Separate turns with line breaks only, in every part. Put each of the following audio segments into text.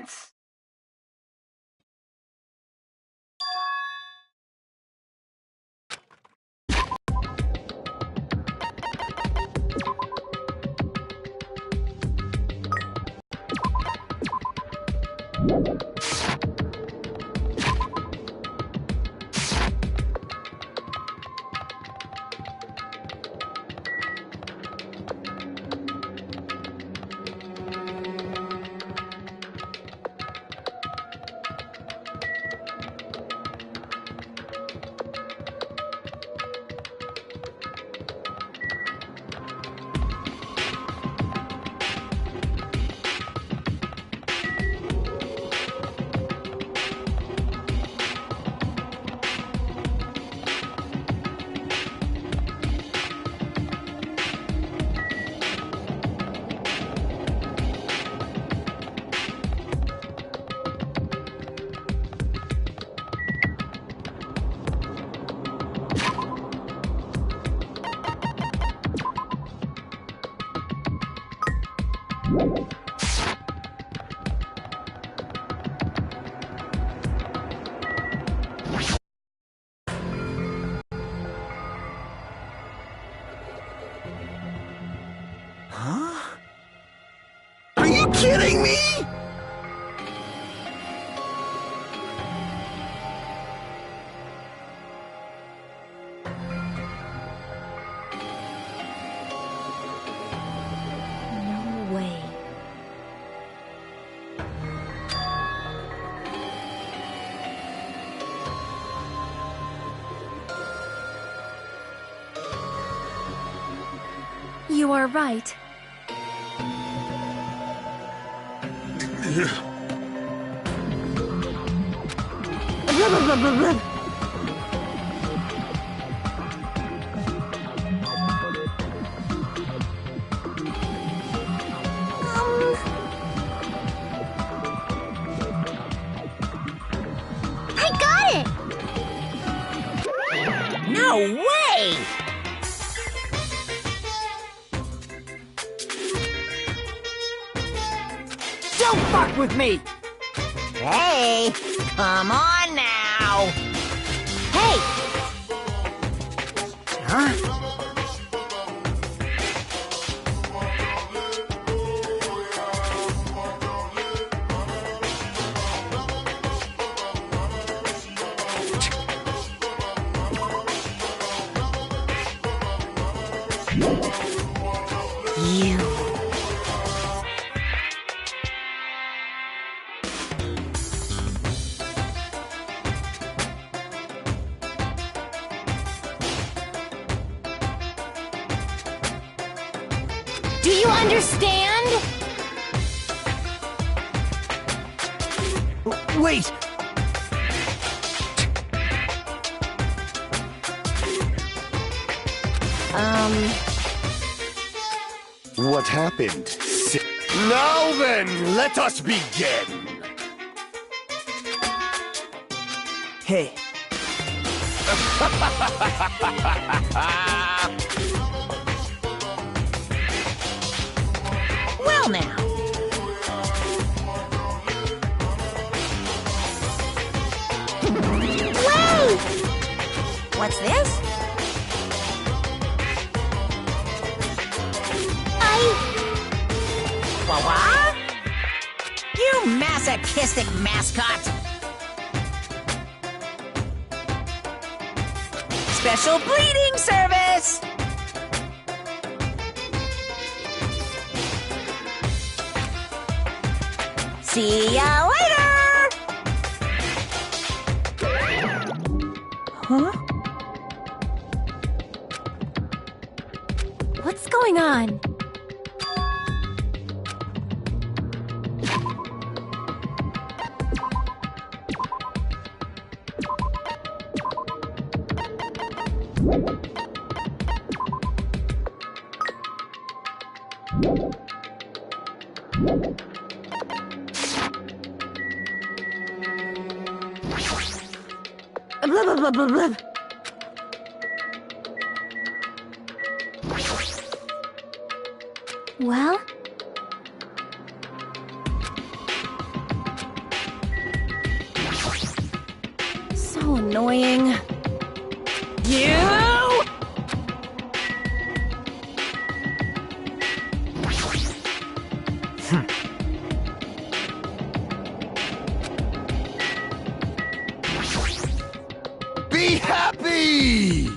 chance!
Huh? Are you kidding me?
No way. You are right.
I got it!
No way!
Don't fuck with me!
Hey, come on now!
Hey!
Huh? You.
Do you understand?
Wait! What happened? Now then, let us begin!
Hey,
Well now.
Wait!
What's this? What? You masochistic mascot! Special bleeding service! See ya later!
Huh? What's going on? Blah, blah, blah, blah, blah. Well?
annoying. You!
Be happy!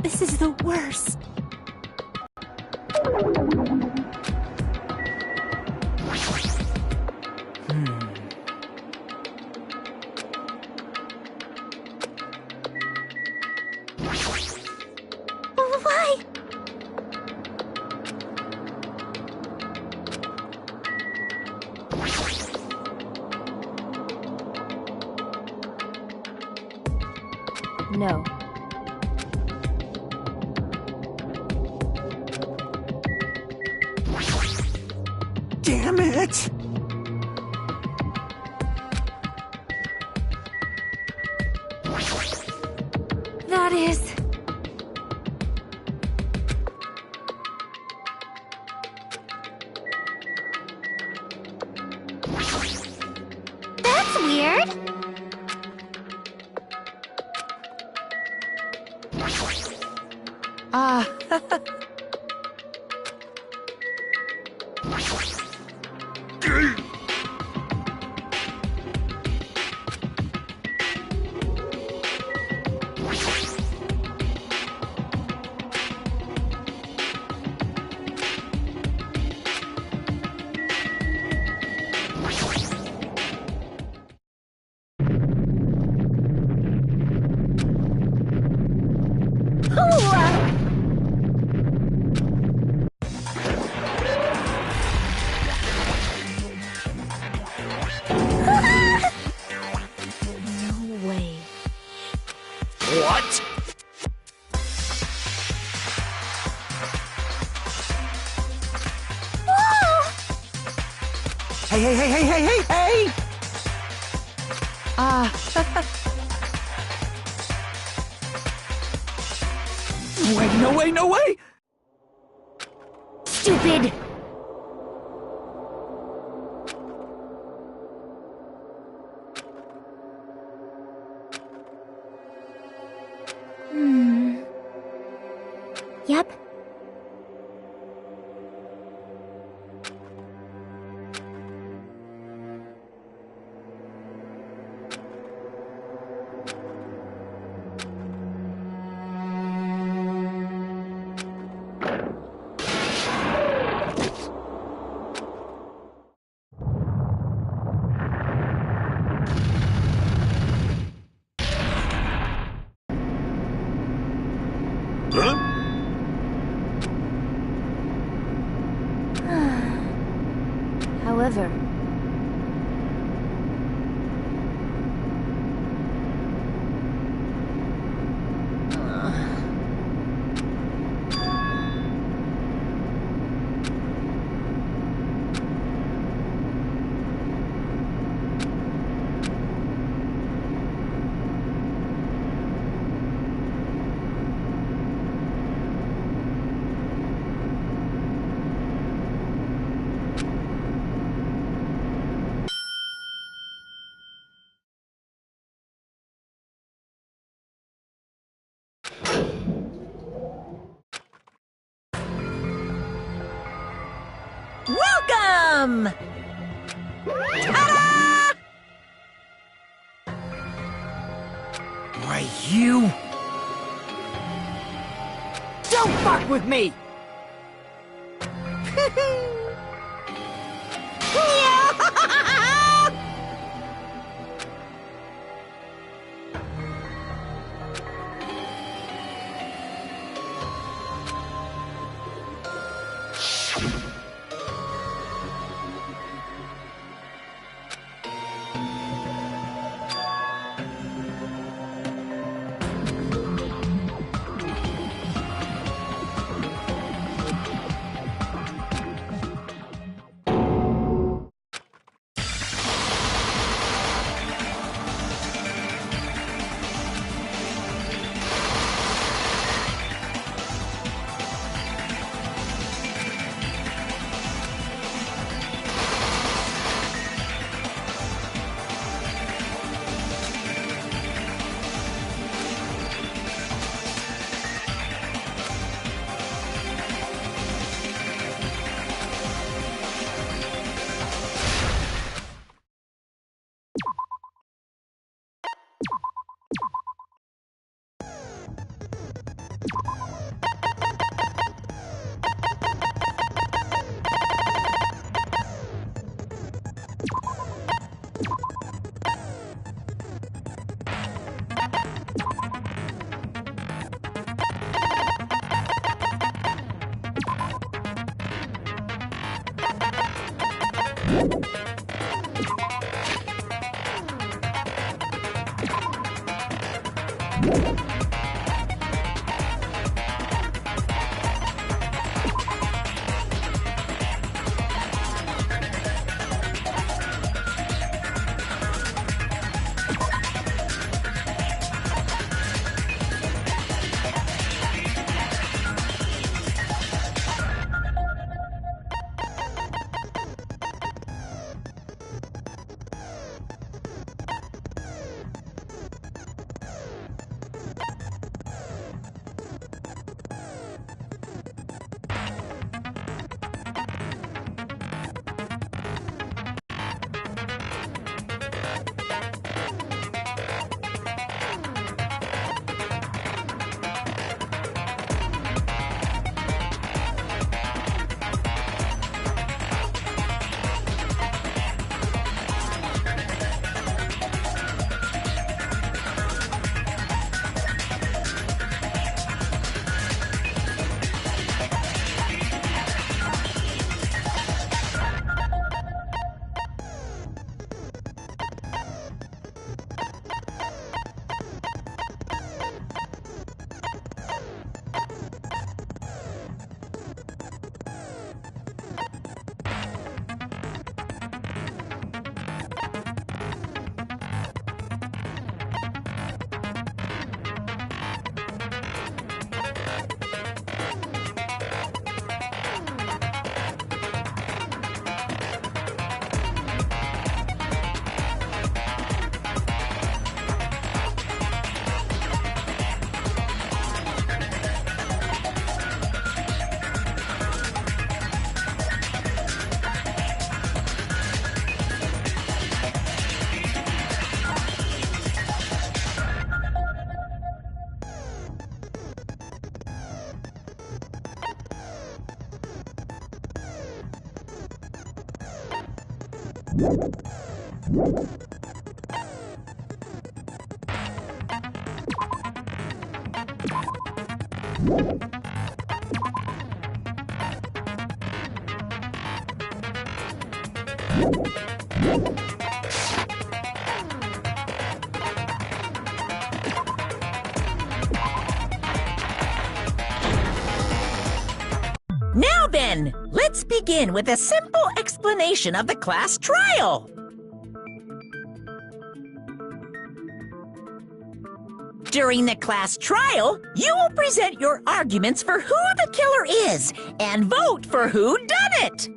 This is the worst.
Why?
No.
Damn it!
That is...
That's weird.
Ah.
No way.
What?
Hey, hey, hey, hey, hey, hey, hey!
Ah.
No way, no way, no way!
Stupid. Yep.
Huh?
However...
Welcome! Ta-da!
Why, you... Don't fuck with me!
Now then, let's begin with a simple explanation of the class trial. During the class trial, you will present your arguments for who the killer is and vote for who done it.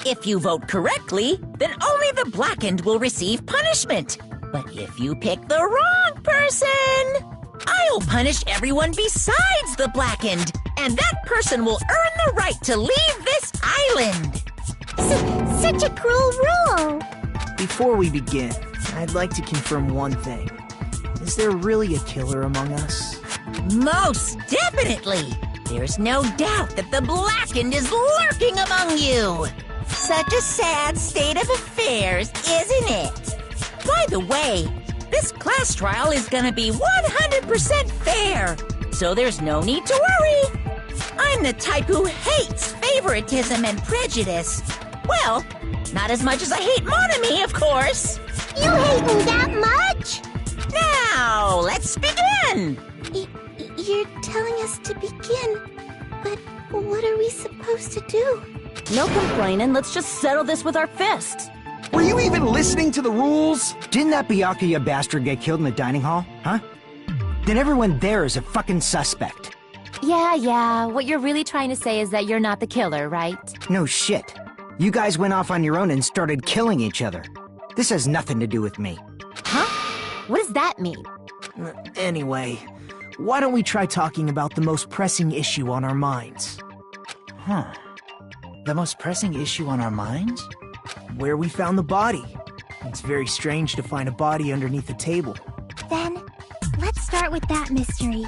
If you vote correctly, then only the blackened will receive punishment. But if you pick the wrong person, I'll punish everyone besides the blackened, and that person will earn the right to leave this island.
Such a cruel rule.
Before we begin, I'd like to confirm one thing. Is there really a killer among us?
Most definitely. There's no doubt that the blackened is lurking among you. Such a sad state of affairs, isn't it? By the way, this class trial is gonna be 100% fair, so there's no need to worry. I'm the type who hates favoritism and prejudice. Well, not as much as I hate monogamy, of course.
You hate me that much?
Now, let's begin.
You're telling us to begin, but what are we supposed to do?
No complaining, let's just settle this with our fists.
Were you even listening to the rules? Didn't that Byakuya bastard get killed in the dining hall? Huh? Then everyone there is a fucking suspect.
Yeah, what you're really trying to say is that you're not the killer, right?
No shit. You guys went off on your own and started killing each other. This has nothing to do with me.
Huh? What does that mean?
Anyway, why don't we try talking about the most pressing issue on our minds?
Huh. The most pressing issue on our minds?
Where we found the body. It's very strange to find a body underneath a table.
Then, let's start with that mystery.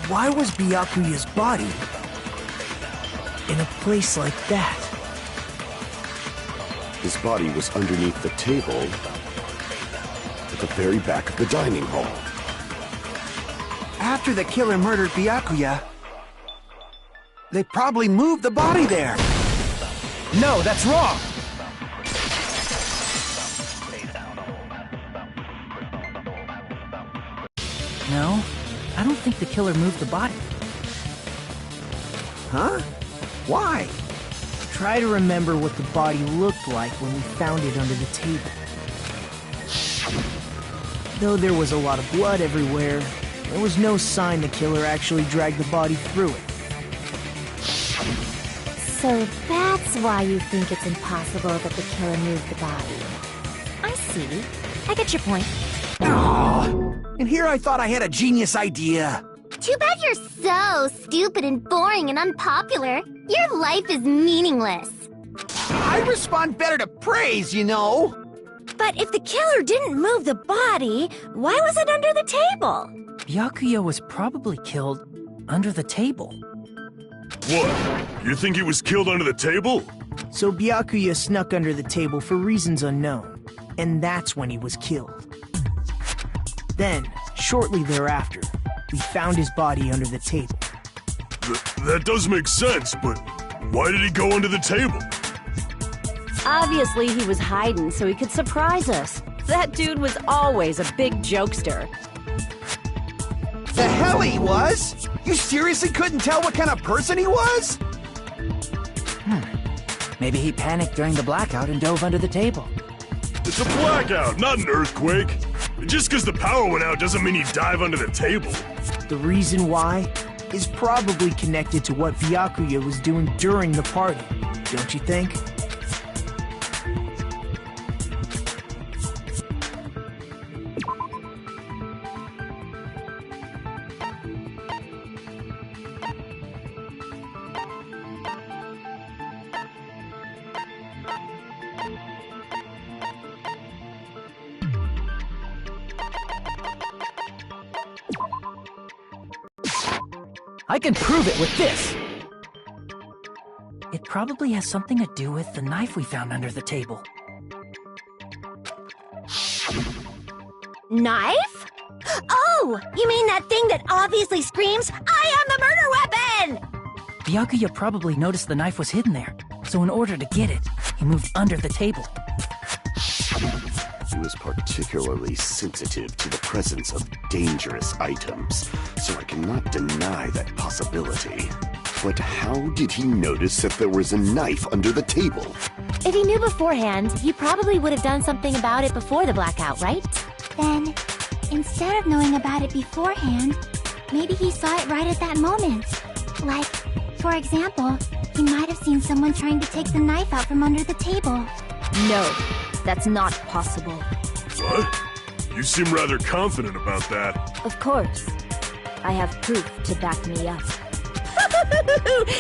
why was Byakuya's body in a place like that?
His body was underneath the table at the very back of the dining hall.
After the killer murdered Byakuya, they probably moved the body there. No, that's wrong.
No, I don't think the killer moved the body.
Huh? Why?
Try to remember what the body looked like when we found it under the table. Though there was a lot of blood everywhere, there was no sign the killer actually dragged the body through it.
So that's why you think it's impossible that the killer moved the body. I see. I get your point.
And here I thought I had a genius idea.
Too bad you're so stupid and boring and unpopular. Your life is meaningless.
I respond better to praise, you know.
But if the killer didn't move the body, why was it under the table?
Byakuya was probably killed under the table.
What? You think he was killed under the table?
So Byakuya snuck under the table for reasons unknown, and that's when he was killed. Then, shortly thereafter, we found his body under the table.
That does make sense, but why did he go under the table?
Obviously, he was hiding so he could surprise us. That dude was always a big jokester.
The hell he was? You seriously couldn't tell what kind of person he was?
Maybe he panicked during the blackout and dove under the table.
It's a blackout, not an earthquake. Just because the power went out doesn't mean you dive under the table.
The reason why is probably connected to what Byakuya was doing during the party, don't you think?
I can prove it with this! It probably has something to do with the knife we found under the table.
Knife? Oh, you mean that thing that obviously screams, "I am the murder weapon!"
Byakuya probably noticed the knife was hidden there, so in order to get it, he moved under the table.
He was particularly sensitive to the presence of dangerous items, so I cannot deny that possibility. But how did he notice that there was a knife under the table?
If he knew beforehand, he probably would have done something about it before the blackout, right?
Then, instead of knowing about it beforehand, maybe he saw it right at that moment. Like, for example, he might have seen someone trying to take the knife out from under the table.
No, that's not possible.
What? You seem rather confident about that.
Of course. I have proof to back me up.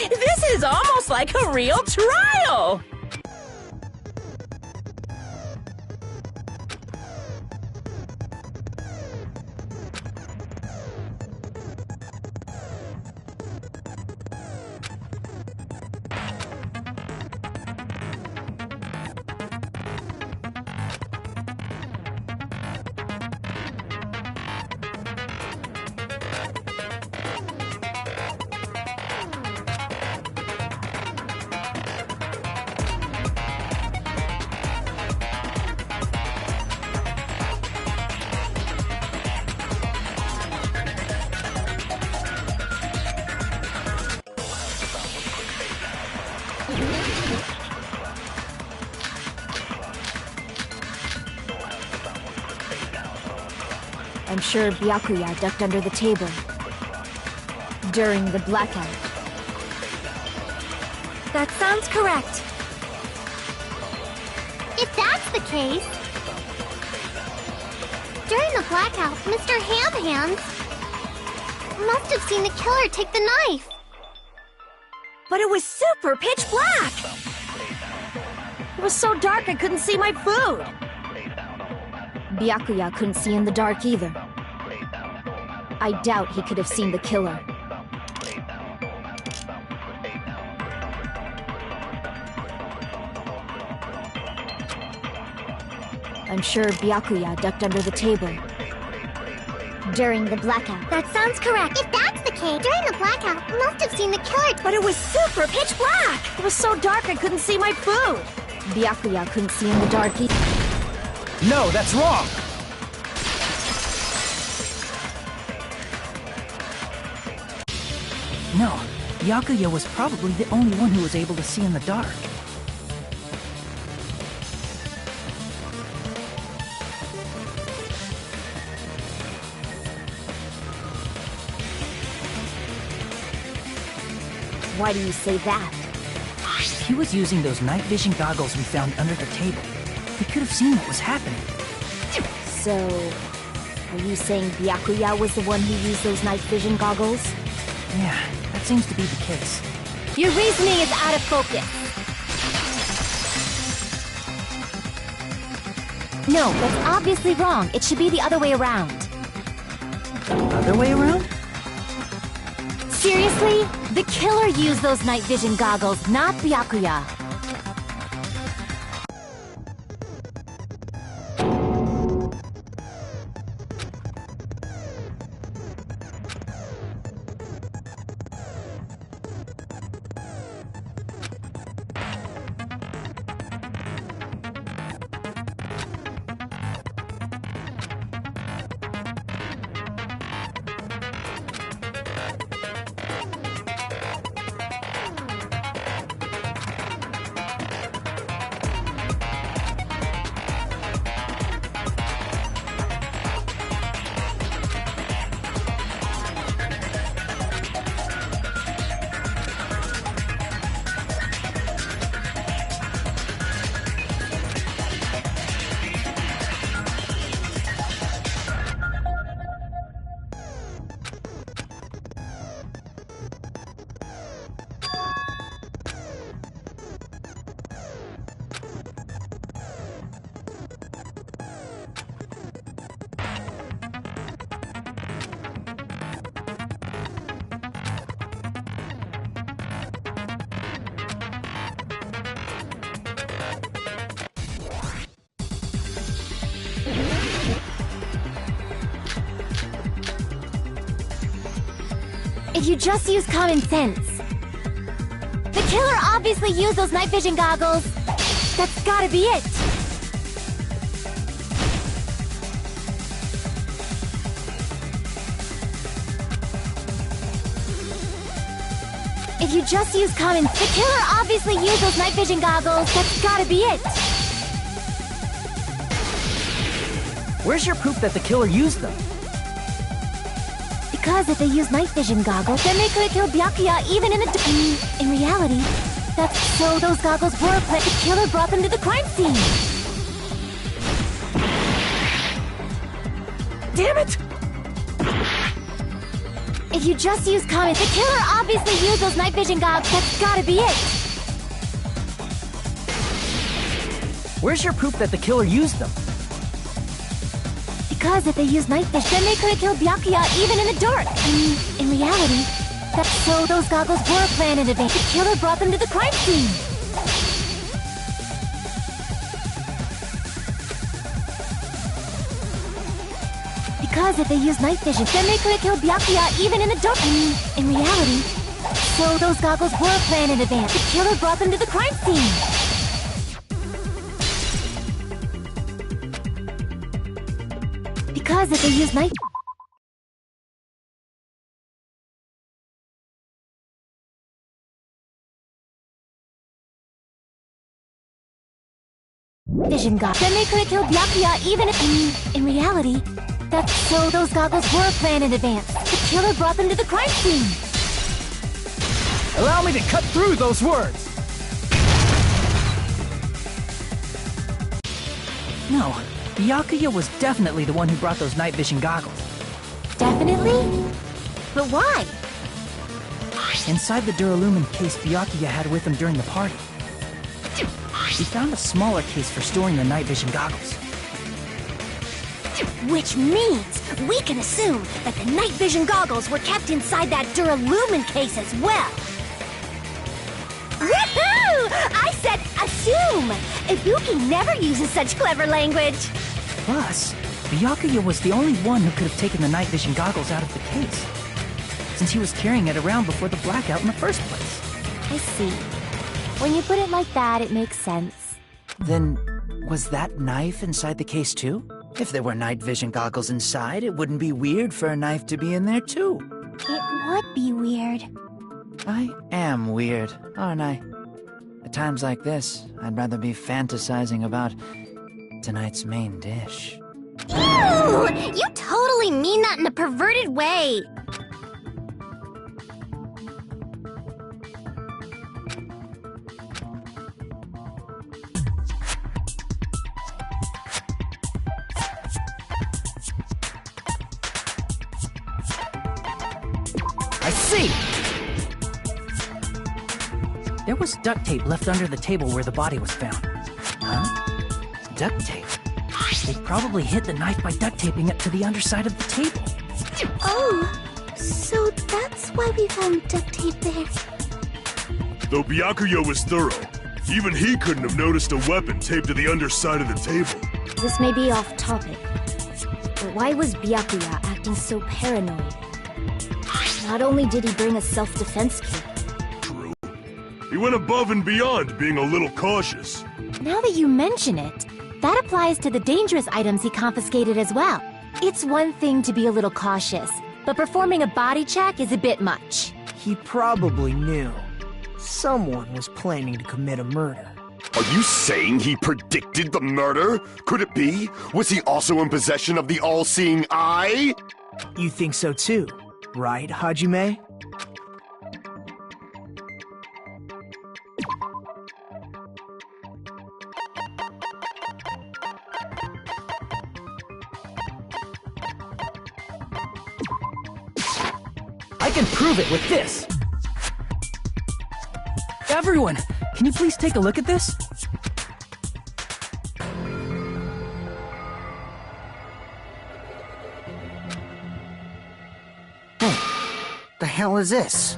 This is almost like a real trial!
I'm sure Byakuya ducked under the table during the blackout.
That sounds correct.
If that's the case... During the blackout, Mr. Ham Hands must have seen the killer take the knife.
But it was super pitch black! It was so dark I couldn't see my food! Byakuya couldn't see in the dark either. I doubt he could have seen the killer. I'm sure Byakuya ducked under the table.
During the blackout.
That sounds correct. If that's the case, during the blackout, you must have seen the killer.
But it was super pitch black! It was so dark I couldn't see my food! Byakuya couldn't see in the dark either.
No, that's wrong!
No, Byakuya was probably the only one who was able to see in the dark.
Why do you say that?
He was using those night vision goggles we found under the table. He could have seen what was happening.
So, are you saying Byakuya was the one who used those night vision goggles?
Yeah, that seems to be the case.
Your reasoning is out of focus. No, that's obviously wrong. It should be the other way around.
Other way around?
Seriously? The killer used those night vision goggles, not Byakuya. If you just use common sense. The killer obviously used those night vision goggles. That's gotta be it. If you just use common... The killer obviously used those night vision goggles. That's gotta be it.
Where's your proof that the killer used them?
Because if they used night vision goggles, then they could have killed Byakuya even in the... In reality, that's so those goggles were planted. The killer brought them to the crime scene.
Damn it!
If you just use common... The killer obviously used those night vision goggles. That's gotta be it.
Where's your proof that the killer used them?
Because if they used night vision, then they could have killed Byakuya even in the dark. In reality, that's so those goggles were planned in advance. The killer brought them to the crime scene. Because if they used night vision, then they could have killed Byakuya even in the dark. In reality, so those goggles were planned in advance. The killer brought them to the crime scene. Because if they use night vision goggles, then they could have killed Byakuya even if... In reality, that's so those goggles were planned in advance. The killer brought them to the crime scene.
Allow me to cut through those words!
No, Byakuya was definitely the one who brought those night vision goggles.
Definitely? But why?
Inside the Duralumin case Byakuya had with him during the party, he found a smaller case for storing the night vision goggles.
Which means we can assume that the night vision goggles were kept inside that Duralumin case as well. Woohoo! I said assume! assume? Ibuki never uses such clever language.
Plus, Byakuya was the only one who could have taken the night vision goggles out of the case, since he was carrying it around before the blackout in the first place.
I see. When you put it like that, it makes sense.
Then, was that knife inside the case too? If there were night vision goggles inside, it wouldn't be weird for a knife to be in there too.
It would be weird.
I am weird, aren't I? At times like this, I'd rather be fantasizing about tonight's main dish.
Ew! You totally mean that in a perverted way.
I see! There was duct tape left under the table where the body was found. Huh? Duct tape? They probably hid the knife by duct taping it to the underside of the table.
Oh, so that's why we found duct tape there.
Though Byakuya was thorough, even he couldn't have noticed a weapon taped to the underside of the table.
This may be off topic, but why was Byakuya acting so paranoid? Not only did he bring a self-defense kit.
True. He went above and beyond being a little cautious.
Now that you mention it, that applies to the dangerous items he confiscated as well. It's one thing to be a little cautious, but performing a body check is a bit much.
He probably knew. Someone was planning to commit a murder.
Are you saying he predicted the murder? Could it be? Was he also in possession of the all-seeing eye?
You think so too, right, Hajime?
I can prove it with this! Everyone, can you please take a look at this?
Hey, the hell is this?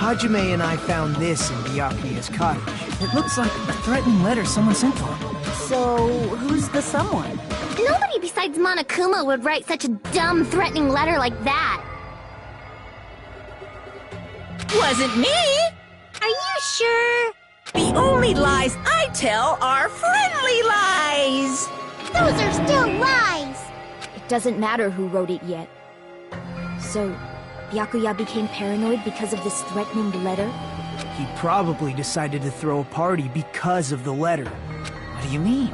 Hajime and I found this in Byakuya's cottage.
It looks like a threatening letter someone sent to him.
So, who's the someone?
Nobody besides Monokuma would write such a dumb, threatening letter like that.
Wasn't me!
Are you sure?
The only lies I tell are friendly lies!
Those are still lies.
It doesn't matter who wrote it yet. So, Byakuya became paranoid because of this threatening letter?
He probably decided to throw a party because of the letter.
What do you mean?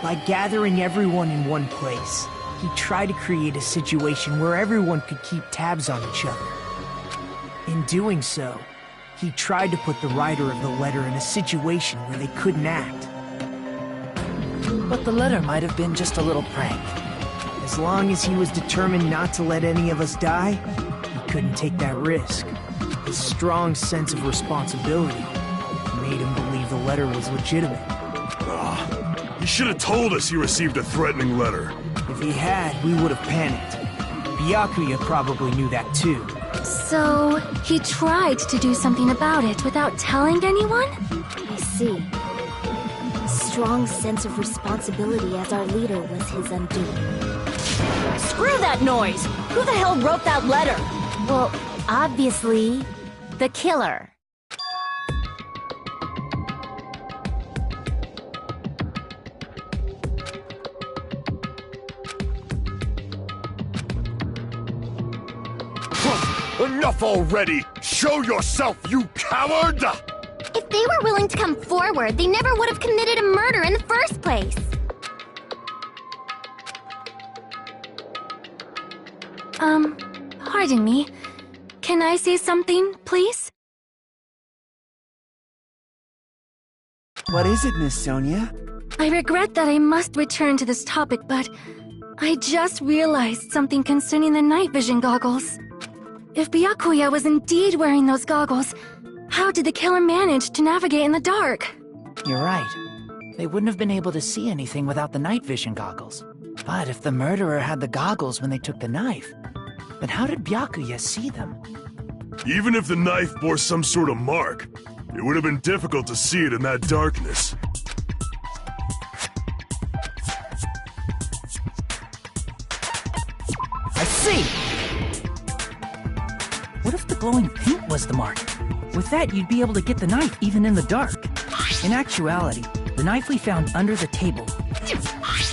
By gathering everyone in one place, he tried to create a situation where everyone could keep tabs on each other. In doing so, he tried to put the writer of the letter in a situation where they couldn't act.
But the letter might have been just a little prank.
As long as he was determined not to let any of us die, he couldn't take that risk. His strong sense of responsibility made him believe the letter was legitimate.
He should have told us he received a threatening letter.
If he had, we would have panicked. Byakuya probably knew that too.
So, he tried to do something about it without telling anyone?
I see. A strong sense of responsibility as our leader was his undoing. Screw that noise! Who the hell wrote that letter?
Well, obviously, the killer.
Enough already! Show yourself, you coward!
If they were willing to come forward, they never would have committed a murder in the first place.
Pardon me. Can I say something, please?
What is it, Miss Sonia?
I regret that I must return to this topic, but I just realized something concerning the night vision goggles. If Byakuya was indeed wearing those goggles, how did the killer manage to navigate in the dark?
You're right. They wouldn't have been able to see anything without the night vision goggles. But if the murderer had the goggles when they took the knife, then how did Byakuya see them?
Even if the knife bore some sort of mark, it would have been difficult to see it in that darkness.
I see! What if the glowing pink was the mark? With that, you'd be able to get the knife even in the dark. In actuality, the knife we found under the table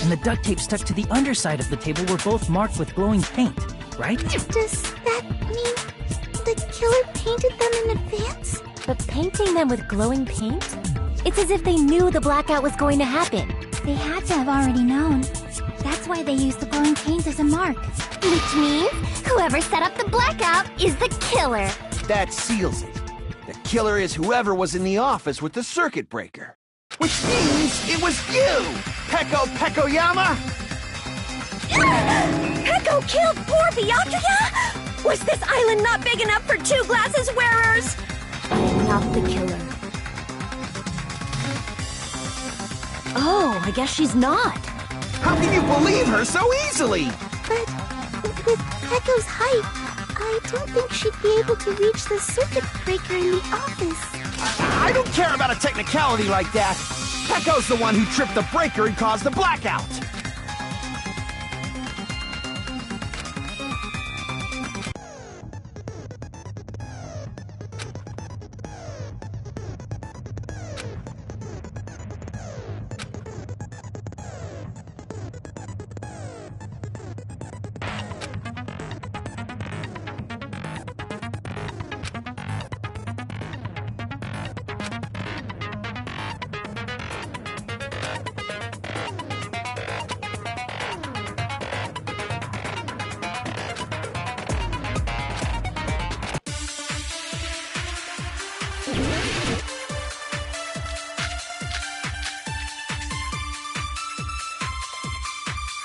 and the duct tape stuck to the underside of the table were both marked with glowing paint, right?
Does that mean the killer painted them in advance?
But painting them with glowing paint? It's as if they knew the blackout was going to happen.
They had to have already known. That's why they used the glowing paint as a mark. Which means whoever set up the blackout is the killer.
That seals it. The killer is whoever was in the office with the circuit breaker. Which means it was you, Peko Pekoyama!
Peko killed poor Byakuya? Was this island not big enough for two glasses wearers? I am not the killer. Oh, I guess she's not.
How can you believe her so easily?
But with Peko's height, I don't think she'd be able to reach the circuit breaker in the office.
I don't care about a technicality like that. Peko's the one who tripped the breaker and caused the blackout.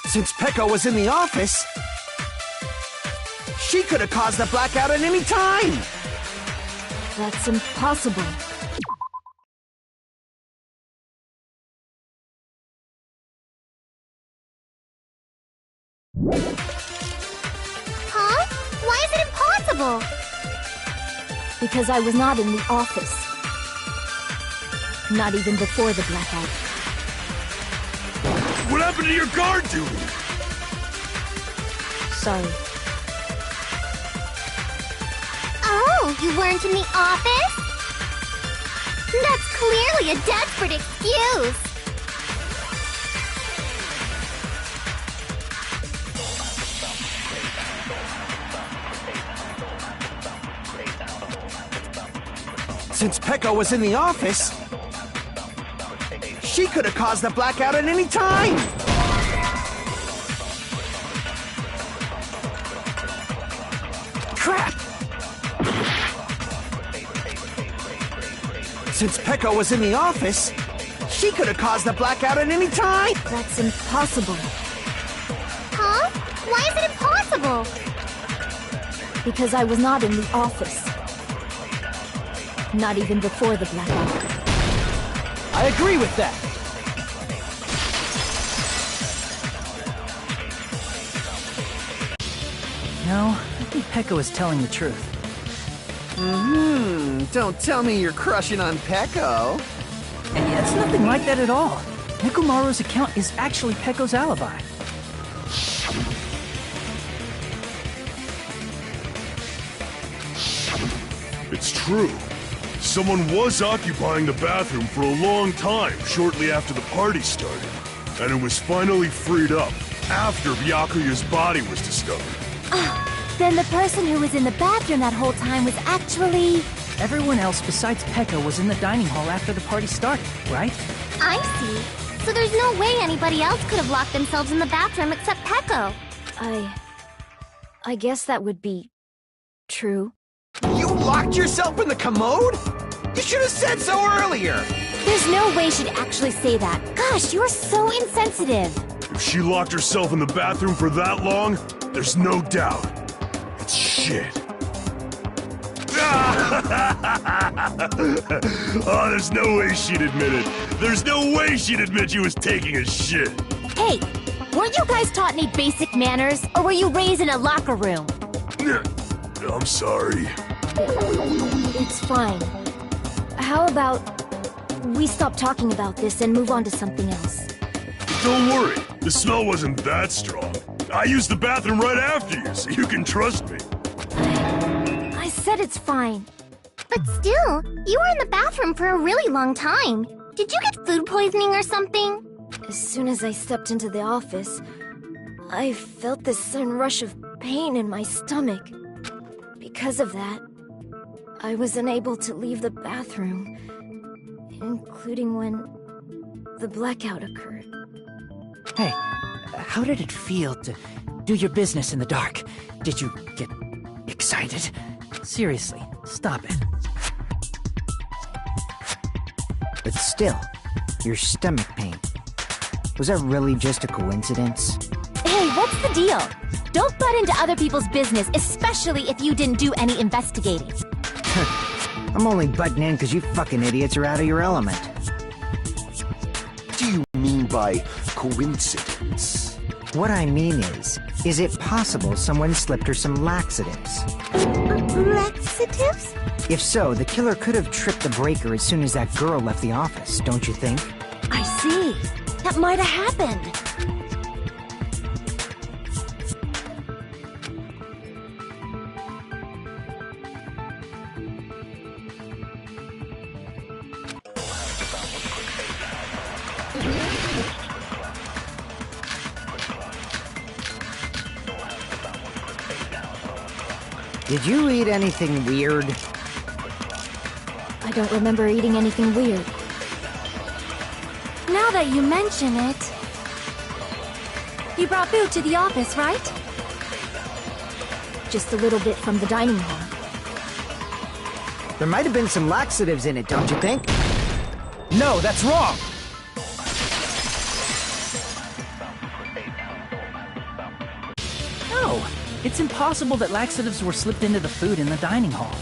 Since Peko was in the office, she could have caused the blackout at any time!
That's impossible.
Huh? Why is it impossible?
Because I was not in the office. Not even before the blackout.
What happened to your guard duty?
Sorry.
Oh, you weren't in the office? That's clearly a desperate excuse.
Since Peko was in the office, she could have caused the blackout at any time! Crap! Since Peko was in the office, she could have caused the blackout at any time!
That's impossible.
Huh? Why is it impossible?
Because I was not in the office. Not even before the blackout.
I agree with that!
Peko is telling the truth.
Don't tell me you're crushing on Peko.
And it's nothing like that at all. Nekomaru's account is actually Peko's alibi.
It's true. Someone was occupying the bathroom for a long time shortly after the party started. And it was finally freed up after Byakuya's body was discovered.
Then the person who was in the bathroom that whole time was actually...
Everyone else besides Peko was in the dining hall after the party started, right?
I see. So there's no way anybody else could have locked themselves in the bathroom except Peko.
I guess that would be... true.
You locked yourself in the commode? You should have said so earlier!
There's no way she'd actually say that. Gosh, you're so insensitive.
If she locked herself in the bathroom for that long, there's no doubt. It's shit. Oh, there's no way she'd admit it. There's no way she'd admit she was taking a shit.
Hey, weren't you guys taught any basic manners, or were you raised in a locker room?
I'm sorry.
It's fine. How about we stop talking about this and move on to something else?
Don't worry, the smell wasn't that strong. I used the bathroom right after you, so you can trust me.
I said it's fine.
But still, you were in the bathroom for a really long time. Did you get food poisoning or something?
As soon as I stepped into the office, I felt this sudden rush of pain in my stomach. Because of that, I was unable to leave the bathroom, including when the blackout occurred.
Hey, how did it feel to do your business in the dark? Did you get excited? Seriously, stop it.
But still, your stomach pain. Was that really just a coincidence?
Hey, what's the deal? Don't butt into other people's business, especially if you didn't do any investigating.
I'm only butting in because you fucking idiots are out of your element.
Do you mean by coincidence?
What I mean is it possible someone slipped her some laxatives?
Laxatives?
If so, the killer could have tripped the breaker as soon as that girl left the office, don't you think?
I see. That might have happened.
Did you eat anything weird?
I don't remember eating anything weird.
Now that you mention it... You brought food to the office, right?
Just a little bit from the dining hall.
There might have been some laxatives in it, don't you think?
No, that's wrong!
No, it's impossible that laxatives were slipped into the food in the dining hall.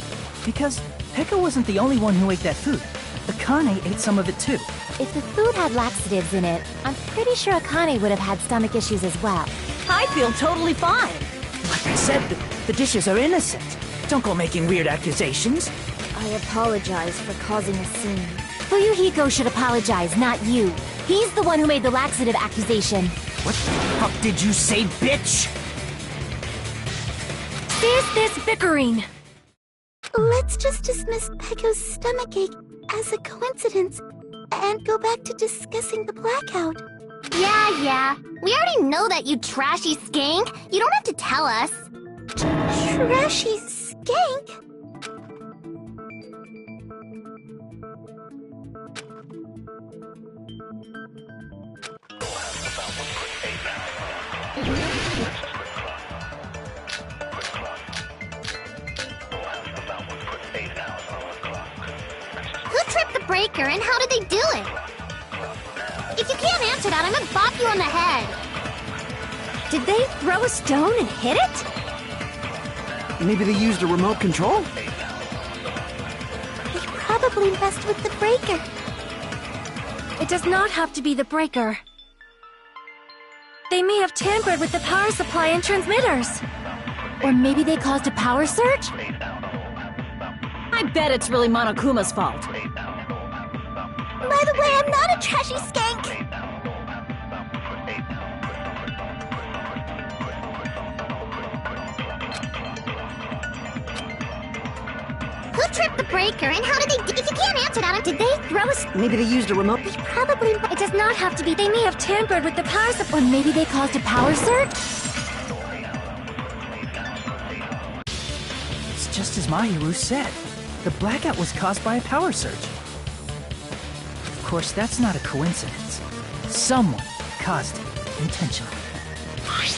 Because Peko wasn't the only one who ate that food. Akane ate some of it too.
If the food had laxatives in it, I'm pretty sure Akane would have had stomach issues as well.
I feel totally fine.
Like I said, the dishes are innocent. Don't go making weird accusations.
I apologize for causing a scene.
Fuyuhiko should apologize, not you. He's the one who made the laxative accusation.
What the fuck did you say, bitch?
Cease this bickering!
Let's just dismiss Peko's stomachache as a coincidence and go back to discussing the blackout. Yeah. We already know that, you trashy skank. You don't have to tell us. Trashy skank? Who tripped the breaker and how did they do it? If you can't answer that, I'm gonna bop you on the head.
Did they throw a stone and hit it?
Maybe they used a remote control?
They probably messed with the breaker.
It does not have to be the breaker. They may have tampered with the power supply and transmitters.
Or maybe they caused a power surge?
I bet it's really Monokuma's fault.
By the way, I'm not a trashy skank. Who tripped the breaker and how did they... If you can't answer that, did they throw us...
Maybe they used a remote.
They probably... It does not have to be. They may have tampered with the power supply. Or maybe they caused a power surge?
It's just as Mahiru said. The blackout was caused by a power surge. Of course, that's not a coincidence. Someone caused it intentionally.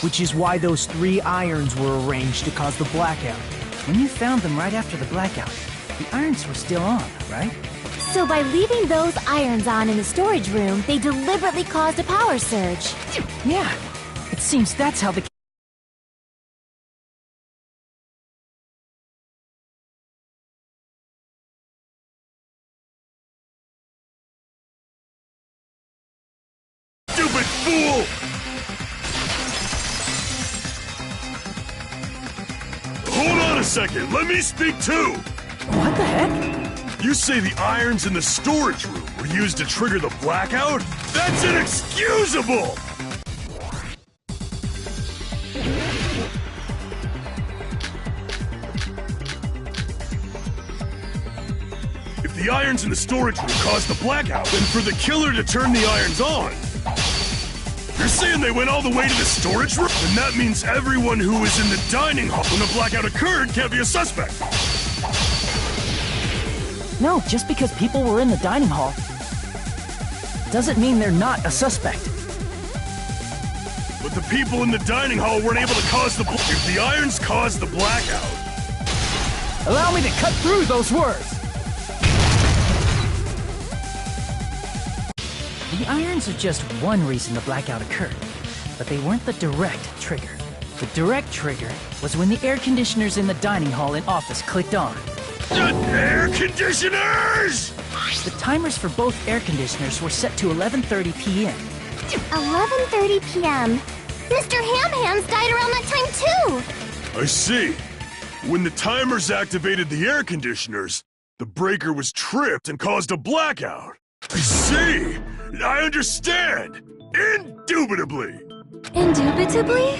Which is why those 3 irons were arranged to cause the blackout.
When you found them right after the blackout, the irons were still on, right?
So by leaving those irons on in the storage room, they deliberately caused a power surge.
Yeah, it seems that's how the...
Stupid fool! Hold on a second, let me speak too!
What the heck?
You say the irons in the storage room were used to trigger the blackout? That's inexcusable! If the irons in the storage room caused the blackout, then for the killer to turn the irons on, you're saying they went all the way to the storage room? Then that means everyone who was in the dining hall when the blackout occurred can't be a suspect.
No, just because people were in the dining hall doesn't mean they're not a suspect.
But the people in the dining hall weren't able to cause the if the irons caused the blackout.
Allow me to cut through those words! The irons are just one reason the blackout occurred, but they weren't the direct trigger. The direct trigger was when the air conditioners in the dining hall and office clicked on.
The air conditioners!
The timers for both air conditioners were set to 11:30 p.m.
11:30 p.m. Mr. Ham Hands died around that time too!
I see. When the timers activated the air conditioners, the breaker was tripped and caused a blackout. I see! I understand! Indubitably!
Indubitably?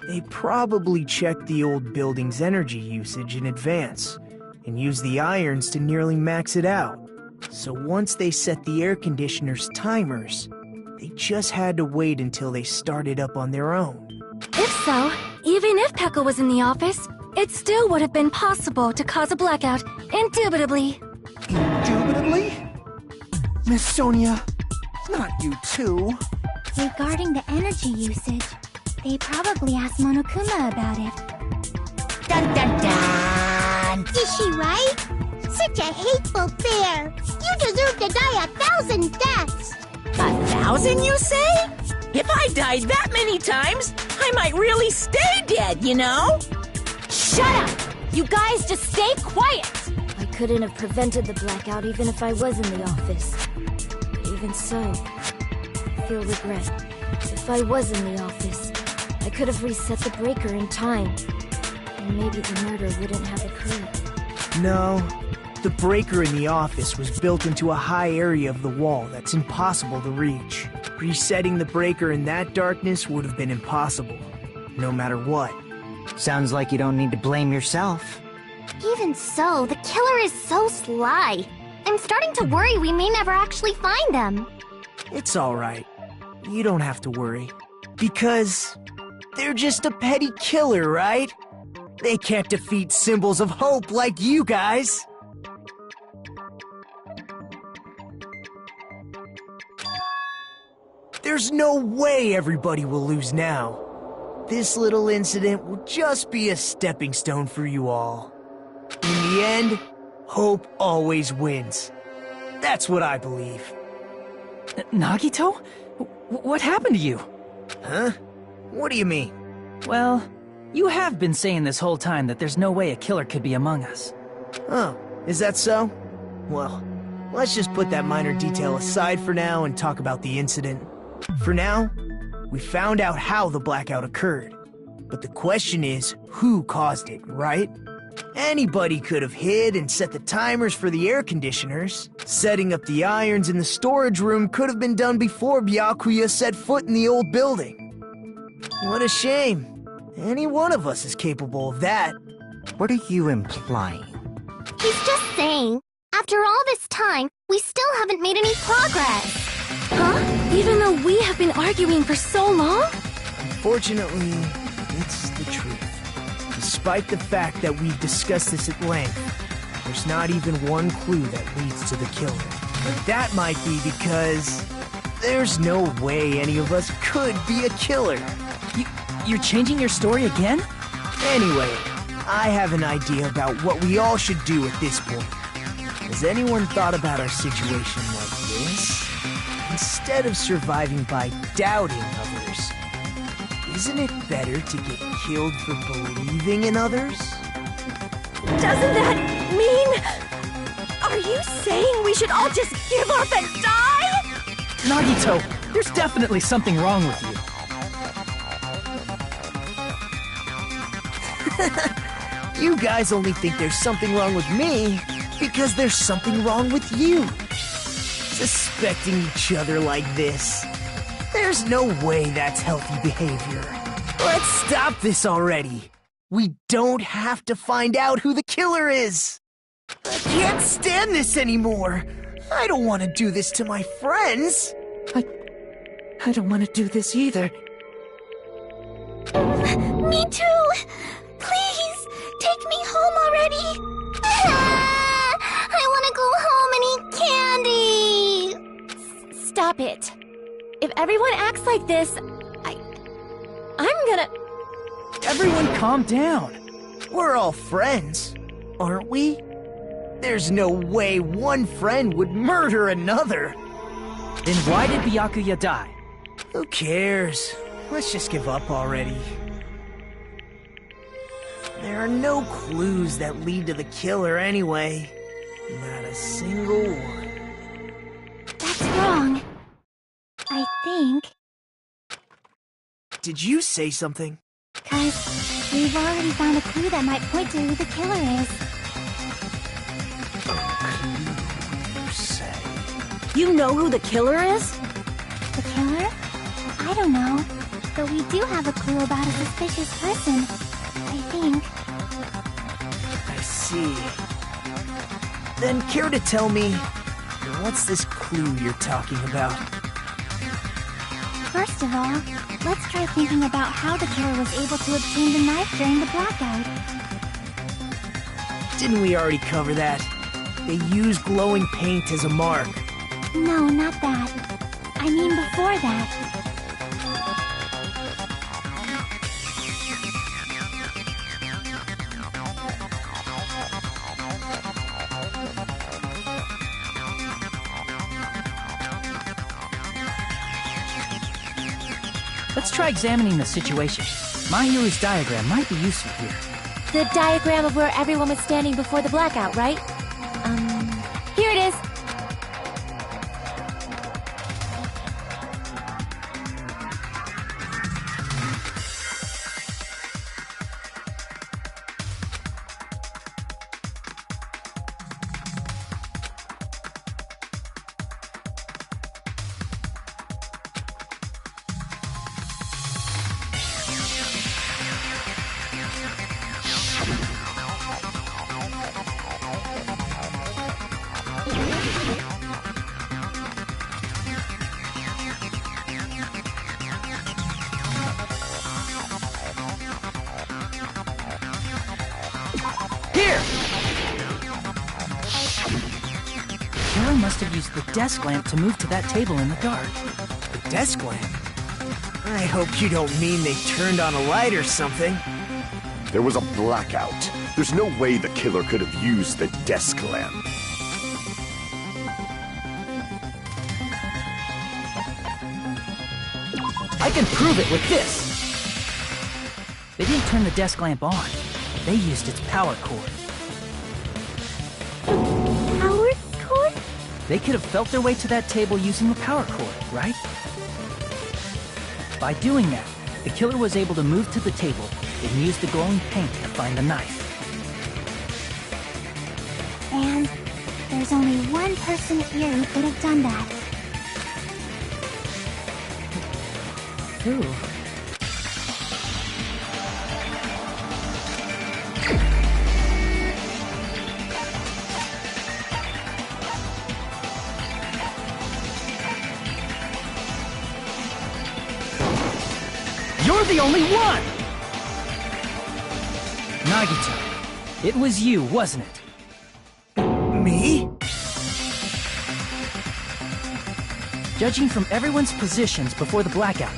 They probably checked the old building's energy usage in advance and used the irons to nearly max it out. So once they set the air conditioner's timers, they just had to wait until they started up on their own.
If so, even if Pekka was in the office, it still would have been possible to cause a blackout, indubitably.
Indubitably? Miss Sonia, not you too.
Regarding the energy usage, they probably asked Monokuma about it.
Dun dun dun!
Is she right? Such a hateful bear! You deserve to die 1,000 deaths!
1,000, you say? If I died that many times, I might really stay dead, you know?
Shut up! You guys just stay quiet!
I couldn't have prevented the blackout even if I was in the office. But even so, I feel regret. If I was in the office, I could have reset the breaker in time. And maybe the murder wouldn't have occurred.
No, the breaker in the office was built into a high area of the wall that's impossible to reach. Resetting the breaker in that darkness would have been impossible, no matter what.
Sounds like you don't need to blame yourself.
Even so, the killer is so sly. I'm starting to worry we may never actually find them.
It's alright. You don't have to worry. Because they're just a petty killer, right? They can't defeat symbols of hope like you guys! There's no way everybody will lose now. This little incident will just be a stepping stone for you all. In the end, hope always wins. That's what I believe.
Nagito? What happened to you?
Huh? What do you mean?
Well, you have been saying this whole time that there's no way a killer could be among us.
Oh, is that so? Well, let's just put that minor detail aside for now and talk about the incident. For now, we found out how the blackout occurred. But the question is, who caused it, right? Anybody could have hid and set the timers for the air conditioners. Setting up the irons in the storage room could have been done before Byakuya set foot in the old building. What a shame. Any one of us is capable of that.
What are you implying?
He's just saying, after all this time, we still haven't made any progress.
Huh? Even though we have been arguing for so long?
Unfortunately, it's the truth. Despite the fact that we've discussed this at length, there's not even one clue that leads to the killer. But that might be because there's no way any of us could be a killer.
You're changing your story again?
Anyway, I have an idea about what we all should do at this point. Has anyone thought about our situation like this? Instead of surviving by doubting others, isn't it better to get killed for believing in others?
Doesn't that mean... Are you saying we should all just give up and die?
Nagito, there's definitely something wrong with you.
You guys only think there's something wrong with me because there's something wrong with you. Suspecting each other like this. There's no way that's healthy behavior. Let's stop this already. We don't have to find out who the killer is. I can't stand this anymore. I don't want to do this to my friends.
I don't want to do this either.
Me too! Please, take me home already! I want to go home and eat candy!
Stop it. If everyone acts like this, I'm gonna...
Everyone calm down. We're all friends, aren't we? There's no way one friend would murder another.
Then why did Byakuya die?
Who cares? Let's just give up already. There are no clues that lead to the killer anyway. Not a single one.
That's wrong. I think.
Did you say something?
'Cause we've already found a clue that might point to who the killer is.
You say?
You know who the killer is?
The killer? I don't know. But we do have a clue about a suspicious person. I think.
I see. Then care to tell me, what's this clue you're talking about?
First of all, let's try thinking about how the killer was able to obtain the knife during the blackout.
Didn't we already cover that? They use glowing paint as a mark.
No, not that. I mean before that.
Let's try examining the situation. Mahiru's diagram might be useful here.
The diagram of where everyone was standing before the blackout, right? Here it is.
Killer must have used the desk lamp to move to that table in the dark.
The desk lamp? I hope you don't mean they turned on a light or something.
There was a blackout. There's no way the killer could have used the desk lamp.
I can prove it with this! They didn't turn the desk lamp on. They used its power cord.
Power cord?
They could have felt their way to that table using the power cord, right? By doing that, the killer was able to move to the table and use the glowing paint to find the knife.
And there's only one person here who could have done that.
Who?
You're the only one!
Nagito, it was you, wasn't it?
Me?
Judging from everyone's positions before the blackout,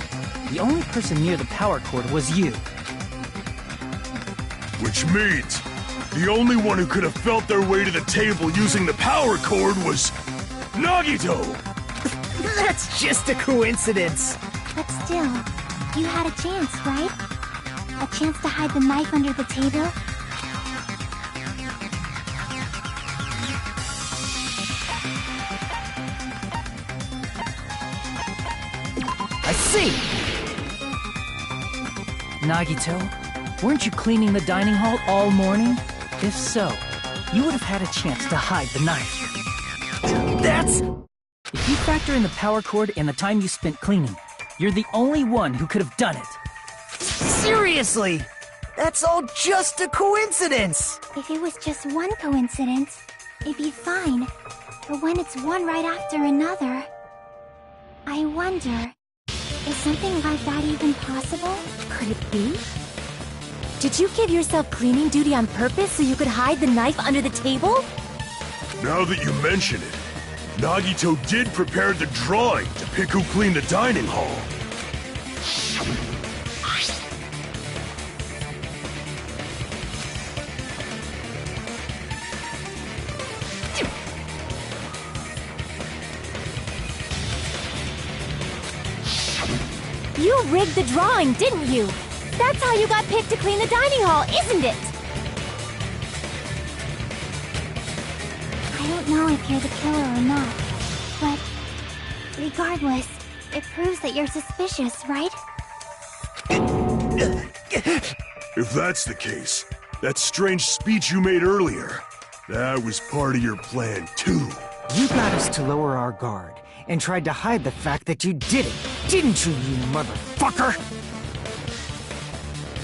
the only person near the power cord was you.
Which means the only one who could have felt their way to the table using the power cord was Nagito!
That's just a coincidence.
But still, you had a chance, right? A chance to hide the knife under the table?
I see! Nagito, weren't you cleaning the dining hall all morning? If so, you would have had a chance to hide the knife.
That's...
If you factor in the power cord and the time you spent cleaning, you're the only one who could have done it.
Seriously! That's all just a coincidence!
If it was just one coincidence, it'd be fine. But when it's one right after another... I wonder... Is something like that even possible?
Could it be? Did you give yourself cleaning duty on purpose so you could hide the knife under the table?
Now that you mention it, Nagito did prepare the drawing to pick who cleaned the dining hall.
You rigged the drawing, didn't you? That's how you got picked to clean the dining hall, isn't it?
I don't know if you're the killer or not, but regardless, it proves that you're suspicious, right?
If that's the case, that strange speech you made earlier, that was part of your plan too.
You got us to lower our guard and tried to hide the fact that you did it, didn't you, you motherfucker?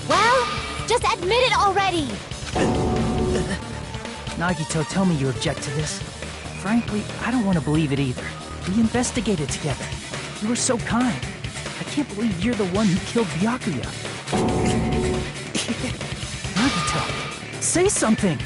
Well, just admit it already!
Nagito, tell me you object to this. Frankly, I don't want to believe it either. We investigated together. You were so kind. I can't believe you're the one who killed Byakuya. Nagito, say something!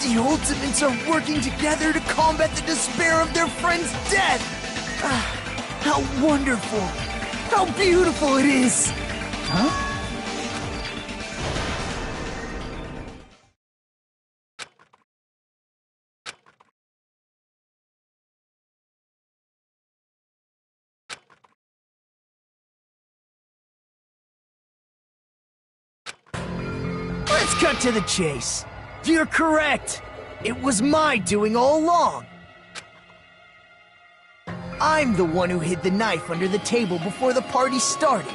The Ultimates are working together to combat the despair of their friend's death! How wonderful! How beautiful it is!
Huh?
Let's cut to the chase. You're correct. It was my doing all along. I'm the one who hid the knife under the table before the party started.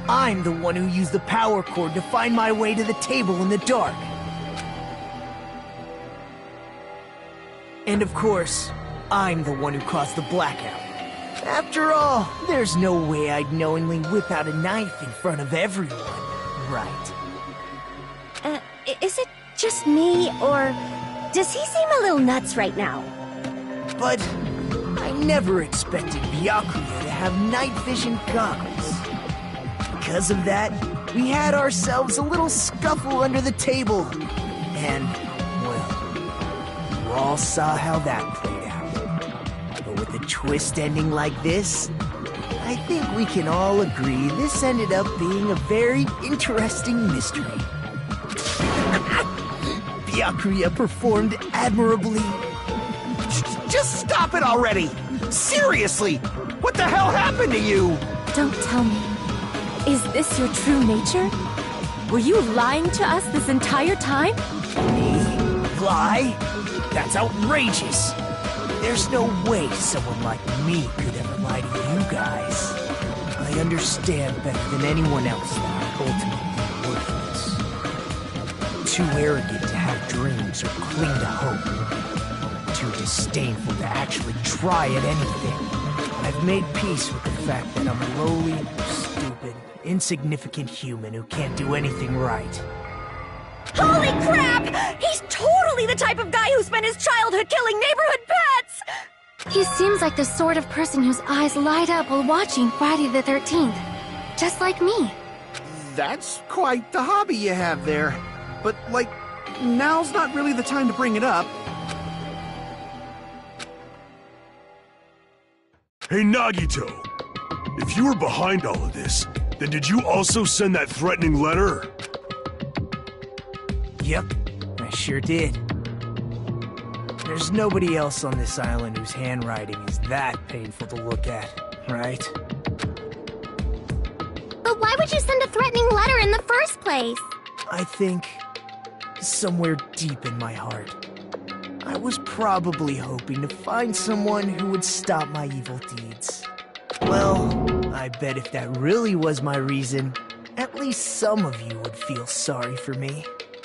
I'm the one who used the power cord to find my way to the table in the dark. And of course, I'm the one who caused the blackout. After all, there's no way I'd knowingly whip out a knife in front of everyone, right?
Is it just me, or does he seem a little nuts right now?
But I never expected Byakuya to have night vision goggles. Because of that, we had ourselves a little scuffle under the table. And, well, you all saw how that played out. But with a twist ending like this, I think we can all agree this ended up being a very interesting mystery. Byakuya performed admirably,
just stop it already! Seriously! What the hell happened to you?
Don't tell me. Is this your true nature? Were you lying to us this entire time?
Me? Lie? That's outrageous! There's no way someone like me could ever lie to you guys. I understand better than anyone else that I'm ultimately worthless. Too arrogant to have dreams or cling to hope. Too disdainful to actually try at anything. I've made peace with the fact that I'm a lowly, stupid, insignificant human who can't do anything right.
Holy crap! He's totally the type of guy who spent his childhood killing neighborhood pets!
He seems like the sort of person whose eyes light up while watching Friday the 13th. Just like me.
That's quite the hobby you have there. But, like, now's not really the time to bring it up.
Hey, Nagito! If you were behind all of this, then did you also send that threatening letter?
Yep, I sure did. There's nobody else on this island whose handwriting is that painful to look at, right?
But why would you send a threatening letter in the first place?
I think, somewhere deep in my heart, I was probably hoping to find someone who would stop my evil deeds. Well, I bet if that really was my reason, at least some of you would feel sorry for me.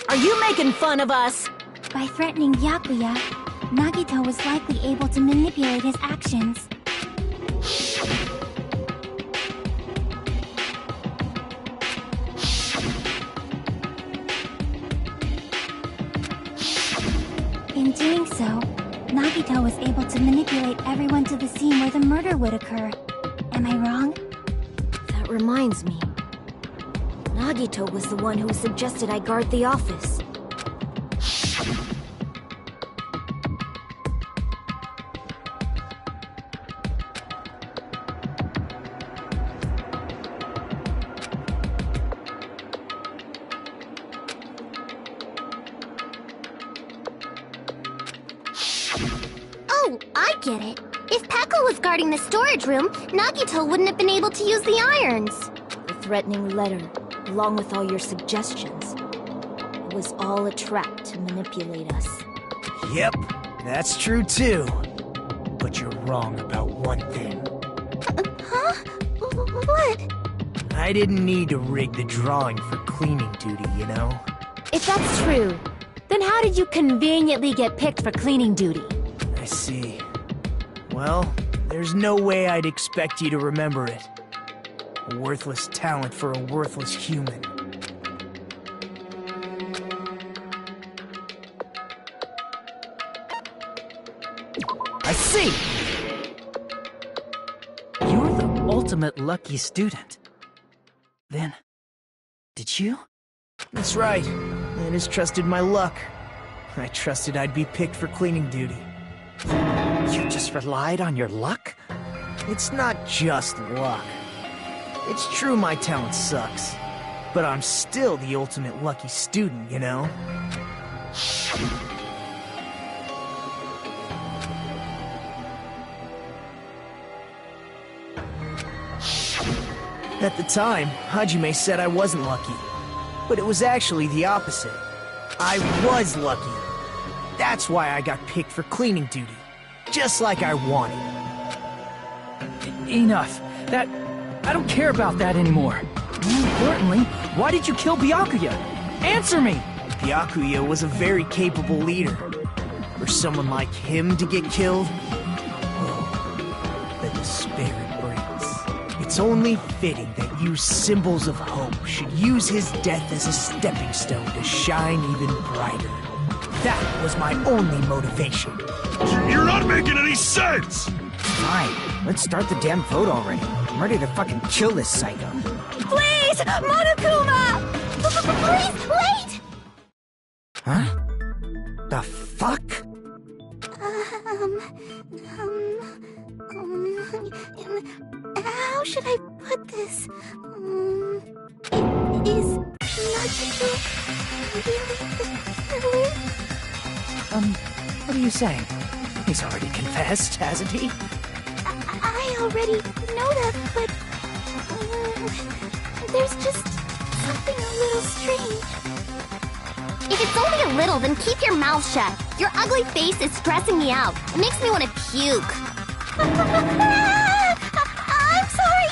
Are you making fun of us?
By threatening Byakuya, Nagito was likely able to manipulate his actions. In doing so, Nagito was able to manipulate everyone to the scene where the murder would occur. Am I wrong?
That reminds me. Nagito was the one who suggested I guard the office.
Oh, I get it. If Peko was guarding the storage room, Nagito wouldn't have been able to use the irons.
The threatening letter, along with all your suggestions, it was all a trap to manipulate us.
Yep, that's true too. But you're wrong about one thing.
Huh? What?
I didn't need to rig the drawing for cleaning duty, you know?
If that's true, then how did you conveniently get picked for cleaning duty?
I see. Well, there's no way I'd expect you to remember it. A worthless talent for a worthless human.
I see! You're the ultimate lucky student. Then, did you?
That's right. I just trusted my luck. I trusted I'd be picked for cleaning duty.
You just relied on your luck?
It's not just luck. It's true my talent sucks, but I'm still the ultimate lucky student, you know? At the time, Hajime said I wasn't lucky, but it was actually the opposite. I was lucky. That's why I got picked for cleaning duty, just like I wanted.
Enough. I don't care about that anymore. More importantly, why did you kill Byakuya? Answer me!
Byakuya was a very capable leader. For someone like him to get killed, oh, the despair it brings. It's only fitting that you symbols of hope should use his death as a stepping stone to shine even brighter. That was my only motivation.
You're not making any sense!
Fine, let's start the damn vote already. I'm ready to fucking kill this psycho.
Please! Monokuma!
Please, wait!
Huh? The fuck?
How should I put this? Is Nagito really the killer?
What are you saying?
He's already confessed, hasn't he?
I already know that, but... there's just something a little strange.
If it's only a little, then keep your mouth shut. Your ugly face is stressing me out. It makes me want to puke. I'm sorry.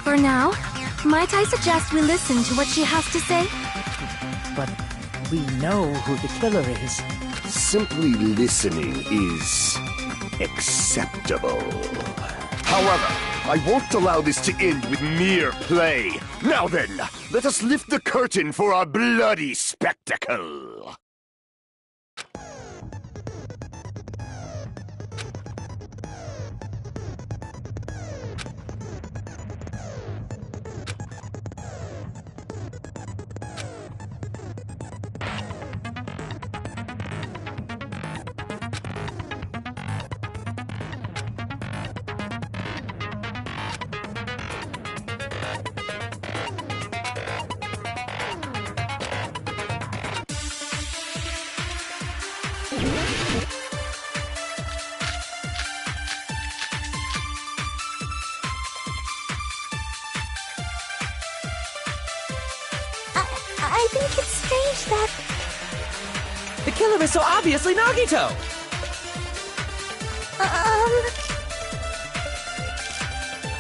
For now, might I suggest we listen to what she has to say?
But we know who the killer is.
Simply listening is acceptable. However, I won't allow this to end with mere play. Now then, let us lift the curtain for our bloody spectacle.
I think it's strange that...
The killer is so obviously Nagito!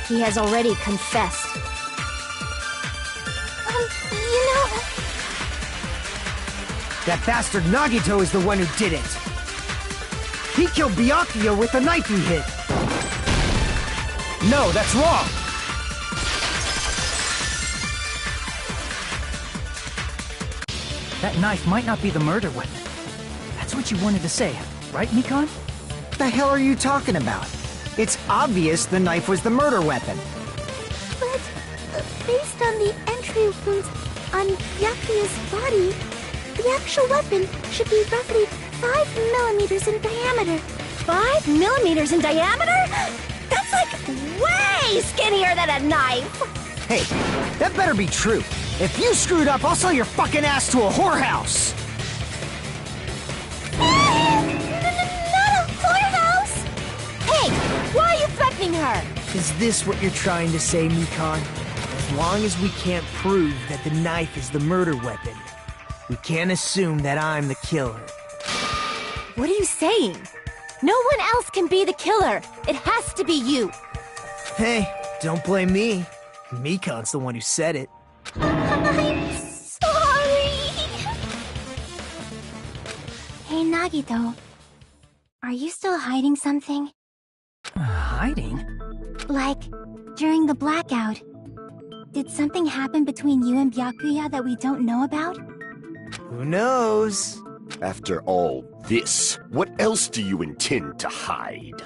He has already confessed.
You know...
That bastard Nagito is the one who did it. He killed Byakuya with the knife he hid.
No, that's wrong!
That knife might not be the murder weapon. That's what you wanted to say, right, Mikon?
What the hell are you talking about? It's obvious the knife was the murder weapon.
But, based on the entry wounds on Byakuya's body, the actual weapon should be roughly 5 millimeters in diameter.
5 millimeters in diameter? That's like way skinnier than a knife!
Hey, that better be true. If you screwed up, I'll sell your fucking ass to a whorehouse!
Not a whorehouse! Hey, why are you threatening her?
Is this what you're trying to say, Mikon? As long as we can't prove that the knife is the murder weapon, we can't assume that I'm the killer.
What are you saying? No one else can be the killer. It has to be you.
Hey, don't blame me. Mikon's the one who said it.
I'm sorry! Hey, Nagito. Are you still hiding something?
Hiding?
Like, during the blackout, did something happen between you and Byakuya that we don't know about?
Who knows?
After all this, what else do you intend to hide?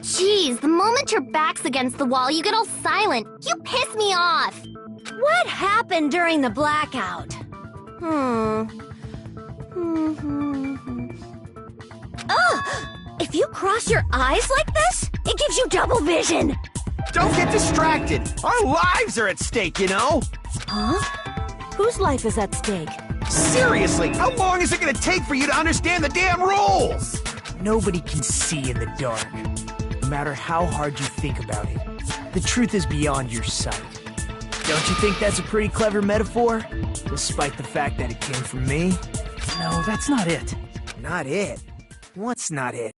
Jeez, the moment your back's against the wall, you get all silent. You piss me off. What happened during the blackout? If you cross your eyes like this, it gives you double vision.
Don't get distracted! Our lives are at stake, you know?
Huh? Whose life is at stake?
Seriously, how long is it gonna take for you to understand the damn rules?
Nobody can see in the dark, no matter how hard you think about it. The truth is beyond your sight. Don't you think that's a pretty clever metaphor? Despite the fact that it came from me?
No, that's not it.
Not it? What's not it?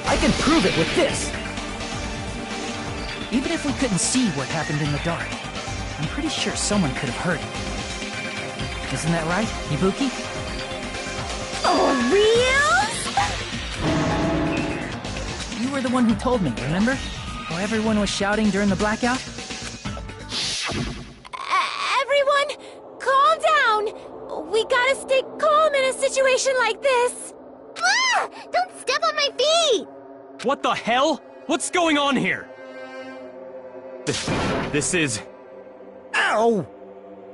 I can prove it with this! Even if we couldn't see what happened in the dark, I'm pretty sure someone could have heard it. Isn't that right, Ibuki?
For real?
You were the one who told me, remember? How everyone was shouting during the blackout?
Everyone, calm down. We gotta stay calm in a situation like this. Ah! Don't step on my feet!
What the hell? What's going on here? This is...
Ow!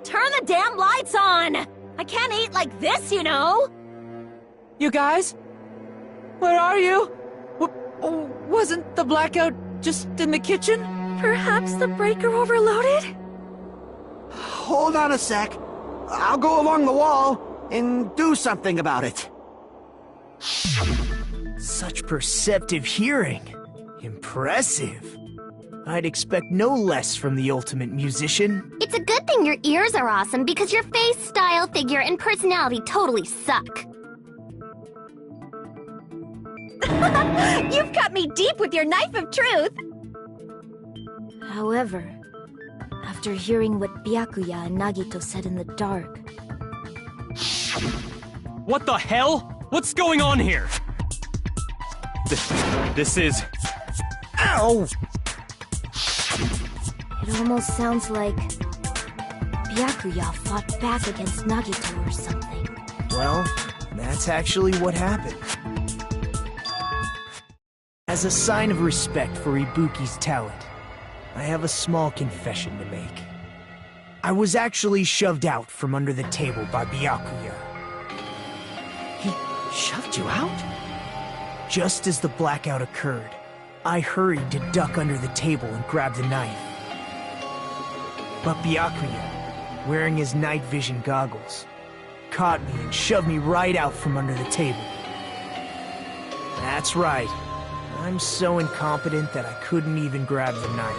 Turn the damn lights on! I I can't eat like this, you know!
You guys? Where are you? Wasn't the blackout just in the kitchen?
Perhaps the breaker overloaded?
Hold on a sec. I'll go along the wall and do something about it.
Such perceptive hearing. Impressive. I'd expect no less from the ultimate musician.
It's a good thing your ears are awesome because your face, style, figure, and personality totally suck.
You've cut me deep with your knife of truth!
However, after hearing what Byakuya and Nagito said in the dark...
What the hell? What's going on here? This is...
Ow!
It almost sounds like... Byakuya fought back against Nagito or something.
Well, that's actually what happened. As a sign of respect for Ibuki's talent, I have a small confession to make. I was actually shoved out from under the table by Byakuya.
He shoved you out?
Just as the blackout occurred, I hurried to duck under the table and grab the knife. But Byakuya, wearing his night vision goggles, caught me and shoved me right out from under the table. That's right. I'm so incompetent that I couldn't even grab the knife.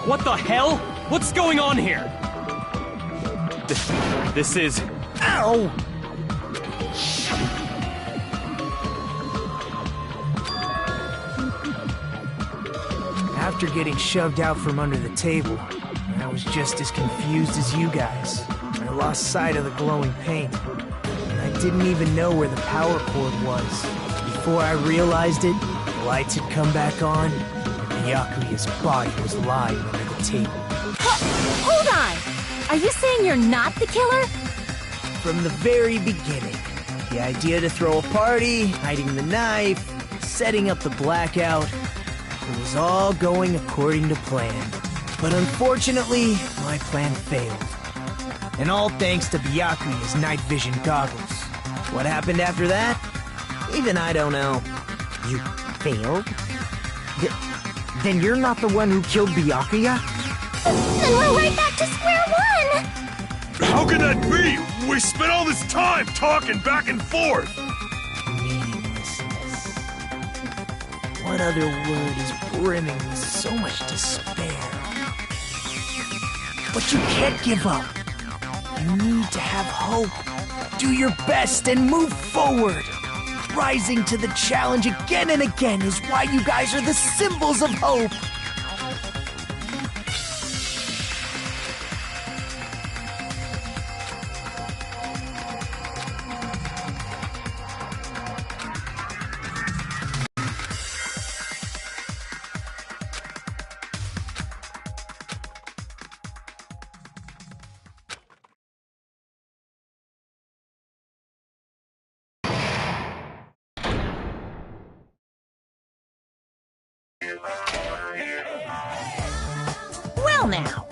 What the hell? What's going on here? This is...
Ow!
After getting shoved out from under the table, I was just as confused as you guys. I lost sight of the glowing paint, and I didn't even know where the power cord was. Before I realized it, the lights had come back on, and Byakuya's body was lying under the table.
Hold on! Are you saying you're not the killer?
From the very beginning, the idea to throw a party, hiding the knife, setting up the blackout, it was all going according to plan. But unfortunately, my plan failed. And all thanks to Byakuya's night vision goggles. What happened after that? Even I don't know.
You failed? Then you're not the one who killed Byakuya?
Then we're right back to square one!
How can that be? We spent all this time talking back and forth!
Meaninglessness. What other word is brimming with so much despair? But you can't give up. You need to have hope. Do your best and move forward. Rising to the challenge again and again is why you guys are the symbols of hope.
Well now.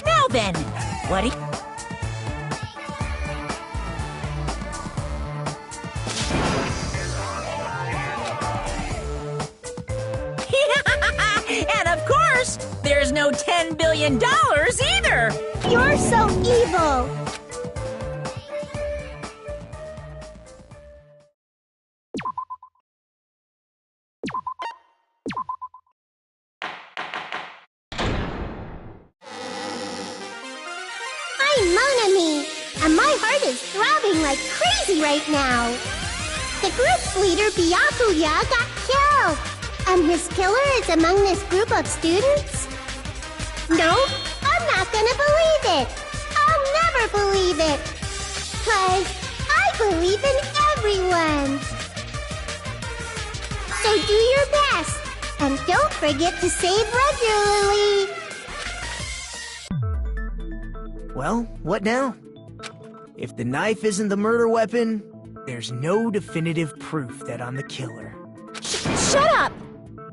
Now then, what do you... And of course, there's no $10 billion either!
You're so evil! I'm Mon Ami, and my heart is throbbing like crazy right now. The group's leader, Byakuya, got killed.
And his killer is among this group of students? No, I'm not gonna believe it. I'll never believe it. 'Cause I believe in everyone. So do your best. And don't forget to save regularly.
Well, what now? If the knife isn't the murder weapon, there's no definitive proof that I'm the killer.
Shut up!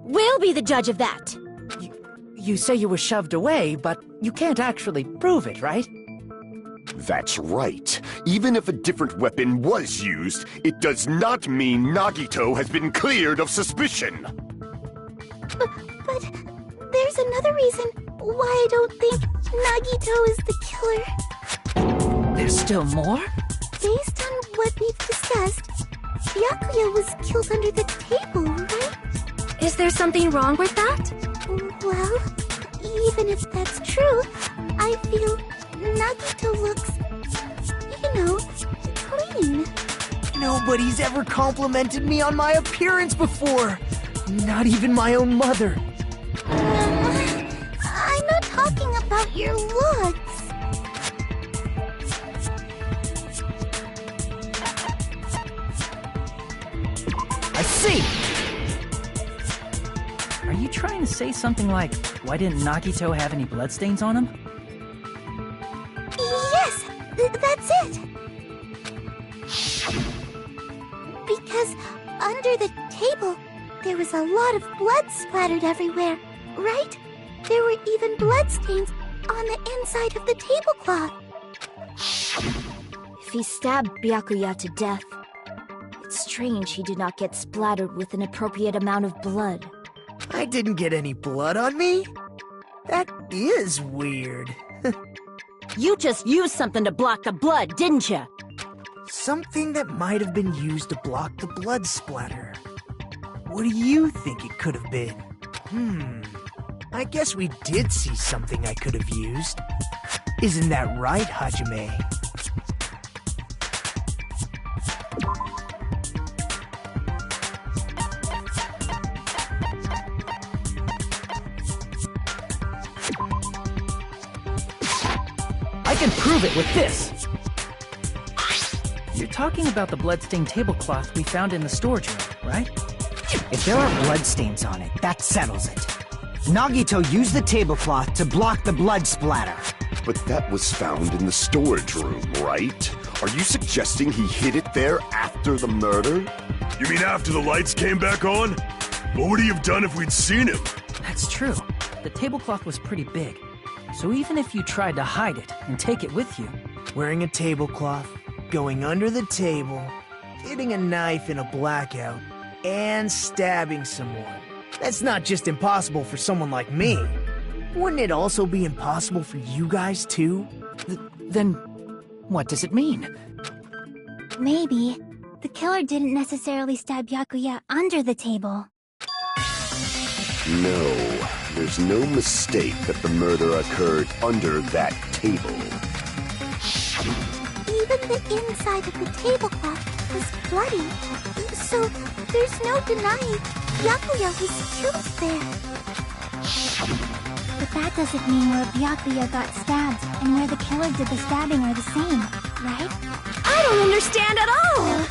We'll be the judge of that.
You say you were shoved away, but you can't actually prove it, right?
That's right. Even if a different weapon was used, it does not mean Nagito has been cleared of suspicion.
But there's another reason why I don't think Nagito is the killer.
There's still more?
Based on what we've discussed, Byakuya was killed under the table, right?
Is there something wrong with that?
Well, even if that's true, I feel Nagito looks, clean.
Nobody's ever complimented me on my appearance before. Not even my own mother.
I'm not talking about your looks.
I see!
Are you trying to say something like, why didn't Nagito have any bloodstains on him?
Yes, that's it. Because under the table, there was a lot of blood splattered everywhere, right? There were even bloodstains on the inside of the tablecloth.
If he stabbed Byakuya to death, it's strange he did not get splattered with an appropriate amount of blood.
I didn't get any blood on me? That is weird.
You just used something to block the blood, didn't you?
Something that might have been used to block the blood splatter. What do you think it could have been? I guess we did see something I could have used. Isn't that right, Hajime?
I can prove it with this! You're talking about the bloodstained tablecloth we found in the storage room, right?
If there are bloodstains on it, that settles it. Nagito used the tablecloth to block the blood splatter.
But that was found in the storage room, right? Are you suggesting he hid it there after the murder?
You mean after the lights came back on? What would he have done if we'd seen him?
That's true. The tablecloth was pretty big. So even if you tried to hide it and take it with you...
Wearing a tablecloth, going under the table, getting a knife in a blackout, and stabbing someone. That's not just impossible for someone like me. Wouldn't it also be impossible for you guys too?
Then what does it mean?
Maybe the killer didn't necessarily stab Byakuya under the table.
No, there's no mistake that the murder occurred under that table.
Even the inside of the tablecloth was bloody, so there's no denying Byakuya was killed there.
But that doesn't mean where Byakuya got stabbed and where the killer did the stabbing are the same, right?
I don't understand at all!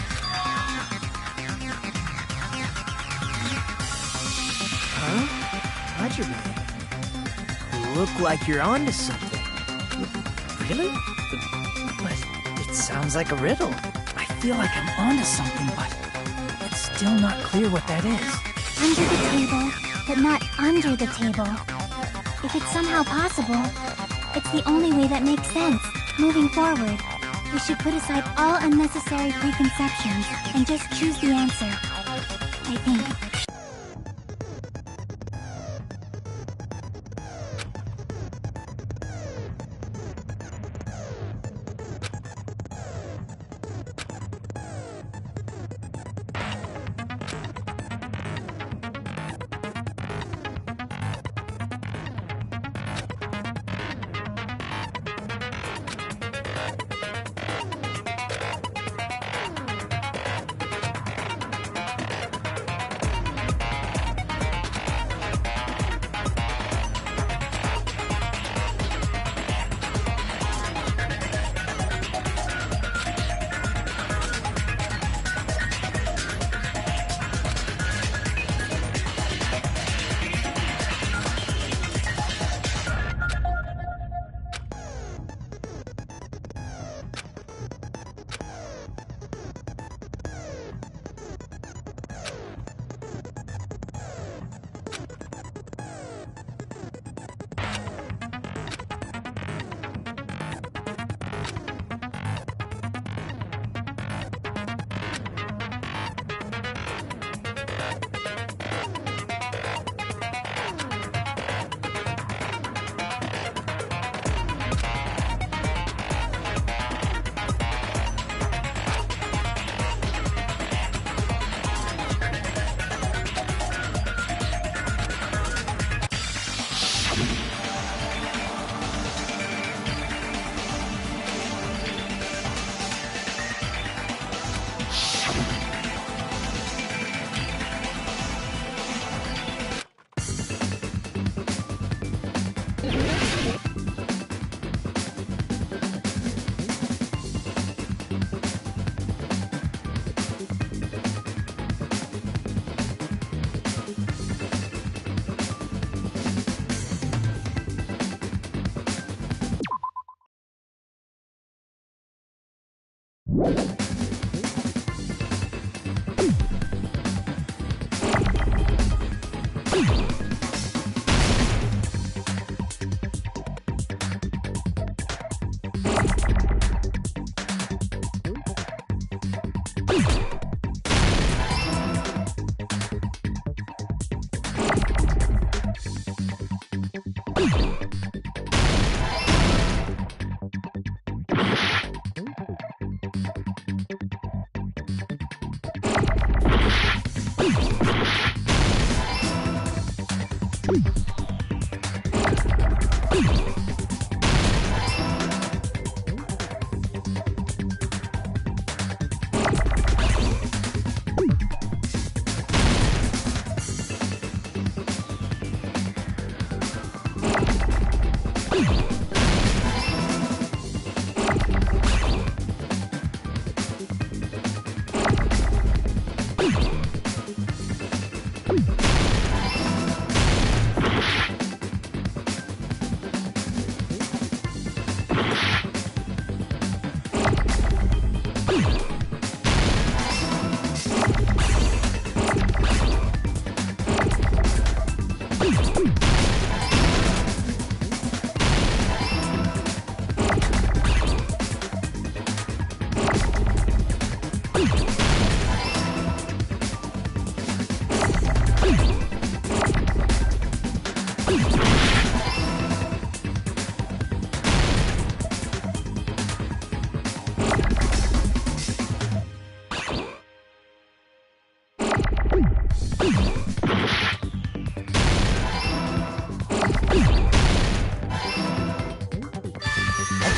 Huh? Hajime, you look like you're onto something.
Really? But it sounds like a riddle. I feel like I'm onto something, but it's still not clear what that is.
Under the table, but not under the table. If it's somehow possible, it's the only way that makes sense. Moving forward, we should put aside all unnecessary preconceptions and just choose the answer. I think.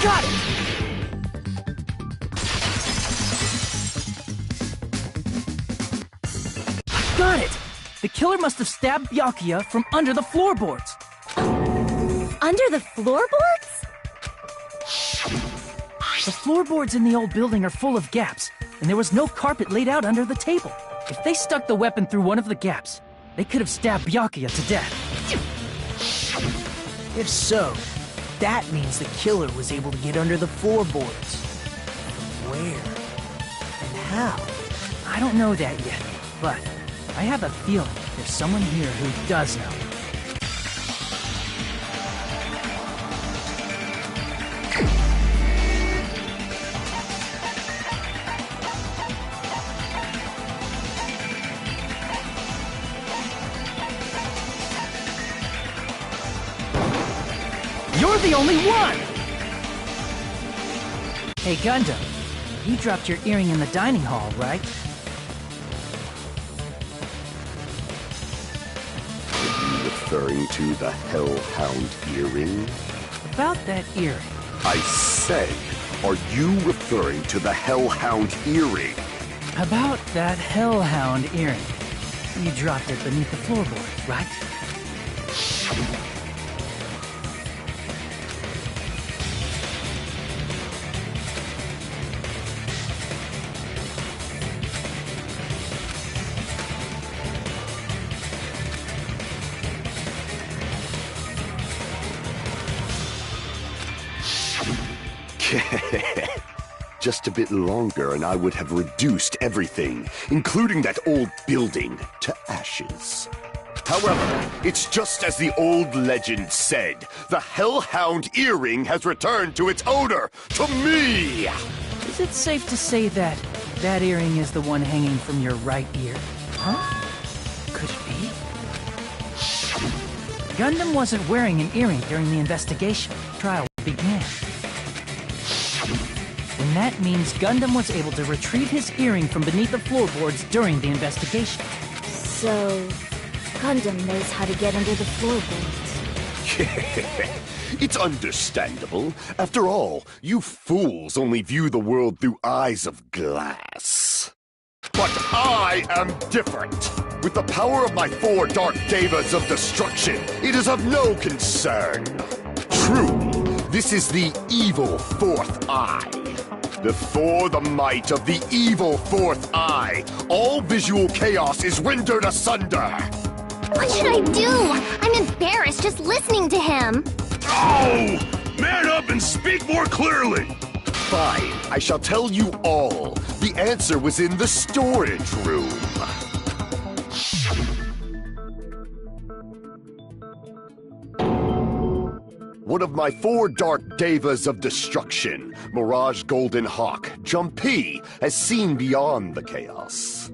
Got it! Got it! The killer must have stabbed Byakuya from under the floorboards.
Under the floorboards?
The floorboards in the old building are full of gaps, and there was no carpet laid out under the table. If they stuck the weapon through one of the gaps, they could have stabbed Byakuya to death.
If so, that means the killer was able to get under the floorboards. Where? And how?
I don't know that yet, but I have a feeling there's someone here who does know.
You're the only one!
Hey, Gundam, you dropped your earring in the dining hall, right?
Are you referring to the Hellhound earring?
About that earring.
I said, are you referring to the Hellhound earring?
About that Hellhound earring. You dropped it beneath the floorboard, right?
Just a bit longer and I would have reduced everything, including that old building, to ashes. However, it's just as the old legend said. The Hellhound earring has returned to its owner, to me!
Is it safe to say that that earring is the one hanging from your right ear? Huh? Could it be? Gundam wasn't wearing an earring during the investigation. Trial began. And that means Gundam was able to retrieve his earring from beneath the floorboards during the investigation.
So, Gundam knows how to get under the floorboards.
It's understandable. After all, you fools only view the world through eyes of glass. But I am different. With the power of my 4 Dark Devas of destruction, it is of no concern. Truly, this is the evil 4th eye. Before the might of the evil 4th eye, all visual chaos is rendered asunder.
What should I do? I'm embarrassed just listening to him.
Oh! Man up and speak more clearly!
Fine, I shall tell you all. The answer was in the storage room. One of my 4 dark devas of destruction, Mirage Golden Hawk, Jumpy, has seen beyond the chaos.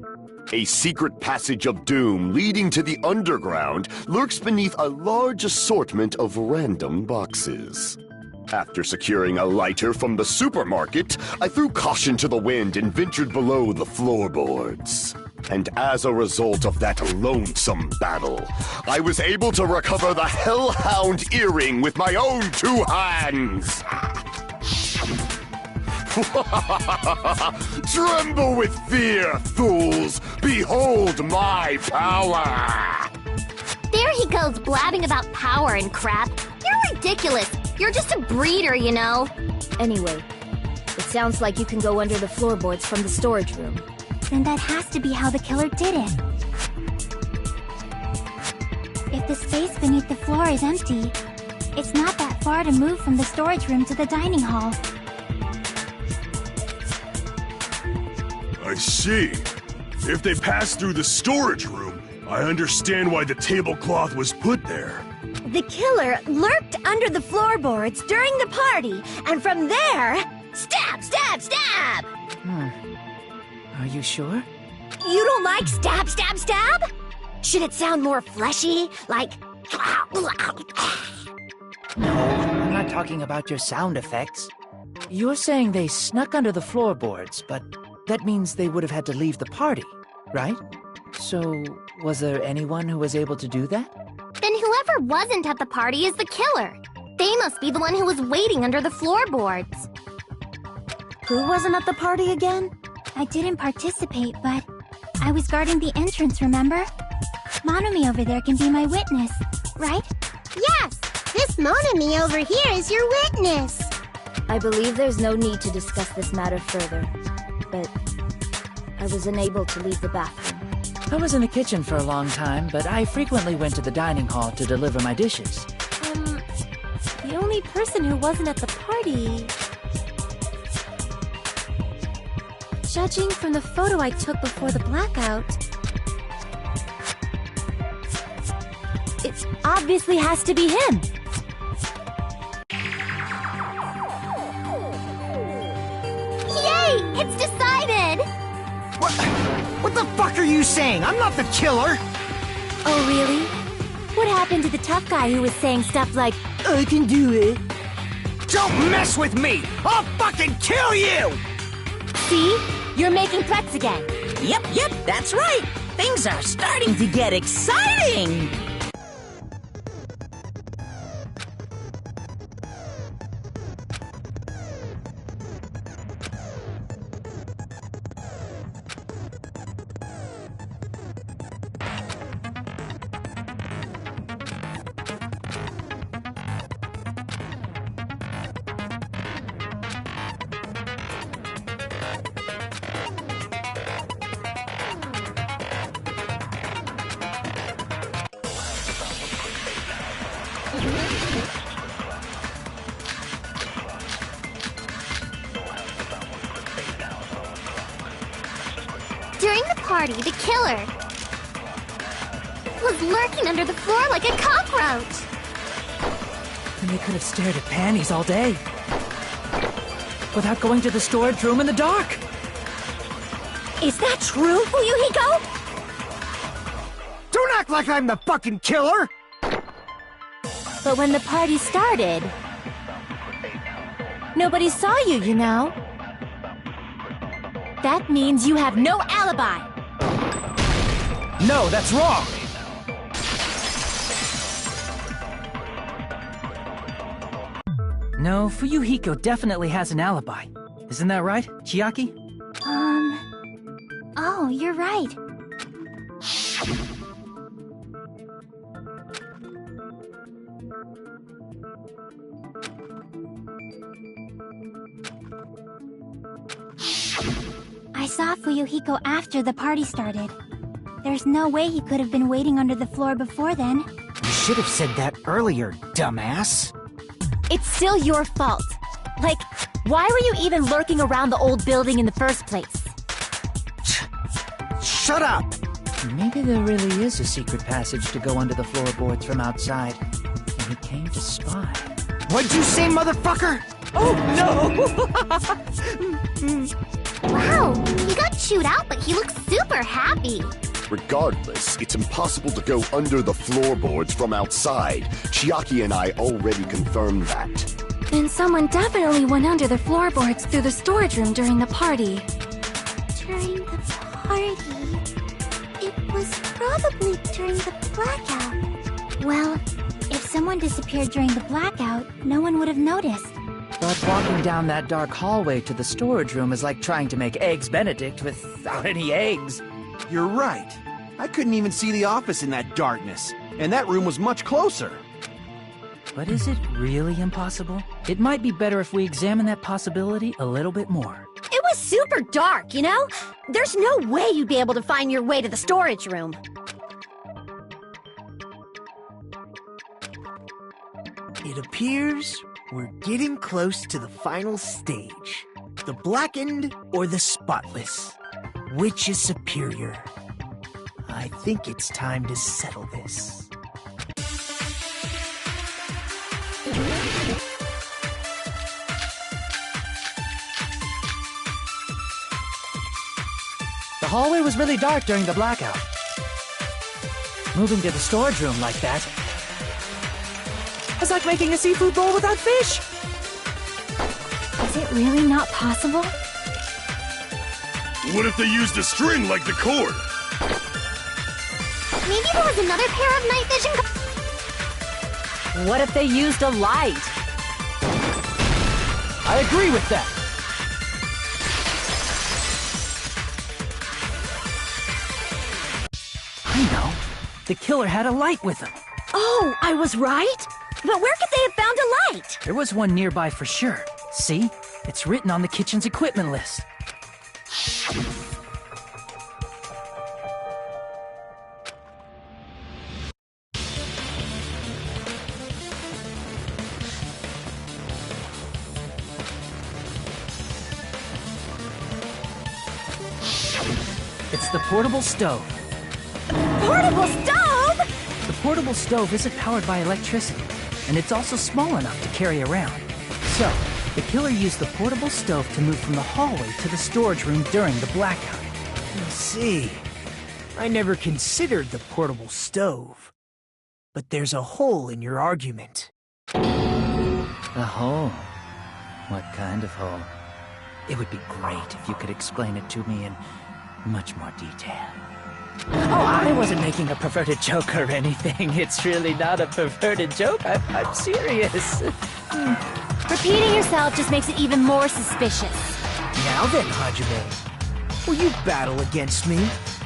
A secret passage of doom leading to the underground lurks beneath a large assortment of random boxes. After securing a lighter from the supermarket, I threw caution to the wind and ventured below the floorboards. And as a result of that lonesome battle, I was able to recover the Hellhound earring with my own 2 hands! Tremble with fear, fools! Behold my power!
There he goes blabbing about power and crap. You're ridiculous. You're just a breeder, you know.
Anyway, it sounds like you can go under the floorboards from the storage room.
Then that has to be how the killer did it. If the space beneath the floor is empty, it's not that far to move from the storage room to the dining hall.
I see. If they passed through the storage room, I understand why the tablecloth was put there.
The killer lurked under the floorboards during the party, and from there, stab, stab, stab!
Are you sure?
You don't like stab, stab, stab? Should it sound more fleshy, like...
No, I'm not talking about your sound effects. You're saying they snuck under the floorboards, but that means they would have had to leave the party, right? So, was there anyone who was able to do that?
Then whoever wasn't at the party is the killer. They must be the one who was waiting under the floorboards.
Who wasn't at the party again?
I didn't participate, but I was guarding the entrance, remember? Monami over there can be my witness, right?
Yes! This Monami over here is your witness!
I believe there's no need to discuss this matter further, but I was unable to leave the bathroom.
I was in the kitchen for a long time, but I frequently went to the dining hall to deliver my dishes.
The only person who wasn't at the party... Judging from the photo I took before the blackout... It obviously has to be him!
Yay! It's decided!
What the fuck are you saying? I'm not the killer!
Oh, really? What happened to the tough guy who was saying stuff like, I can do it?
Don't mess with me! I'll fucking kill you!
See? You're making threats again.
Yep, that's right. Things are starting to get exciting.
During the party, the killer was lurking under the floor like a cockroach.
And they could have stared at panties all day. Without going to the storage room in the dark.
Is that true, Fuyuhiko?
Don't act like I'm the fucking killer!
But when the party started, nobody saw you, you know? That means you have no alibi.
No, that's wrong!
No, Fuyuhiko definitely has an alibi. Isn't that right, Chiaki?
Oh, you're right. I saw Fuyuhiko after the party started. There's no way he could have been waiting under the floor before then.
You should have said that earlier, dumbass.
It's still your fault. Like,
Why were you even lurking around the old building in the first place?
Shut up!
Maybe there really is a secret passage to go under the floorboards from outside, and he came to spy.
What'd you say, motherfucker?
Oh, no!
Wow, he got chewed out, but he looks super happy.
Regardless, it's impossible to go under the floorboards from outside. Chiaki and I already confirmed that.
Then someone definitely went under the floorboards through the storage room during the party.
During the party... It was probably during the blackout. Well, if someone disappeared during the blackout, no one would have noticed.
But walking down that dark hallway to the storage room is like trying to make Eggs Benedict without any eggs.
You're right. I couldn't even see the office in that darkness, and that room was much closer.
But is it really impossible? It might be better if we examine that possibility a little bit more.
It was super dark, you know? There's no way you'd be able to find your way to the storage room.
It appears we're getting close to the final stage. The blackened or the spotless? Which is superior? I think it's time to settle this.
The hallway was really dark during the blackout. Moving to the storage room like that...
It's like making a seafood bowl without fish!
Is it really not possible?
What if they used a string like the cord?
Maybe there was another pair of night vision...
What if they used a light?
I agree with that! I know. The killer had a light with him.
Oh, I was right? But where could they have found a light?
There was one nearby for sure. See? It's written on the kitchen's equipment list. It's the portable stove.
Portable stove?
The portable stove isn't powered by electricity, and it's also small enough to carry around. So, the killer used the portable stove to move from the hallway to the storage room during the blackout.
I see. I never considered the portable stove. But there's a hole in your argument.
A hole? What kind of hole? It would be great if you could explain it to me in much more detail. Oh, I wasn't making a perverted joke or anything. It's really not a perverted joke. I'm serious.
Repeating yourself just makes it even more suspicious.
Now then, Hajime. Will you battle against me?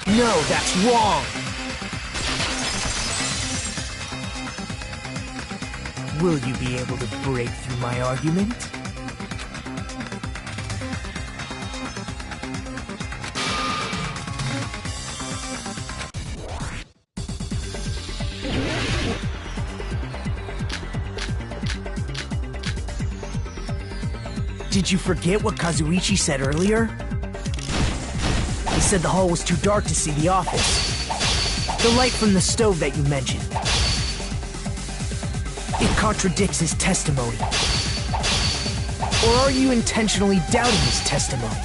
No, that's wrong! Will you be able to break through my argument? Did you forget what Kazuichi said earlier? He said the hall was too dark to see the office. The light from the stove that you mentioned. It contradicts his testimony. Or are you intentionally doubting his testimony?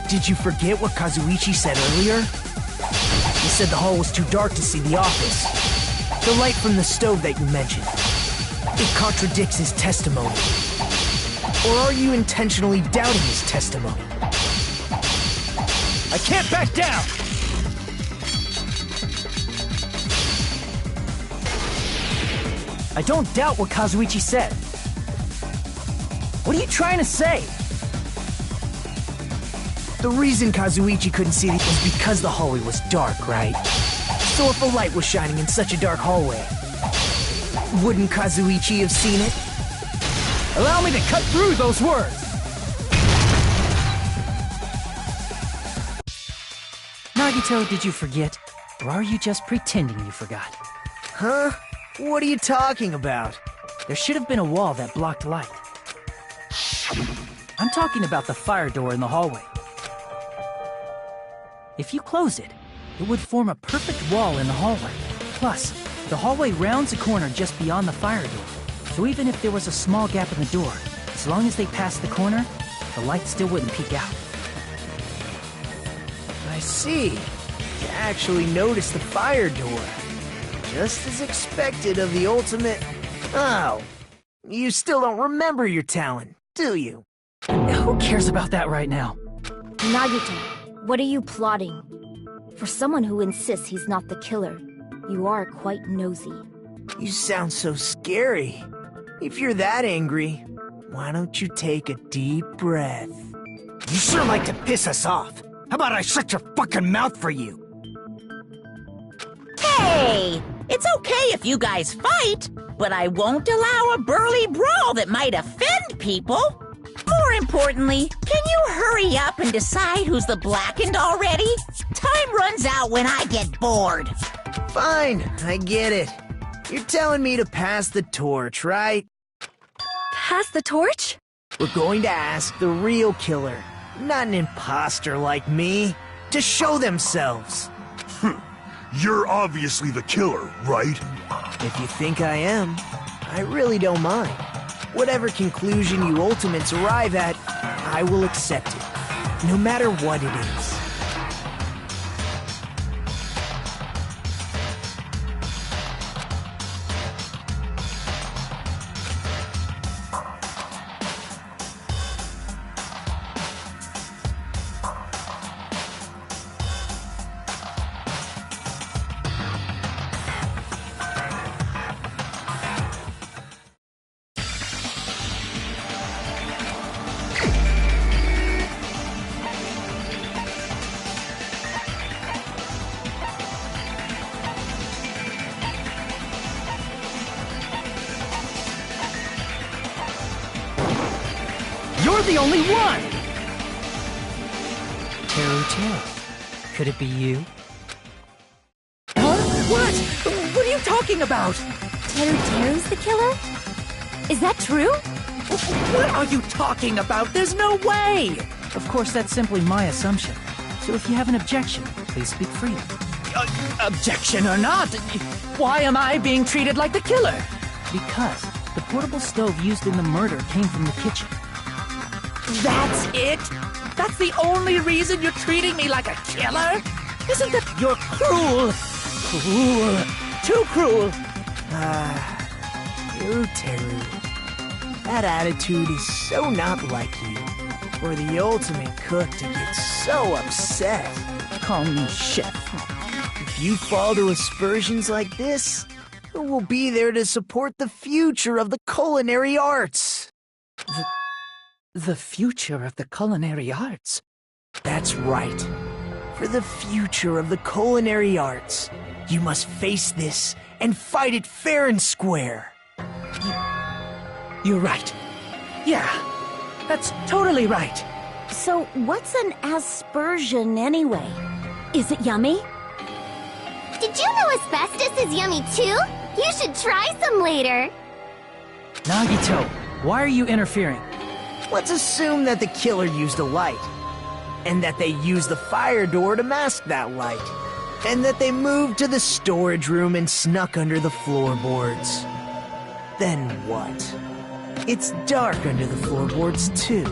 Did you forget what Kazuichi said earlier? He said the hall was too dark to see the office. The light from the stove that you mentioned. It contradicts his testimony. Or are you intentionally doubting his testimony?
I can't back down! I don't doubt what Kazuichi said. What are you trying to say?
The reason Kazuichi couldn't see it was because the hallway was dark, right? So if a light was shining in such a dark hallway, wouldn't Kazuichi have seen it?
Allow me to cut through those words! Nagito, did you forget? Or are you just pretending you forgot?
Huh? What are you talking about?
There should have been a wall that blocked light. I'm talking about the fire door in the hallway. If you close it, it would form a perfect wall in the hallway. Plus, the hallway rounds a corner just beyond the fire door. So even if there was a small gap in the door, as long as they passed the corner, the light still wouldn't peek out.
I see. You actually noticed the fire door. Just as expected of the ultimate... Oh, you still don't remember your talent, do you?
Who cares about that right now?
Nagito, what are you plotting? For someone who insists he's not the killer, you are quite nosy.
You sound so scary. If you're that angry, why don't you take a deep breath?
You sure like to piss us off. How about I shut your fucking mouth for you?
Hey! It's okay if you guys fight, but I won't allow a burly brawl that might offend people. More importantly, can you hurry up and decide who's the blackened already? Time runs out when I get bored.
Fine, I get it. You're telling me to pass the torch, right?
Pass the torch?
We're going to ask the real killer, not an imposter like me, to show themselves.
You're obviously the killer, right?
If you think I am, I really don't mind. Whatever conclusion you ultimates arrive at, I will accept it, no matter what it is.
You're the only one! Teru. Could it be you?
Huh? What? What are you talking about?
Teru's the killer? Is that true?
What are you talking about? There's no way!
Of course, that's simply my assumption. So if you have an objection, please speak freely.
Objection or not, why am I being treated like the killer?
Because the portable stove used in the murder came from the kitchen.
That's it? That's the only reason you're treating me like a killer? Isn't that... You're cruel! Cruel. Too cruel!
Teru. That attitude is so not like you. For the ultimate cook to get so upset.
Call me chef.
If you fall to aspersions like this, who will be there to support the future of the culinary arts?
The future of the culinary arts?
That's right. For the future of the culinary arts, you must face this and fight it fair and square.
You're right. Yeah, that's totally right.
So what's an aspersion anyway? Is it yummy?
Did you know asbestos is yummy too? You should try some later.
Nagito, why are you interfering?
Let's assume that the killer used a light, and that they used the fire door to mask that light, and that they moved to the storage room and snuck under the floorboards. Then what? It's dark under the floorboards too,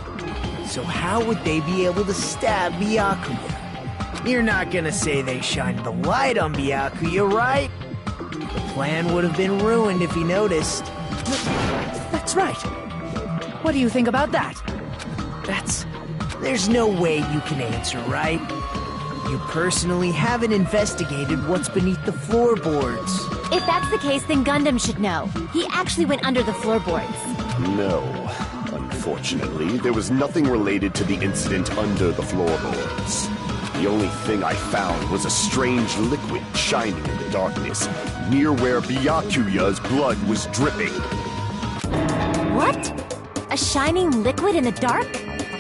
so how would they be able to stab Byakuya? You're not gonna say they shined the light on Byakuya, right? The plan would have been ruined if he noticed.
That's right. What do you think about that?
There's no way you can answer, right? You personally haven't investigated what's beneath the floorboards.
If that's the case, then Gundam should know. He actually went under the floorboards.
No. Unfortunately, there was nothing related to the incident under the floorboards. The only thing I found was a strange liquid shining in the darkness, near where Byakuya's blood was dripping.
What? A shining liquid in the dark?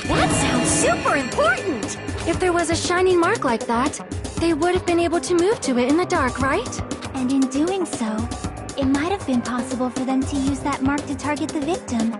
That sounds super important!
If there was a shining mark like that, they would have been able to move to it in the dark, right?
And in doing so, it might have been possible for them to use that mark to target the victim.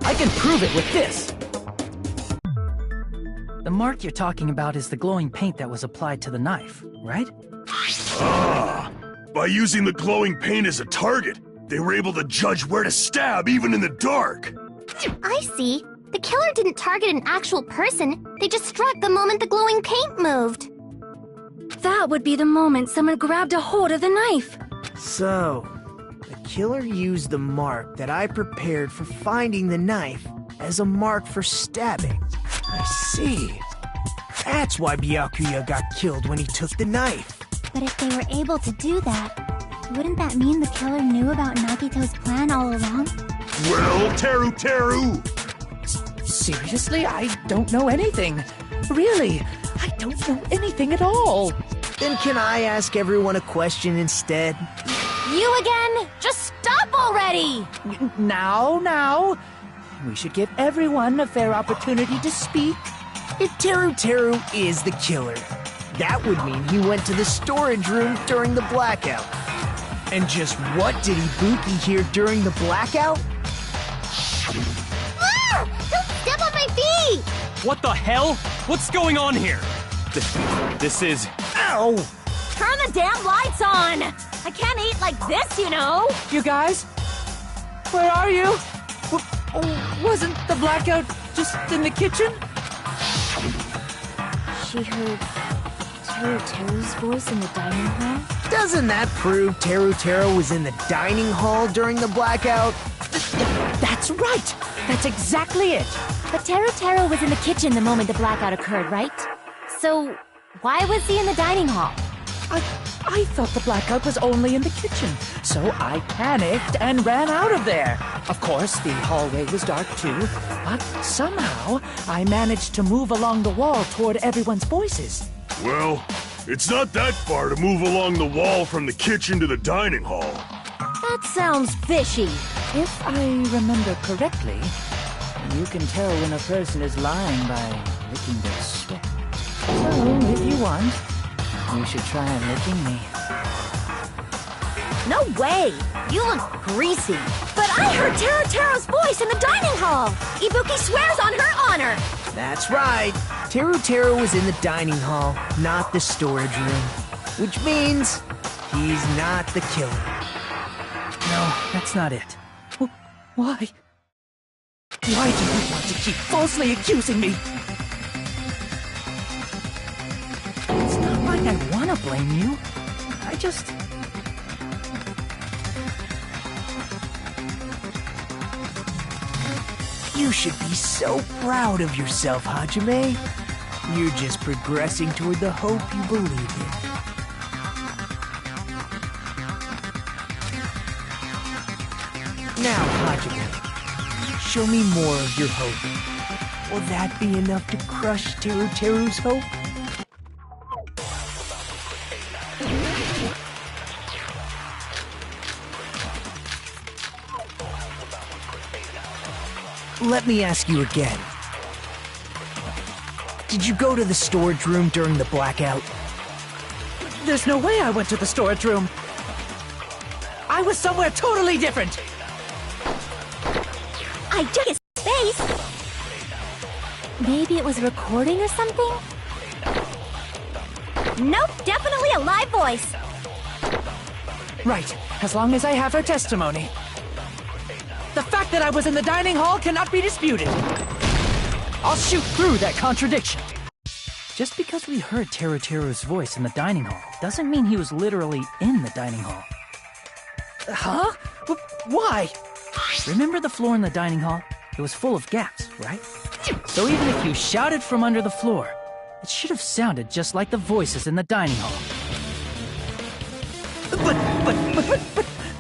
I can prove it with this! The mark you're talking about is the glowing paint that was applied to the knife, right?
Ah! By using the glowing paint as a target, they were able to judge where to stab even in the dark!
I see. The killer didn't target an actual person. They just struck the moment the glowing paint moved.
That would be the moment someone grabbed a hold of the knife.
So, the killer used the mark that I prepared for finding the knife as a mark for stabbing. I see. That's why Byakuya got killed when he took the knife.
But if they were able to do that, wouldn't that mean the killer knew about Nagito's plan all along?
Well, Teru!
Seriously? I don't know anything. Really, I don't know anything at all.
Then can I ask everyone a question instead?
You again? Just stop already!
Now. We should give everyone a fair opportunity to speak.
If Teru is the killer, that would mean he went to the storage room during the blackout. And just what did Ibuki hear during the blackout?
Ah! Don't step on my feet!
What the hell? What's going on here? This is...
Ow!
Turn the damn lights on! I can't eat like this, you know!
You guys? Where are you? Wasn't the blackout just in the kitchen?
She heard Teru's voice in the dining hall?
Doesn't that prove Teru was in the dining hall during the blackout?
That's right! That's exactly it!
But Teru was in the kitchen the moment the blackout occurred, right? So, why was he in the dining hall?
I thought the blackout was only in the kitchen, so I panicked and ran out of there. Of course, the hallway was dark too, but somehow I managed to move along the wall toward everyone's voices.
Well, it's not that far to move along the wall from the kitchen to the dining hall.
That sounds fishy.
If I remember correctly, you can tell when a person is lying by licking their sweat. So, if you want, you should try licking me.
No way! You look greasy. But I heard Teru's voice in the dining hall! Ibuki swears on her honor!
That's right. Teru was in the dining hall, not the storage room. Which means he's not the killer.
No, that's not it. Why? Why do you want to keep falsely accusing me? It's not like I want to blame you. I just...
You should be so proud of yourself, Hajime. You're just progressing toward the hope you believe in. Now, Hajime, show me more of your hope. Will that be enough to crush Teru's hope? Let me ask you again. Did you go to the storage room during the blackout?
There's no way I went to the storage room. I was somewhere totally different.
I took his face. Maybe it was a recording or something? Nope, definitely a live voice.
Right, as long as I have her testimony. The fact that I was in the dining hall cannot be disputed. I'll shoot through that contradiction. Just because we heard Teru's voice in the dining hall doesn't mean he was literally in the dining hall. Huh? Why? Remember the floor in the dining hall? It was full of gaps, right? So even if you shouted from under the floor, it should have sounded just like the voices in the dining hall.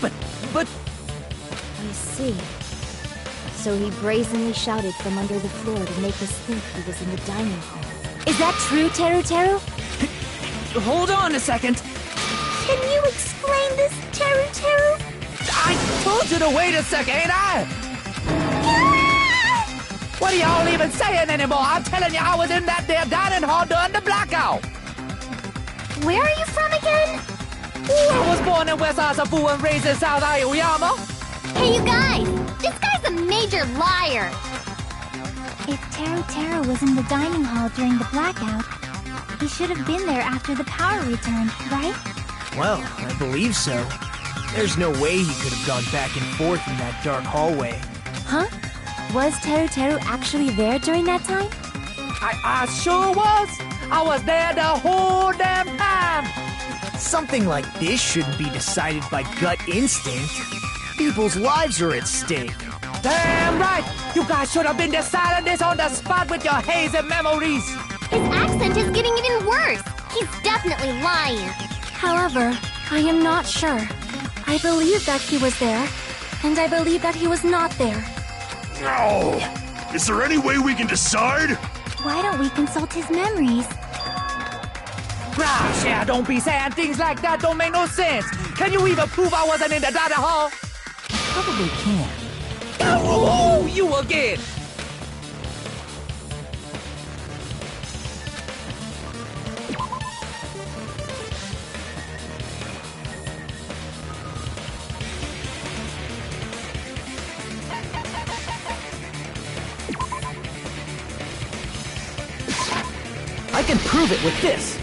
But
But...
I see. So he brazenly shouted from under the floor to make us think he was in the dining hall.
Is that true, Teru Teru?
Hold on a second.
Can you explain this, Teru Teru?
I told you to wait a second, ain't I? What are y'all even saying anymore? I'm telling you, I was in that there dining hall during the blackout.
Where are you from again?
I was born in West Asafu and raised in South Aoyama.
Hey, you guys! This guy's a major liar! If Teru Teru was in the dining hall during the blackout, he should have been there after the power returned, right?
Well, I believe so. There's no way he could have gone back and forth in that dark hallway.
Huh? Was Teru Teru actually there during that time?
I sure was. I was there the whole damn time.
Something like this shouldn't be decided by gut instinct. People's lives are at stake.
Damn right! You guys should have been deciding this on the spot with your hazy memories.
His accent is getting even worse. He's definitely lying.
However, I am not sure. I believe that he was there, and I believe that he was not there.
Oh, is there any way we can decide?
Why don't we consult his memories?
Gosh, yeah, don't be saying things like that. Don't make no sense. Can you even prove I wasn't in the dining hall?
Probably can.
Oh, you again!
I can prove it with this!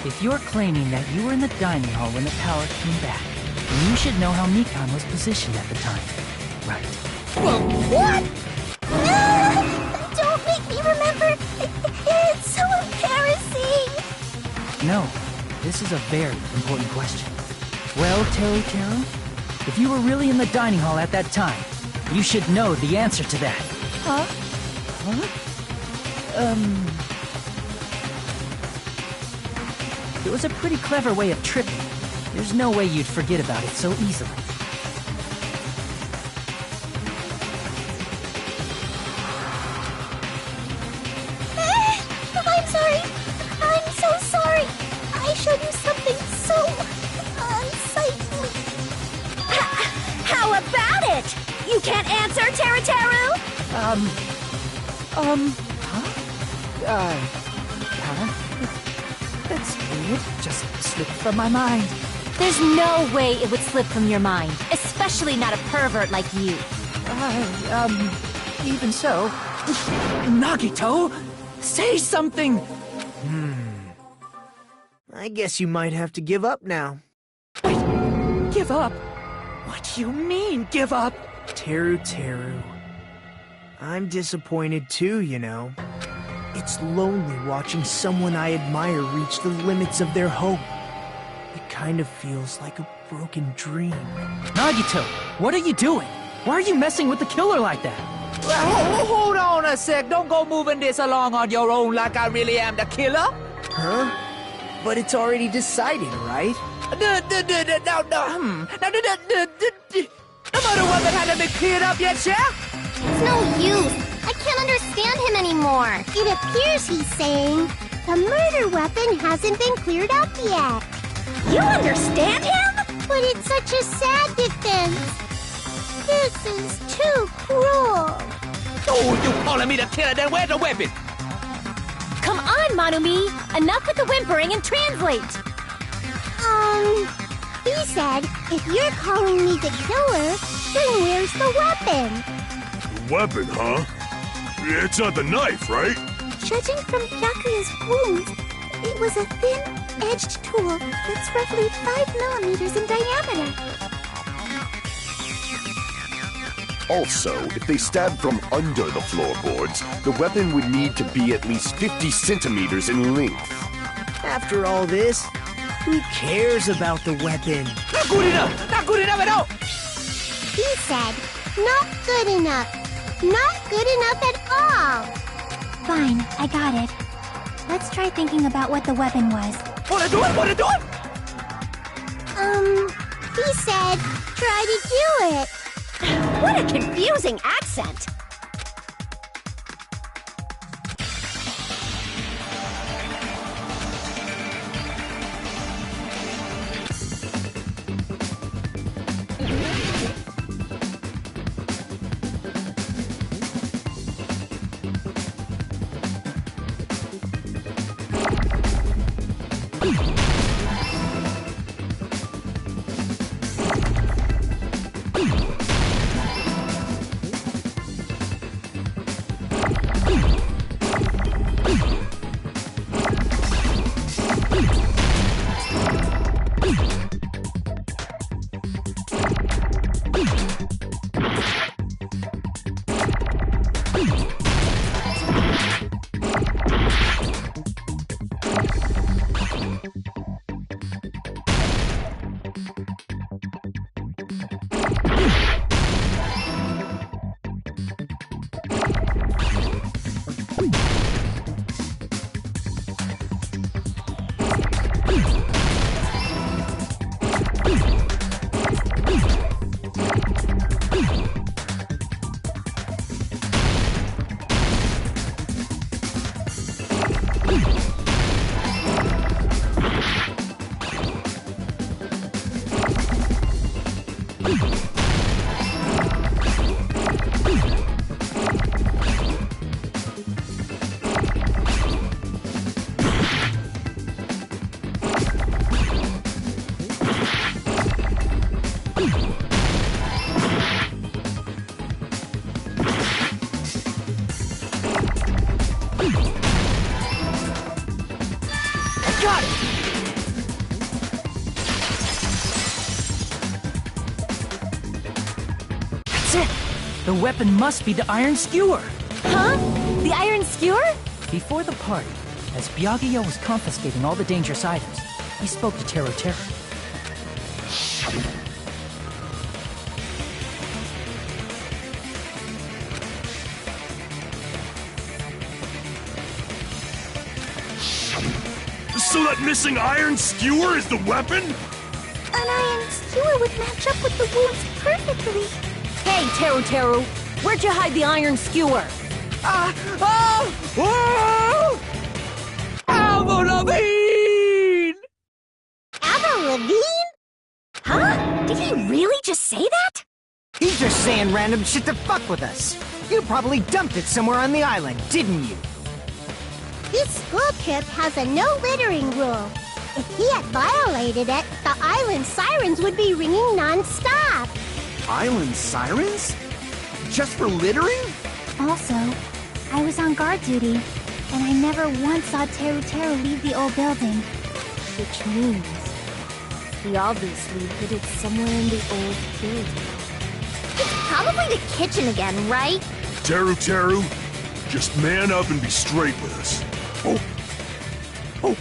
If you're claiming that you were in the dining hall when the power came back, then you should know how Mikan was positioned at the time. Right.
Well, what? No! Don't make me remember! It's so embarrassing!
No, this is a very important question. Well, Teru Teru, if you were really in the dining hall at that time, you should know the answer to that.
Huh?
It was a pretty clever way of tripping. There's no way you'd forget about it so easily.
I'm sorry. I'm so sorry. I showed you something so unsightly.
How about it? You can't answer, Teru Teru?
That's weird. Just slipped from my mind.
There's no way it would slip from your mind, especially not a pervert like you.
Even so. Nagito, say something!
I guess you might have to give up now.
Wait, give up? What do you mean, give up?
Teru Teru. I'm disappointed too, you know. It's lonely watching someone I admire reach the limits of their hope. It kind of feels like a broken dream.
Nagito, what are you doing? Why are you messing with the killer like that?
Hold on a sec. Don't go moving this along on your own like I really am the killer.
Huh? But it's already decided, right?
No, the murder weapon hasn't been cleared up yet, Chef?
It's no use. I can't understand him anymore.
It appears he's saying the murder weapon hasn't been cleared up yet.
You understand him?
But it's such a sad defense. This is too cruel.
Oh, you calling me the killer? Then where's the weapon?
Come on, Manumi. Enough with the whimpering and translate.
He said, if you're calling me the killer, then where's the weapon?
Weapon, huh? It's not the knife, right?
Judging from Byakuya's wounds, it was a thin-edged tool that's roughly 5 millimeters in diameter.
Also, if they stabbed from under the floorboards, the weapon would need to be at least 50 centimeters in length.
After all this, who cares about the weapon?
Not good enough! Not good enough at all!
He said, not good enough. Not good enough at all.
Fine, I got it. Let's try thinking about what the weapon was.
Wanna do it?
He said, try to do it.
What a confusing accent!
The weapon must be the iron skewer.
Huh? The iron skewer?
Before the party, as Byakuya was confiscating all the dangerous items, he spoke to Teru.
So that missing iron skewer is the weapon?
An iron skewer would match up with the wounds perfectly.
Hey, Teru, where'd you hide the iron skewer?
Avril Lavigne!
Avril Lavigne?
Huh? Did he really just say that?
He's just saying random shit to fuck with us. You probably dumped it somewhere on the island, didn't you?
This school trip has a no littering rule. If he had violated it, the island sirens would be ringing non-stop.
Island sirens? Just for littering?
Also, I was on guard duty, and I never once saw Teru leave the old building.
Which means he obviously hid it somewhere in the old building.
It's probably the kitchen again, right?
Teru, just man up and be straight with us.
Oh! Whoa!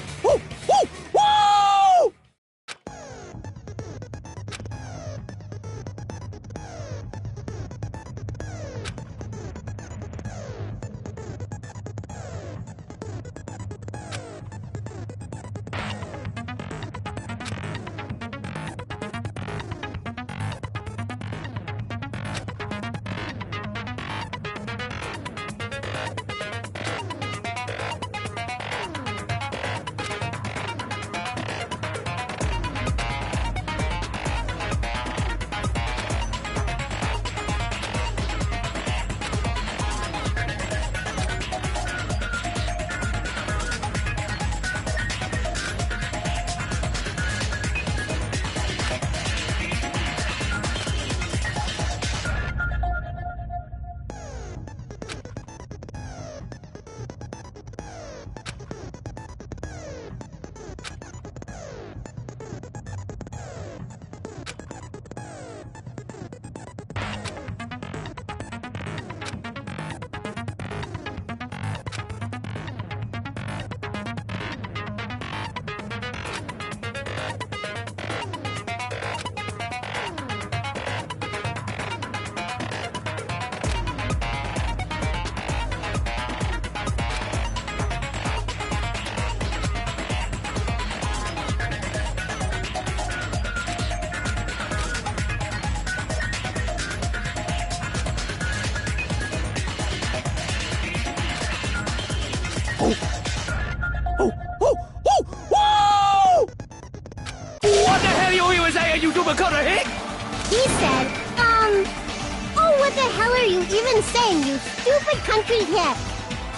He said, oh, what the hell are you even saying, you stupid country hip?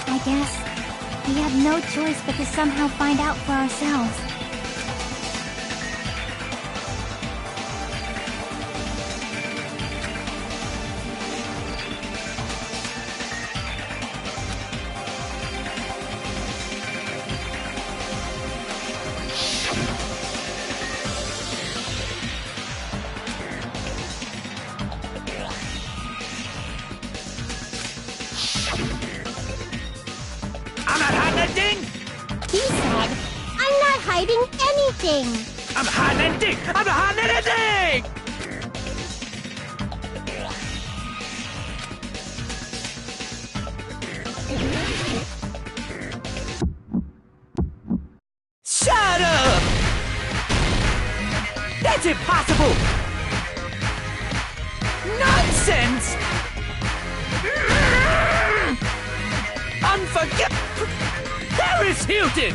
I guess we have no choice but to somehow find out for ourselves.
I'm not hiding anything!
He said, I'm not hiding anything.
I'm hiding anything! I'm not hiding anything! Shut up! That's impossible! Nonsense! Unforgivable! Paris Hilton!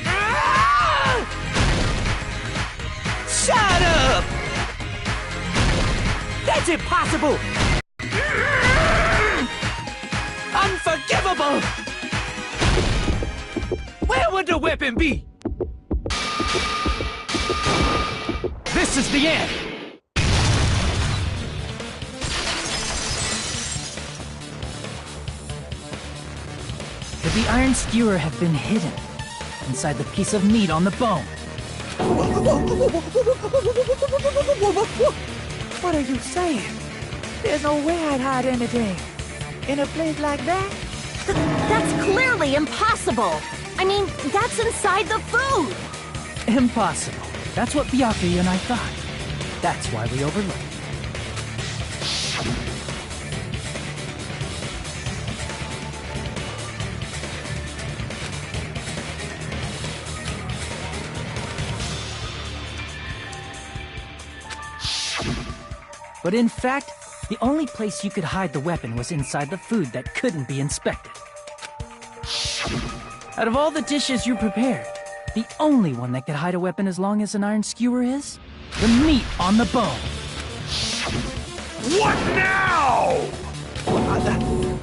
Ah! Shut up! That's impossible! Unforgivable! Where would the weapon be?
This is the end!
Could the iron skewer have been hidden inside the piece of meat on the bone?
What are you saying? There's no way I'd hide anything. In a place like that?
That's clearly impossible. I mean, that's inside the food.
Impossible. That's what Byakuya and I thought. That's why we overlooked. But in fact, the only place you could hide the weapon was inside the food that couldn't be inspected. Out of all the dishes you prepared, the only one that could hide a weapon as long as an iron skewer is the meat on the bone.
What now?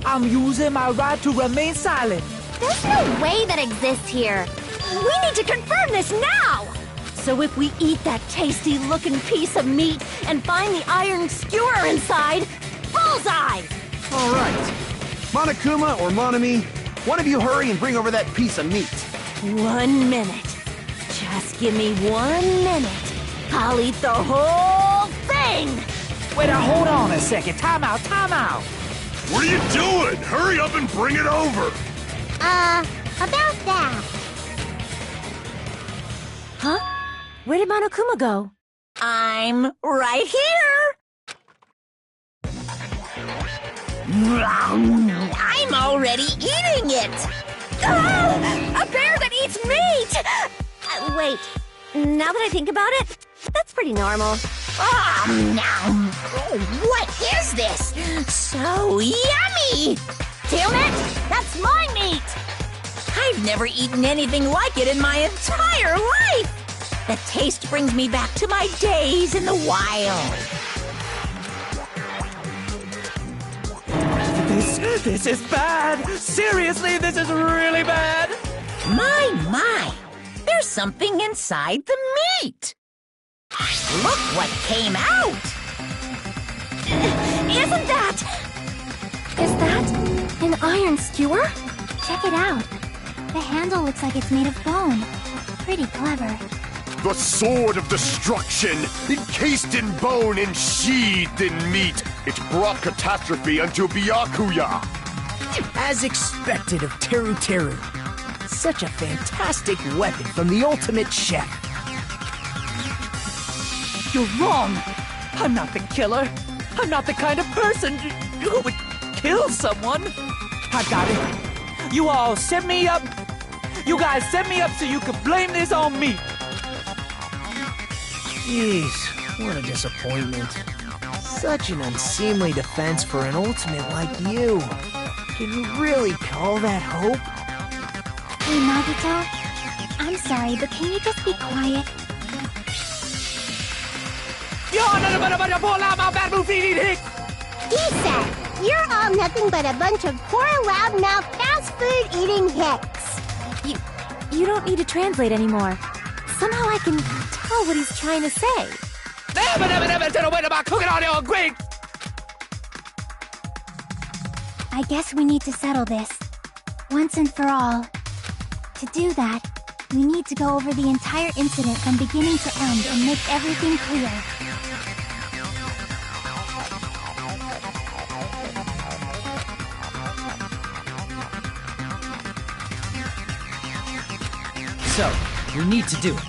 I'm using my right to remain silent.
There's no way that exists here. We need to confirm this now! So if we eat that tasty-looking piece of meat and find the iron skewer inside, bullseye!
All right. Monokuma or Monami, one of you hurry and bring over that piece of meat.
1 minute. Just give me 1 minute. I'll eat the whole thing!
Wait, hold on a second. Time out, time out.
What are you doing? Hurry up and bring it over!
About that.
Huh? Where did Monokuma go? I'm right here! I'm already eating it! Ah, a bear that eats meat! Wait, now that I think about it, that's pretty normal. What is this? So yummy! Damn it! That's my meat! I've never eaten anything like it in my entire life! The taste brings me back to my days in the wild.
This is bad! Seriously, this is really bad!
My! There's something inside the meat! Look what came out!
Isn't that... Is that an iron skewer?
Check it out. The handle looks like it's made of bone. Pretty clever.
The sword of destruction, encased in bone and sheathed in meat. It brought catastrophe unto Byakuya.
As expected of Teru Teru. Such a fantastic weapon from the ultimate chef.
You're wrong! I'm not the killer! I'm not the kind of person who would kill someone! I got it! You all set me up! You guys set me up so you could blame this on me!
Jeez, what a disappointment. Such an unseemly defense for an ultimate like you. Can you really call that hope?
Hey, Nagito. I'm sorry, but can you just be quiet?
He said, "You're all nothing but a bunch of poor, loudmouth, fast food eating hicks."
You don't need to translate anymore. Somehow I can tell what he's trying to say.
I guess we need to settle this, once and for all. To do that, we need to go over the entire incident from beginning to end and make everything clear.
So, we need to do it.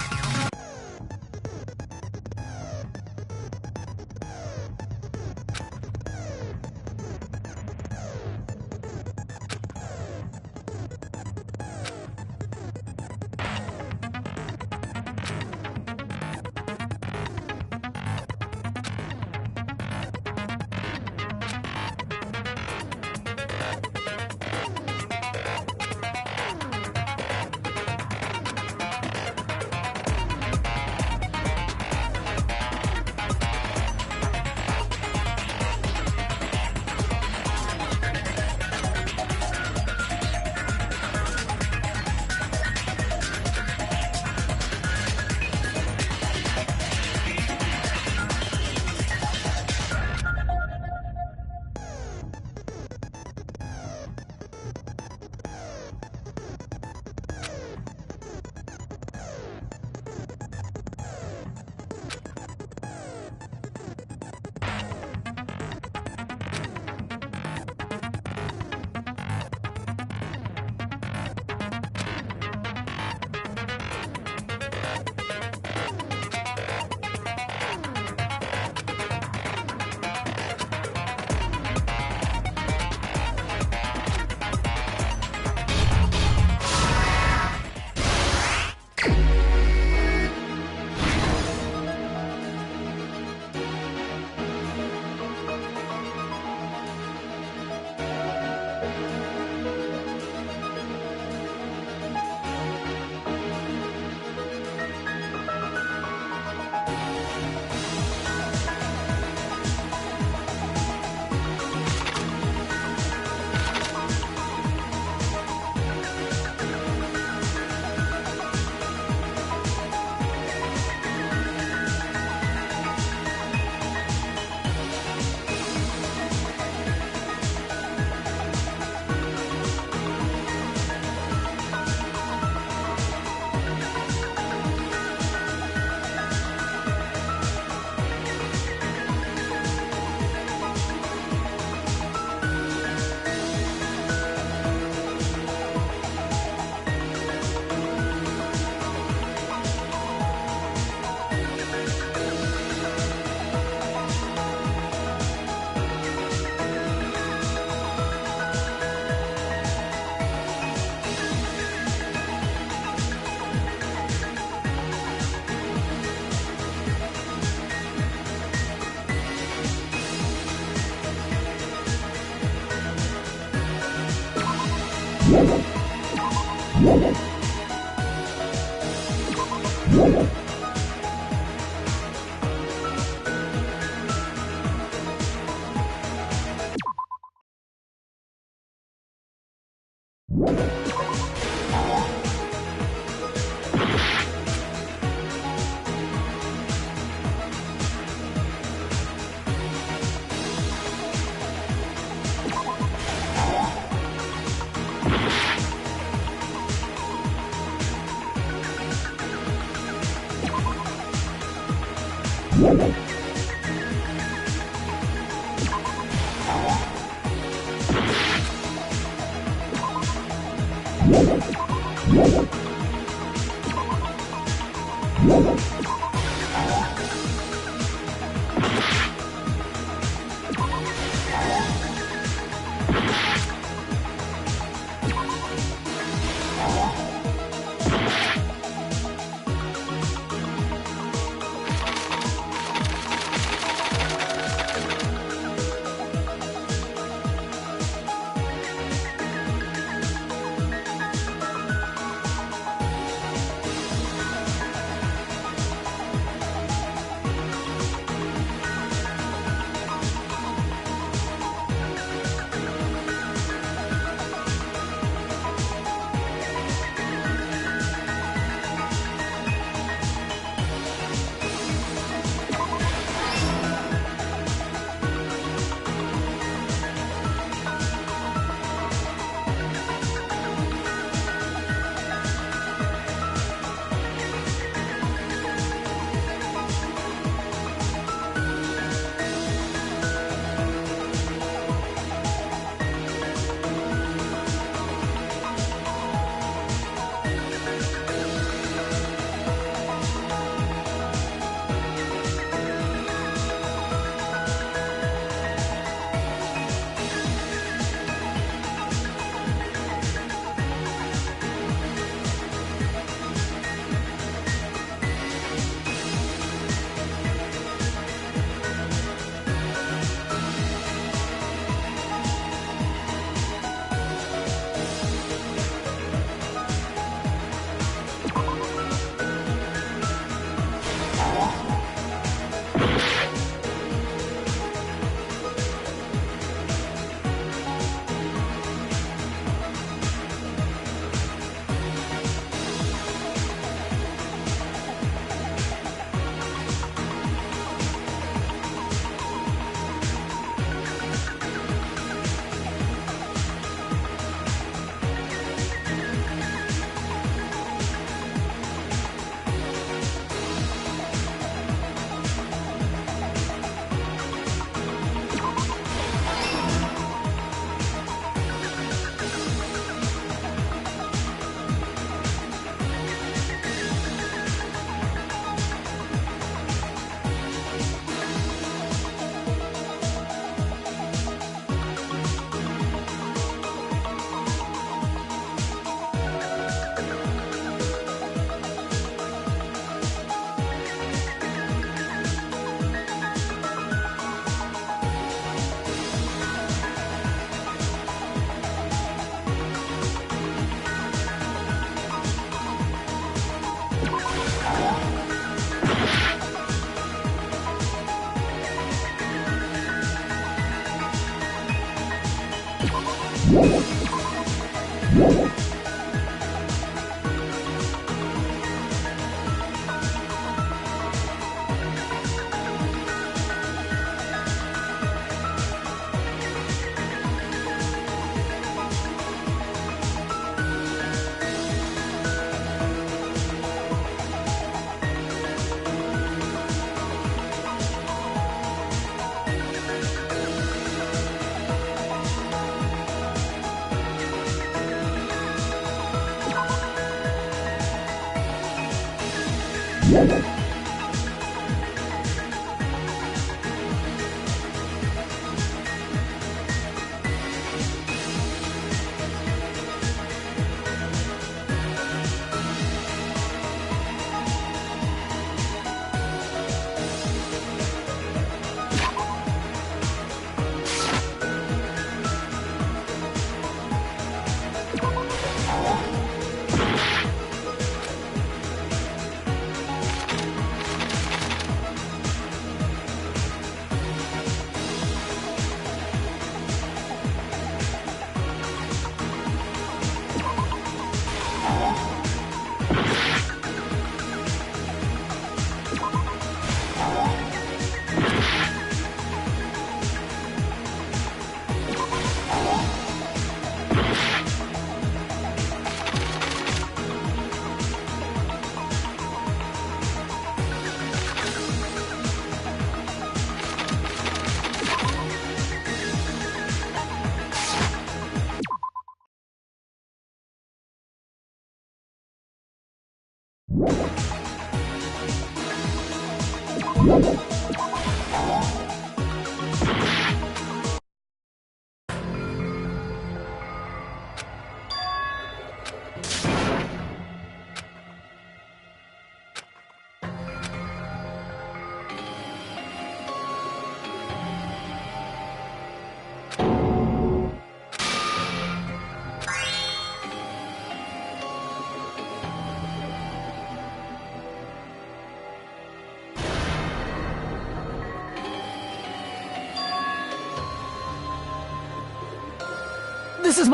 This is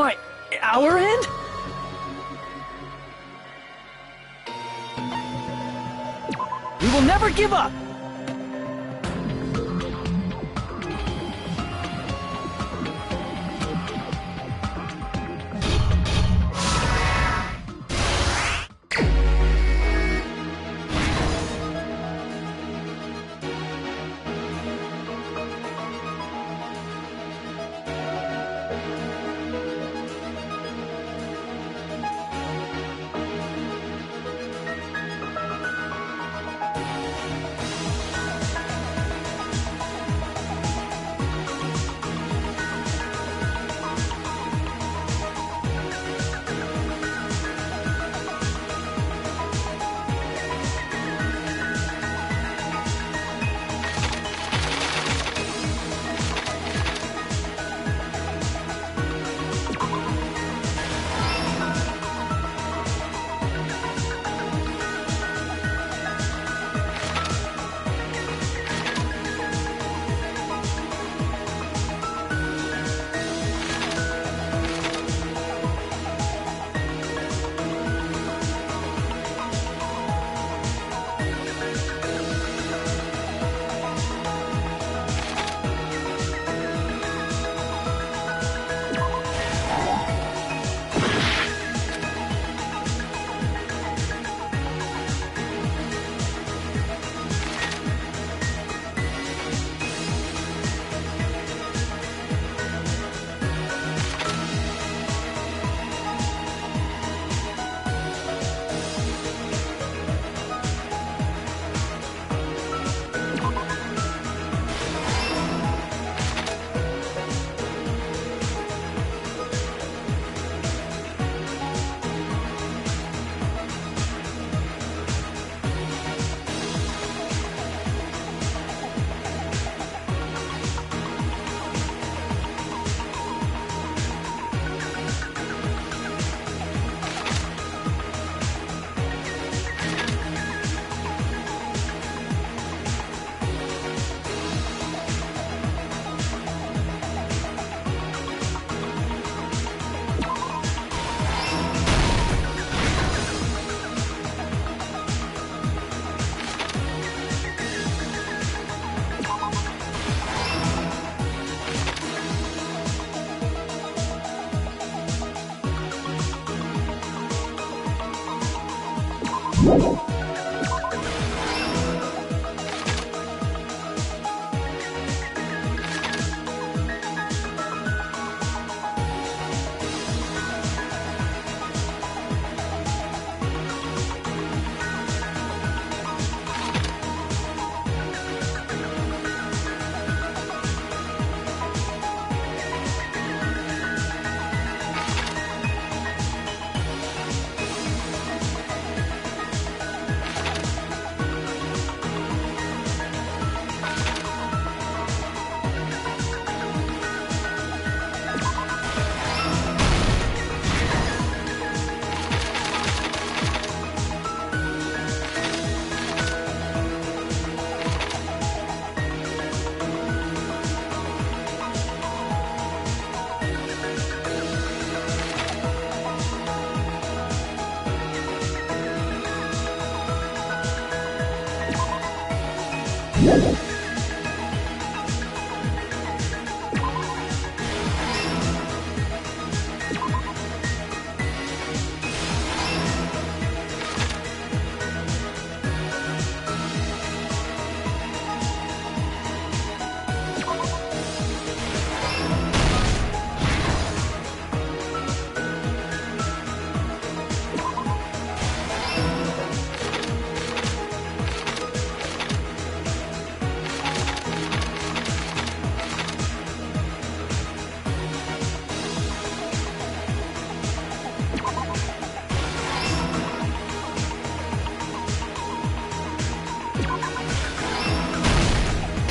our end? We will never give up!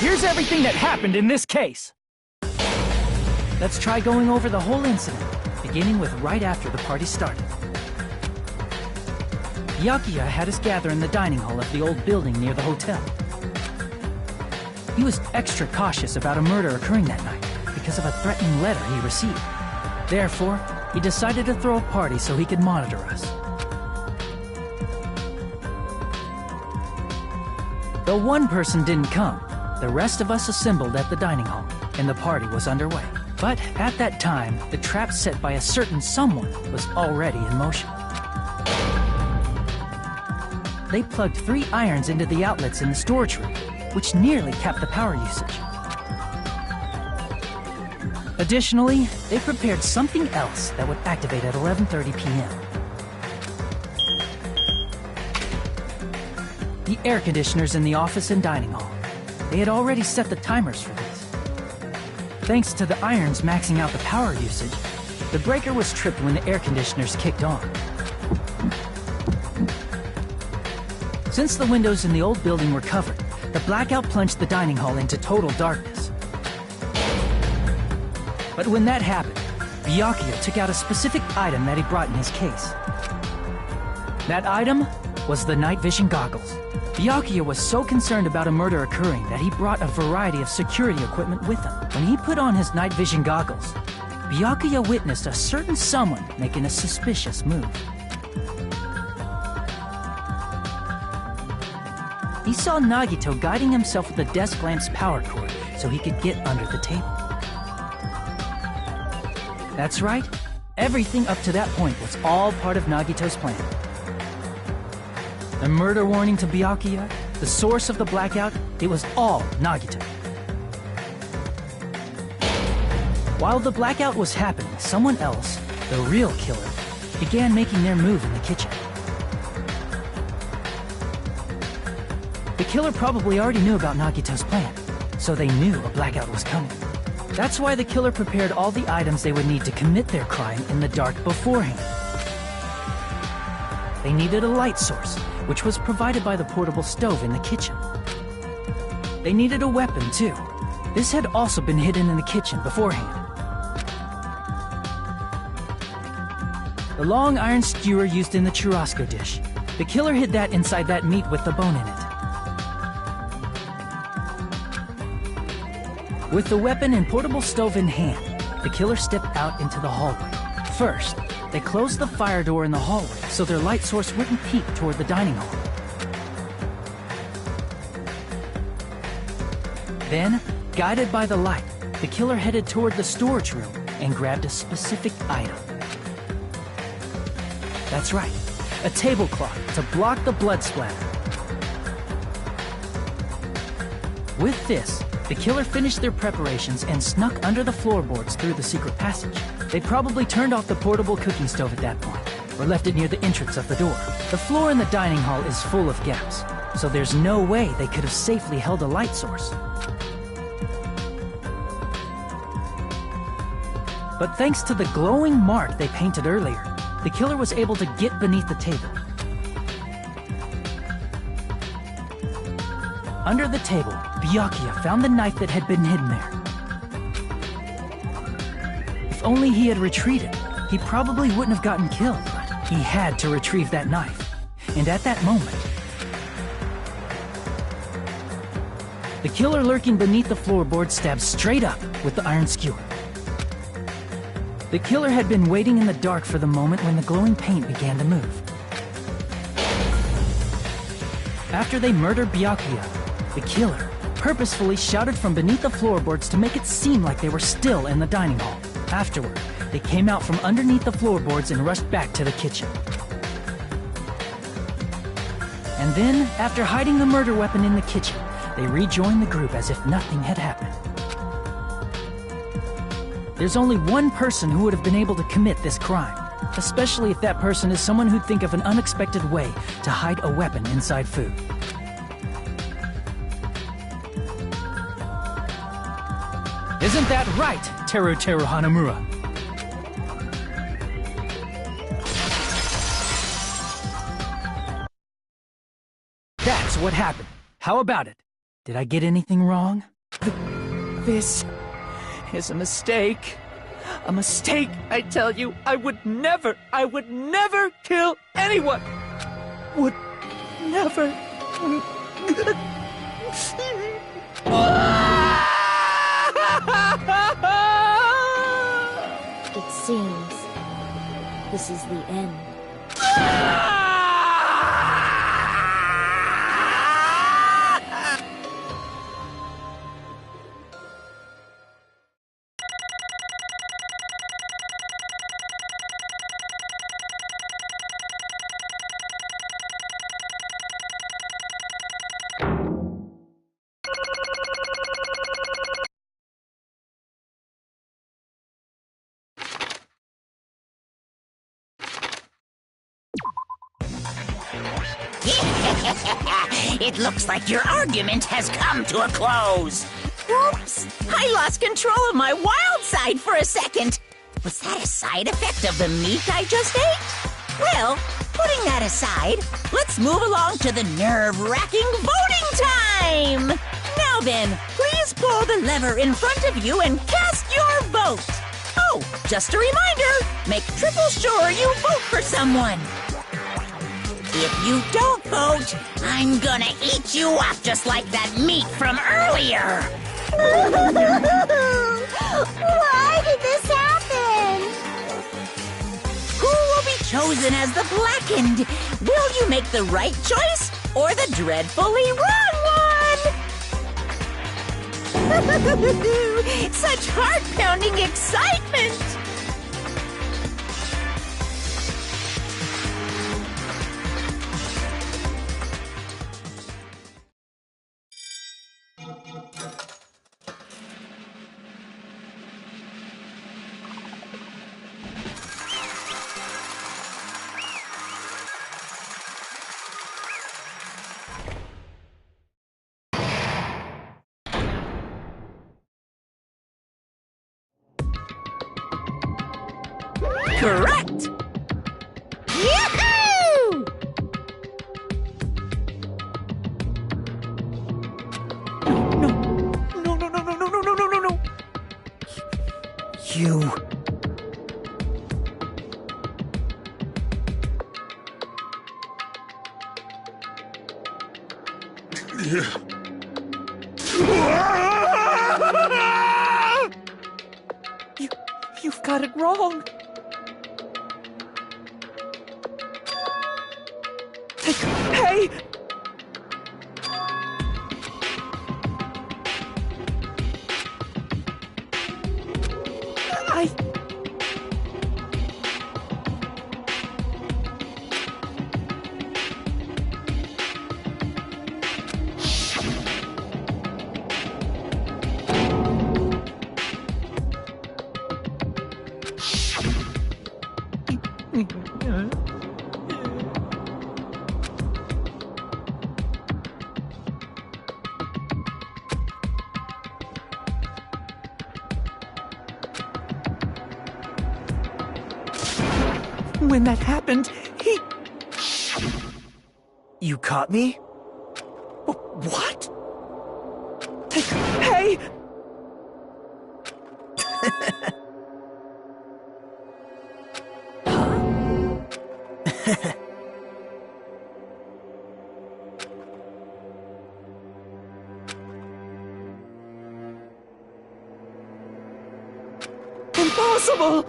Here's everything that happened in this case. Let's try going over the whole incident, beginning with right after the party started. Byakuya had us gather in the dining hall of the old building near the hotel. He was extra cautious about a murder occurring that night because of a threatening letter he received. Therefore, he decided to throw a party so he could monitor us. Though one person didn't come, the rest of us assembled at the dining hall, and the party was underway. But at that time, the trap set by a certain someone was already in motion. They plugged 3 irons into the outlets in the storage room, which nearly capped the power usage. Additionally, they prepared something else that would activate at 11:30 p.m. The air conditioners in the office and dining hall. They had already set the timers for these. Thanks to the irons maxing out the power usage, the breaker was tripped when the air conditioners kicked on. Since the windows in the old building were covered, the blackout plunged the dining hall into total darkness. But when that happened, Byakuya took out a specific item that he brought in his case. That item was the night vision goggles. Byakuya was so concerned about a murder occurring that he brought a variety of security equipment with him. When he put on his night vision goggles, Byakuya witnessed a certain someone making a suspicious move. He saw Nagito guiding himself with the desk lamp's power cord so he could get under the table. That's right, everything up to that point was all part of Nagito's plan. The murder warning to Byakuya, the source of the blackout, it was all Nagito. While the blackout was happening, someone else, the real killer, began making their move in the kitchen. The killer probably already knew about Nagito's plan, so they knew a blackout was coming. That's why the killer prepared all the items they would need to commit their crime in the dark beforehand. They needed a light source, which was provided by the portable stove in the kitchen. They needed a weapon, too. This had also been hidden in the kitchen beforehand. The long iron skewer used in the churrasco dish. The killer hid that inside that meat with the bone in it. With the weapon and portable stove in hand, the killer stepped out into the hallway. First, they closed the fire door in the hallway so their light source wouldn't peek toward the dining hall. Then, guided by the light, the killer headed toward the storage room and grabbed a specific item. That's right, a tablecloth to block the blood splatter. With this, the killer finished their preparations and snuck under the floorboards through the secret passage. They probably turned off the portable cooking stove at that point, or left it near the entrance of the door. The floor in the dining hall is full of gaps, so there's no way they could have safely held a light source. But thanks to the glowing mark they painted earlier, the killer was able to get beneath the table. Under the table, Byakuya found the knife that had been hidden there. If only he had retreated, he probably wouldn't have gotten killed, but he had to retrieve that knife. And at that moment, the killer lurking beneath the floorboard stabbed straight up with the iron skewer. The killer had been waiting in the dark for the moment when the glowing paint began to move. After they murdered Byakuya, the killer purposefully shouted from beneath the floorboards to make it seem like they were still in the dining hall. Afterward, they came out from underneath the floorboards and rushed back to the kitchen. And then, after hiding the murder weapon in the kitchen, they rejoined the group as if nothing had happened. There's only one person who would have been able to commit this crime, especially if that person is someone who'd think of an unexpected way to hide a weapon inside food. Isn't that right, Teru Hanamura? That's what happened. How about it? Did I get anything wrong?
This is a mistake. A mistake, I tell you. I would never kill anyone. Would never.
It seems this is the end.
It looks like your argument has come to a close. Oops! I lost control of my wild side for a second. Was that a side effect of the meat I just ate? Well, putting that aside, let's move along to the nerve-wracking voting time! Now then, please pull the lever in front of you and cast your vote. Oh, just a reminder, make triple sure you vote for someone. If you don't vote, I'm gonna eat you up just like that meat from earlier!
Why did this happen?
Who will be chosen as the blackened? Will you make the right choice or the dreadfully wrong one? Such heart-pounding excitement! Correct!
Yahoo!
No.
You...
You've got it wrong. Hey! When that happened, he...
You caught me?
What? Hey! Impossible!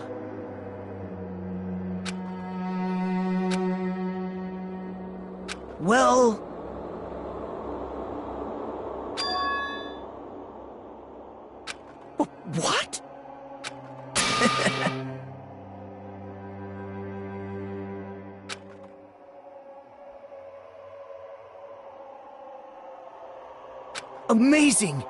Well...
What?
Amazing!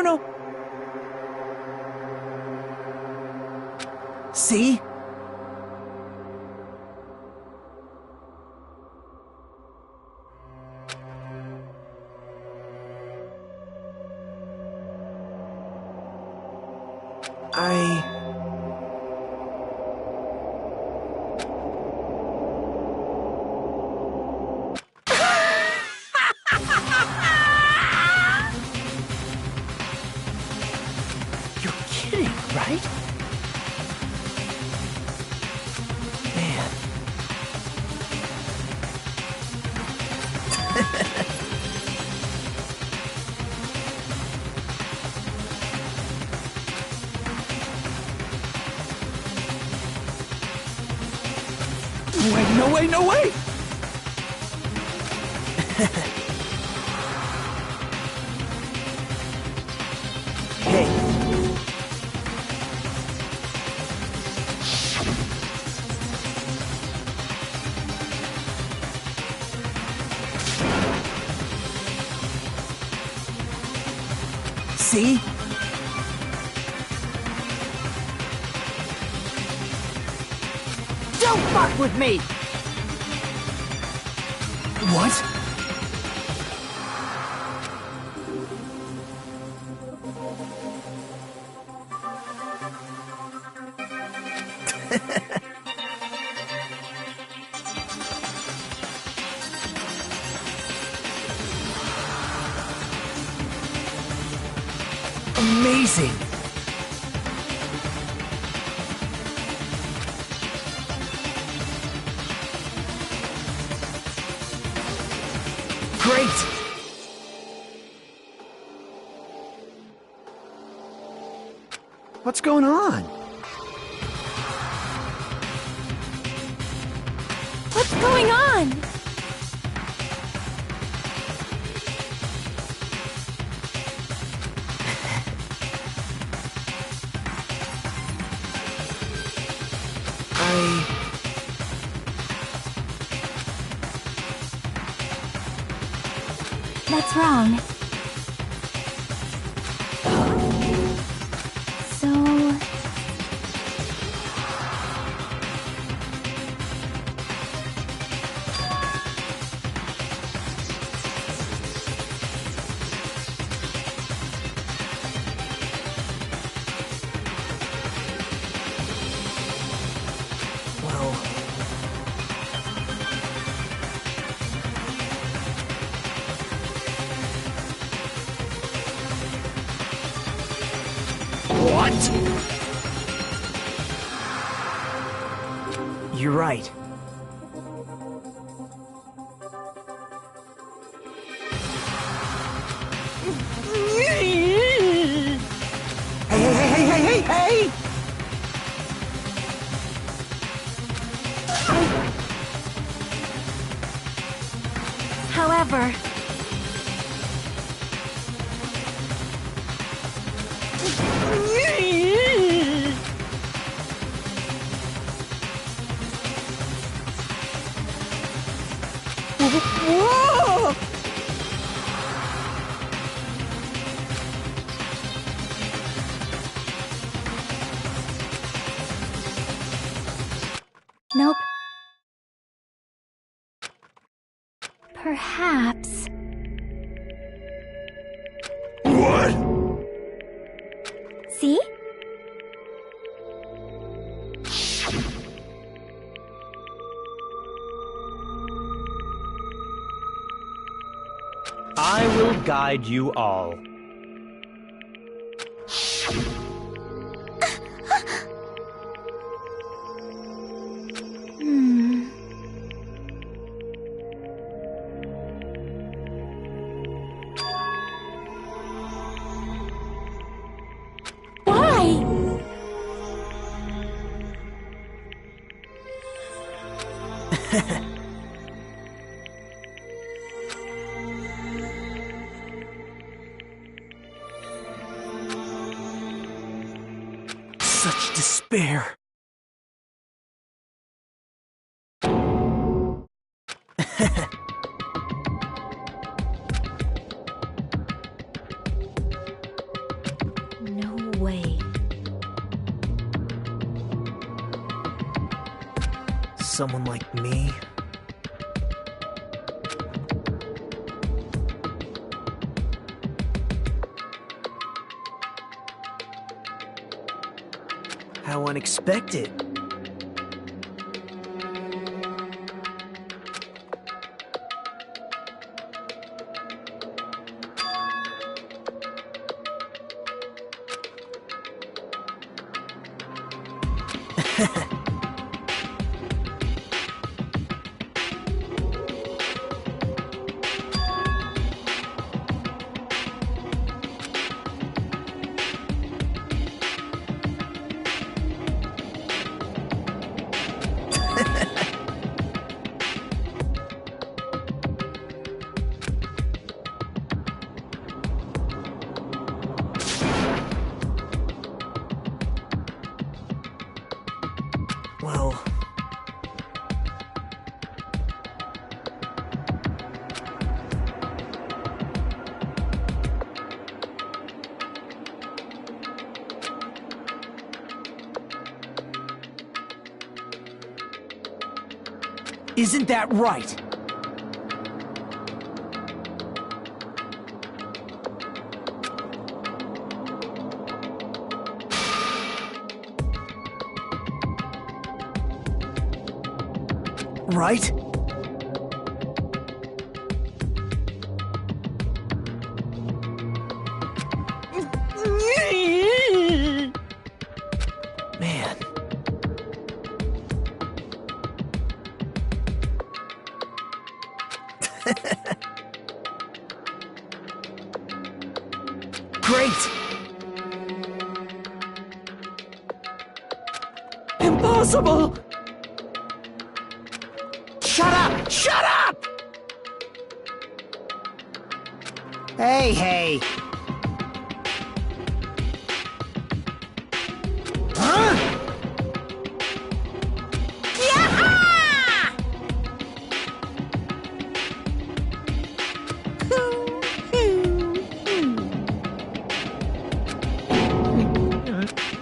No.
See?
You're kidding, right? Man. No way!
Hey. See?
Don't fuck with me!
What? Amazing! Great!
What's going on?
What's going on?
That's wrong. So...
Well...
What?
You're right.
Hey!
However,
Whoa!
Nope. Perhaps...
What?
See?
I will guide you all.
Such despair.
No way.
Someone like me? How unexpected. Well... Isn't that right? Right? Man. Great!
Impossible!
Shut up! Shut up! Hey, hey. Huh?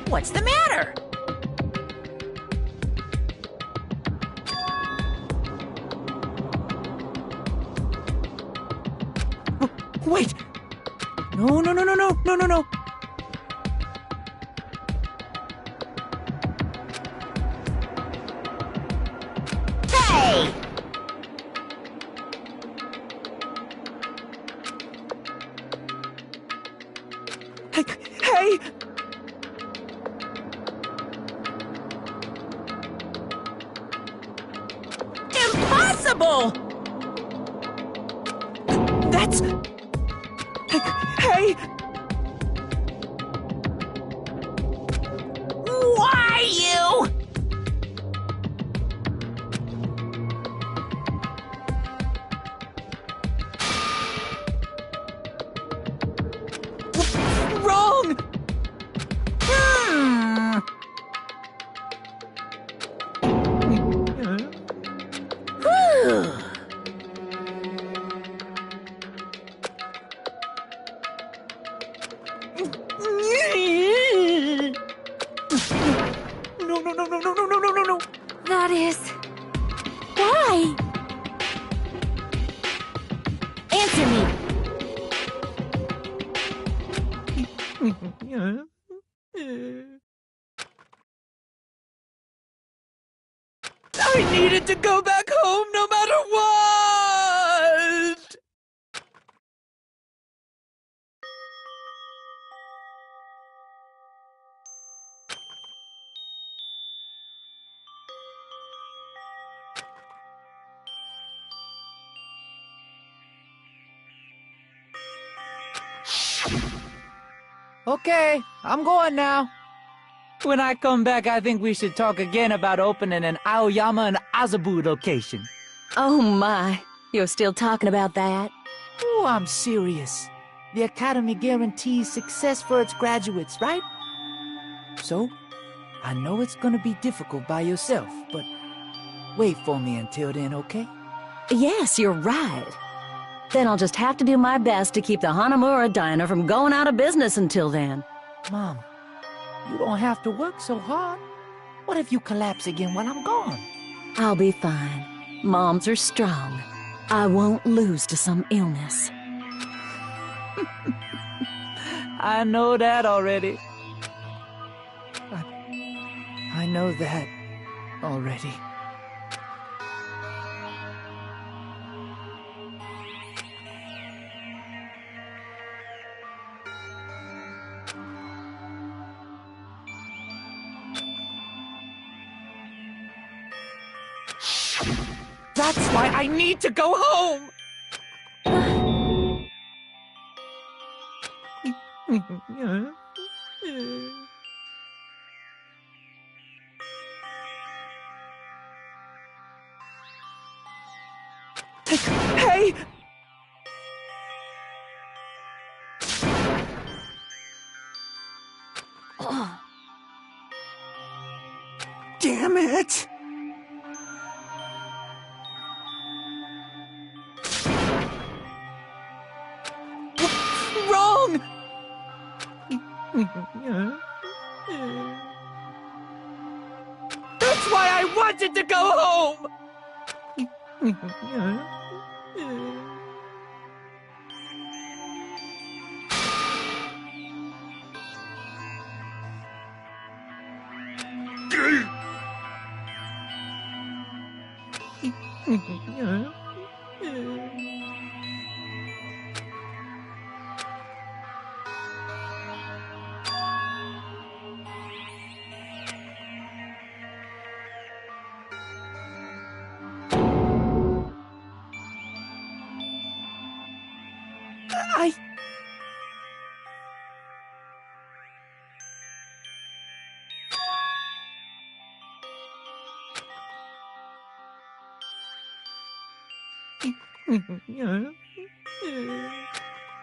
What's the matter?
Wait! No, no, no, no, no, no, no, no!
Hey!
Hey!
Impossible!
That's... Hey!
Why you?
Wrong! No, no, no, no, no, no, no, no, no, no!
That is...
Why? Answer me.
I needed to go back home no matter what! Okay, I'm going now. When I come back, I think we should talk again about opening an Aoyama and Azabu location.
Oh my, you're still talking about that?
Oh, I'm serious. The Academy guarantees success for its graduates, right? So, I know it's gonna be difficult by yourself, but wait for me until then, okay?
Yes, you're right. Then I'll just have to do my best to keep the Hanamura Diner from going out of business until then.
Mom, you don't have to work so hard. What if you collapse again while I'm gone?
I'll be fine. Moms are strong. I won't lose to some illness.
I know that already.
I know that already.
That's why I need to go home! Hey!
Oh. Damn it!
Wrong! That's why I wanted to go home!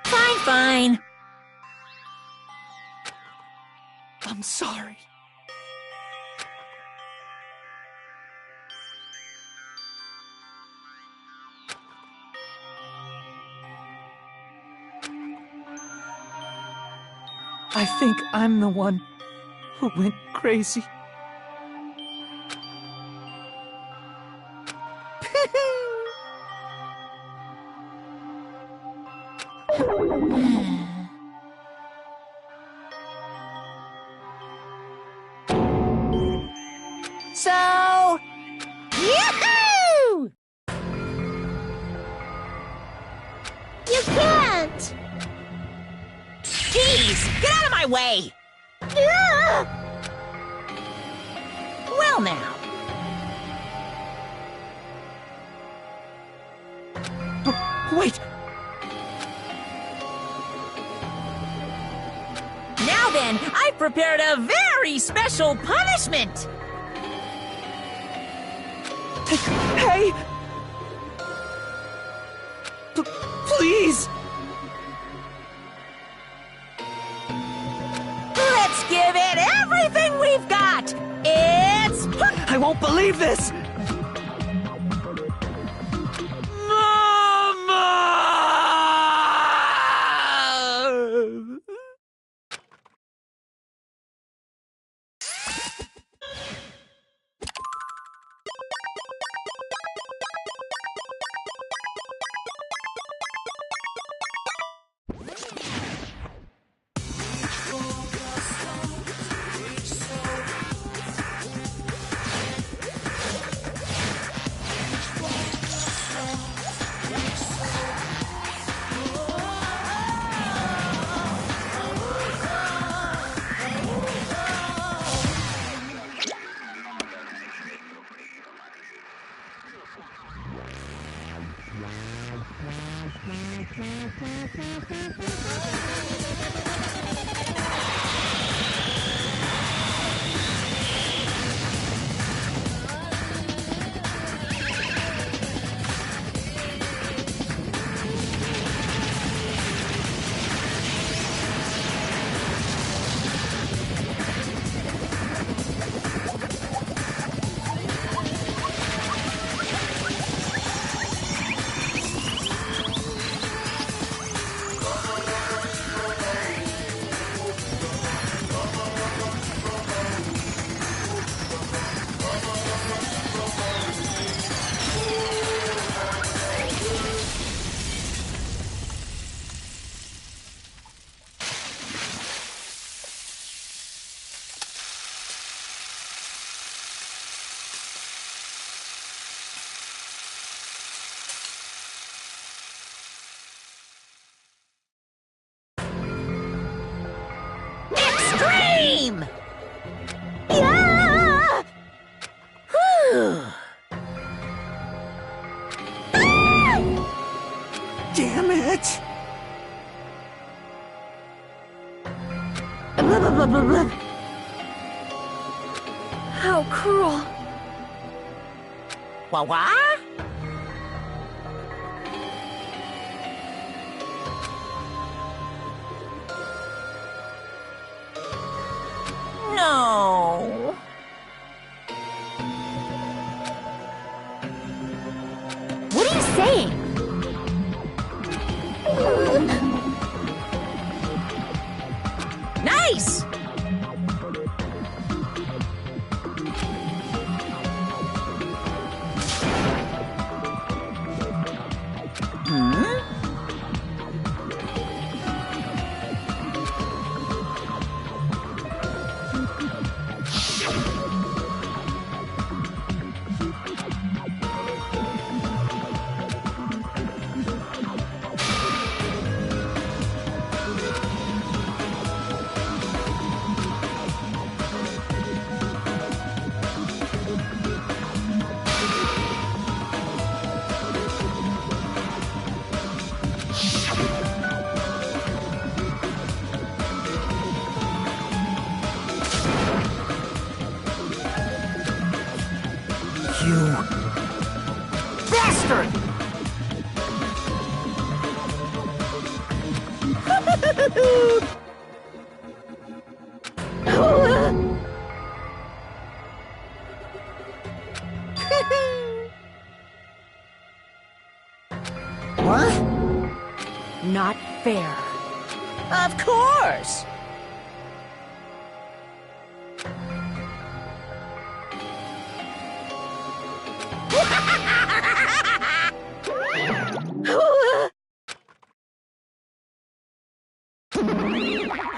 Fine, fine.
I'm sorry. I think I'm the one who went crazy.
So... Yahoo!
You can't!
Jeez, get out of my way! Well now.
Wait!
Now then, I've prepared a very special punishment!
Hey! Please!
Let's give it everything we've got! It's...
I won't believe this!
Extreme! Yeah! Whew.
Damn it!
Blah, blah, blah, blah, blah.
How cruel.
Wah-wah? No.
What are you saying?
Nice!
You bastard! What?
Not fair.
Of course!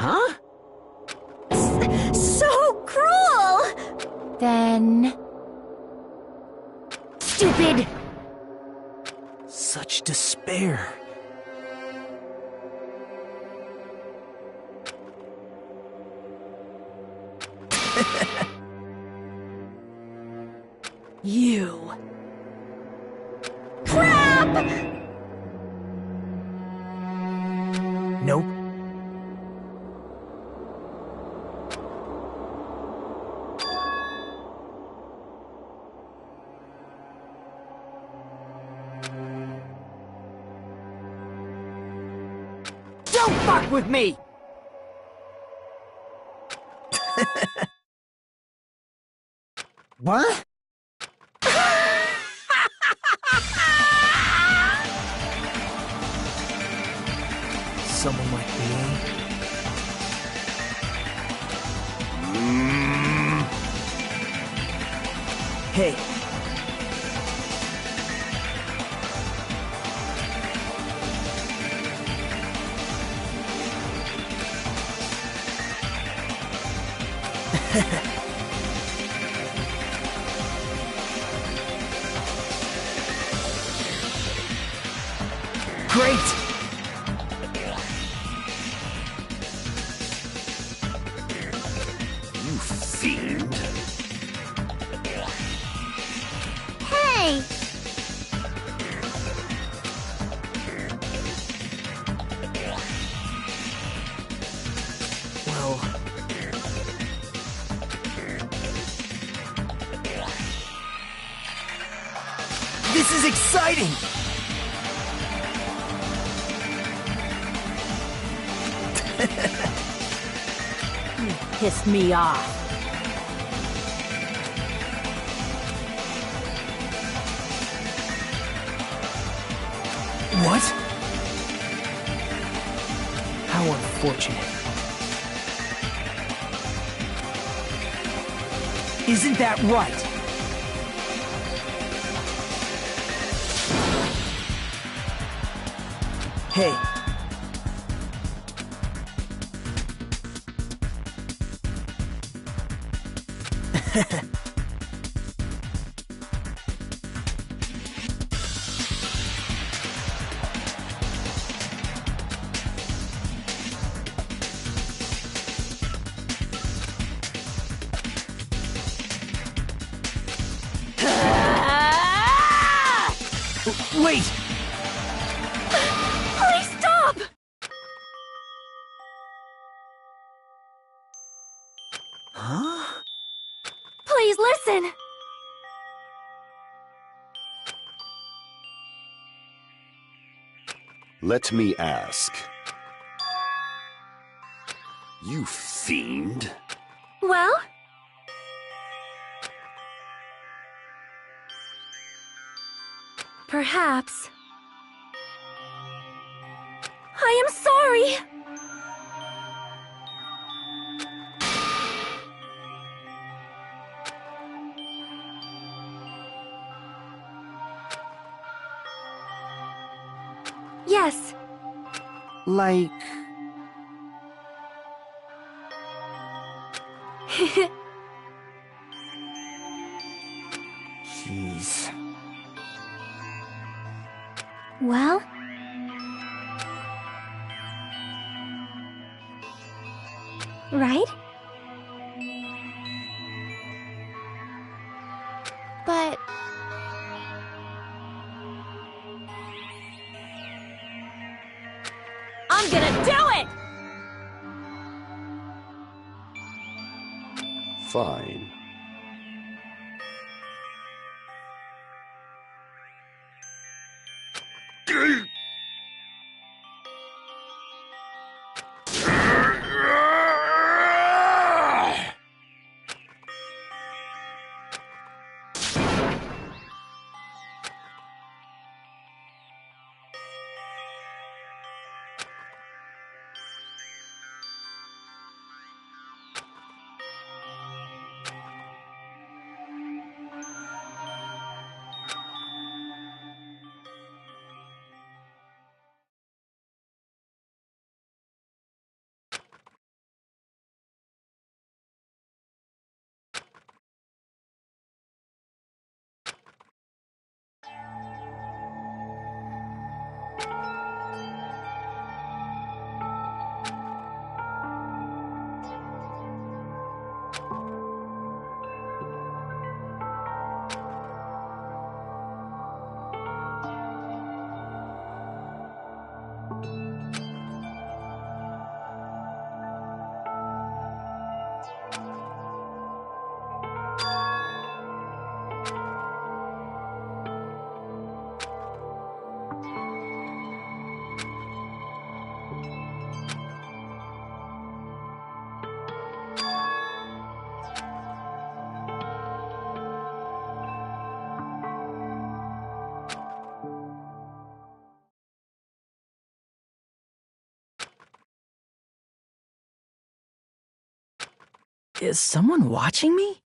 Huh?
So cruel!
Then... Stupid!
Such despair.
You.
Crap!
Nope.
Don't fuck with me!
What? Someone like me? Hey. Great!
You fiend.
Hey!
exciting!
You pissed me off.
What? How unfortunate. Isn't that right? Hey. Wait!
Please stop!
Huh?
Please listen!
Let me ask. You fiend.
Well? Perhaps. I am sorry! Yes.
Like... Jeez.
Well? Right? But...
I'm gonna do it!
Fine.
Is someone watching me?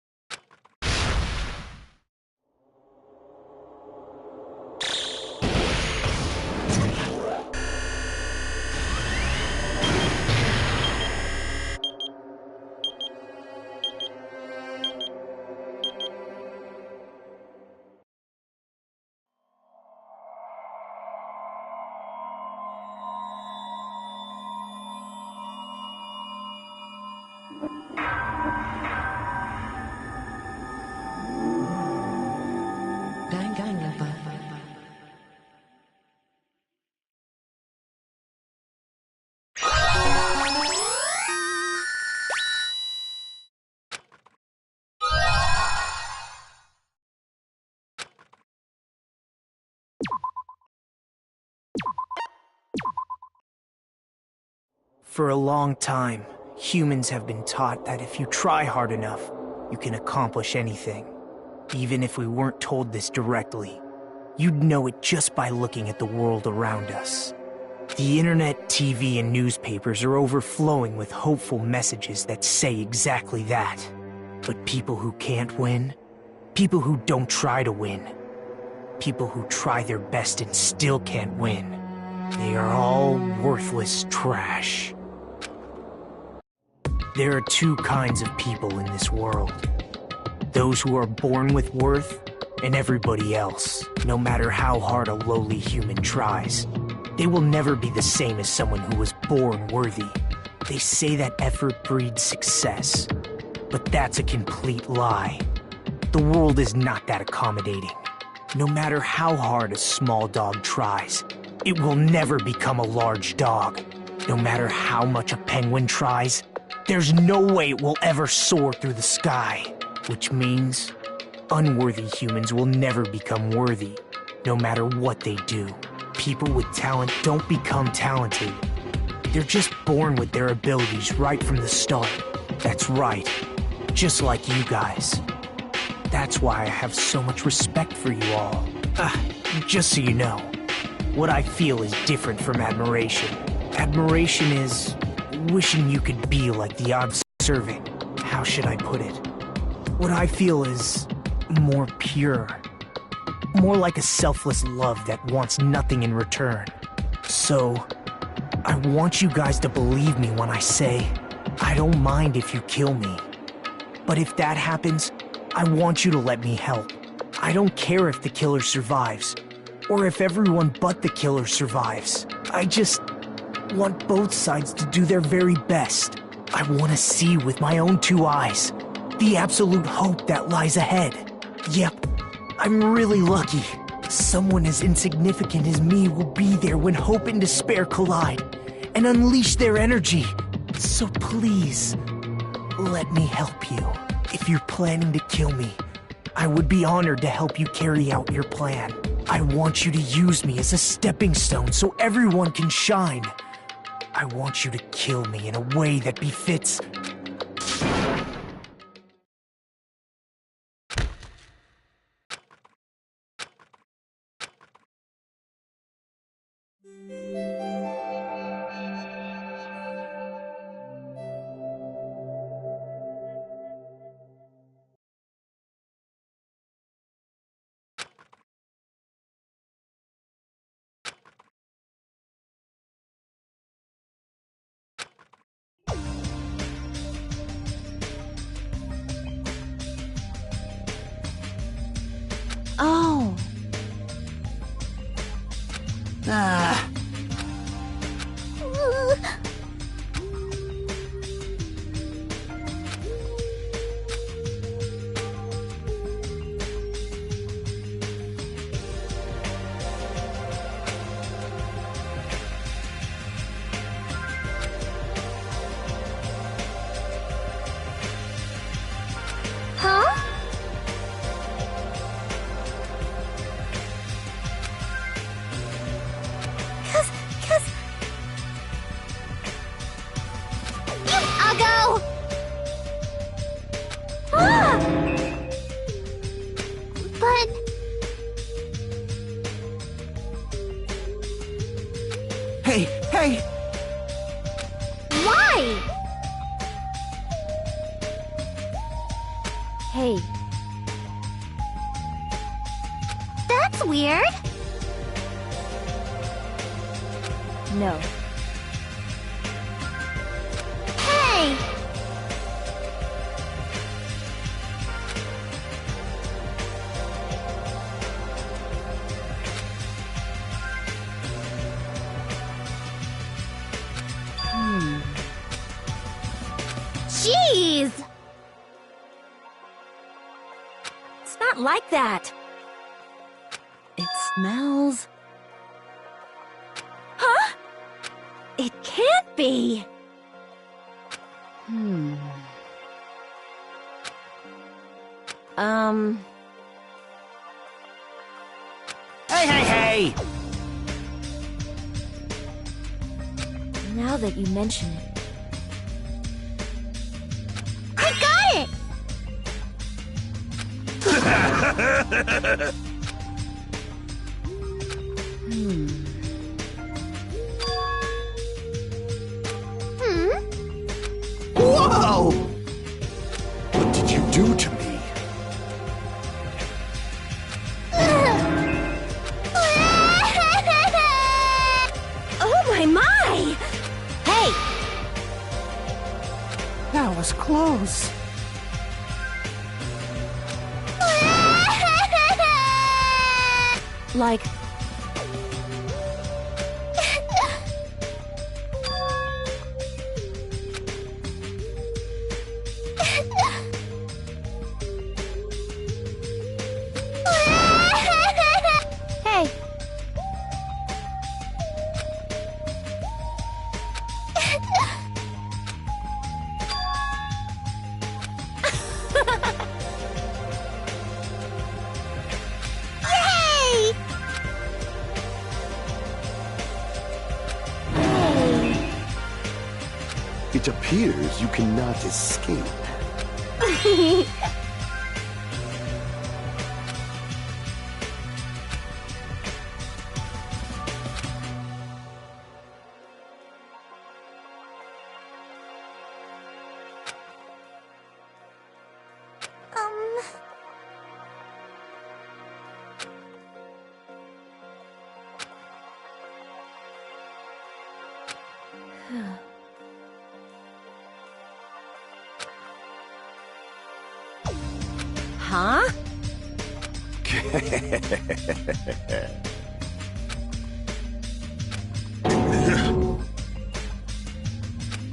For a long time, humans have been taught that if you try hard enough, you can accomplish anything. Even if we weren't told this directly, you'd know it just by looking at the world around us. The internet, TV, and newspapers are overflowing with hopeful messages that say exactly that. But people who can't win, people who don't try to win, people who try their best and still can't win, they are all worthless trash. There are two kinds of people in this world. Those who are born with worth, and everybody else, no matter how hard a lowly human tries. They will never be the same as someone who was born worthy. They say that effort breeds success, but that's a complete lie. The world is not that accommodating. No matter how hard a small dog tries, it will never become a large dog. No matter how much a penguin tries, there's no way it will ever soar through the sky. Which means, unworthy humans will never become worthy, no matter what they do. People with talent don't become talented. They're just born with their abilities right from the start. That's right, just like you guys. That's why I have so much respect for you all. Just so you know, what I feel is different from admiration. Admiration is wishing you could be like the observing. How should I put it? What I feel is more pure. More like a selfless love that wants nothing in return. So, I want you guys to believe me when I say, I don't mind if you kill me. But if that happens, I want you to let me help. I don't care if the killer survives, or if everyone but the killer survives. I just want both sides to do their very best. I want to see with my own two eyes the absolute hope that lies ahead. Yep, I'm really lucky. Someone as insignificant as me will be there when hope and despair collide and unleash their energy. So please, let me help you. If you're planning to kill me, I would be honored to help you carry out your plan. I want you to use me as a stepping stone so everyone can shine. I want you to kill me in a way that befits...
Oh.
Hey!
Why?
Hey.
That's weird.
No.
Hey! Jeez!
It's not like that.
It smells...
Huh? It can't be.
Hey!
Now that you mention it,
Whoa!
What did you do to me?
Oh my! Hey!
That was close.
Like,
Hey.
Yay!
It appears you cannot escape.
huh?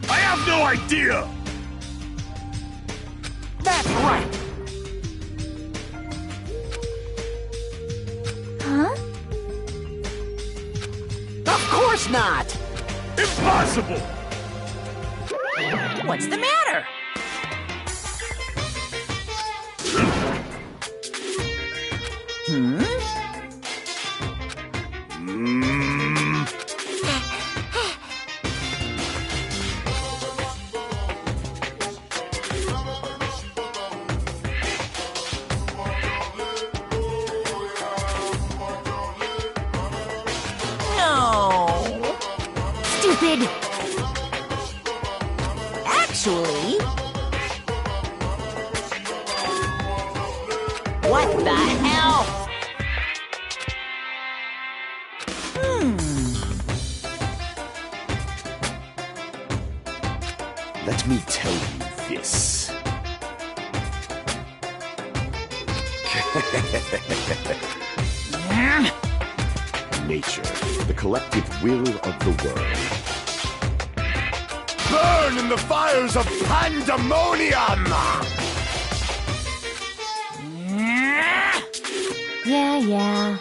I have no idea!
That's right!
Huh?
Of course not!
Impossible!
What's the matter? No.
Stupid!
Actually... What the hell?
Let me tell you this. Nature, the collective will of the world. Burn in the fires of pandemonium!
Yeah.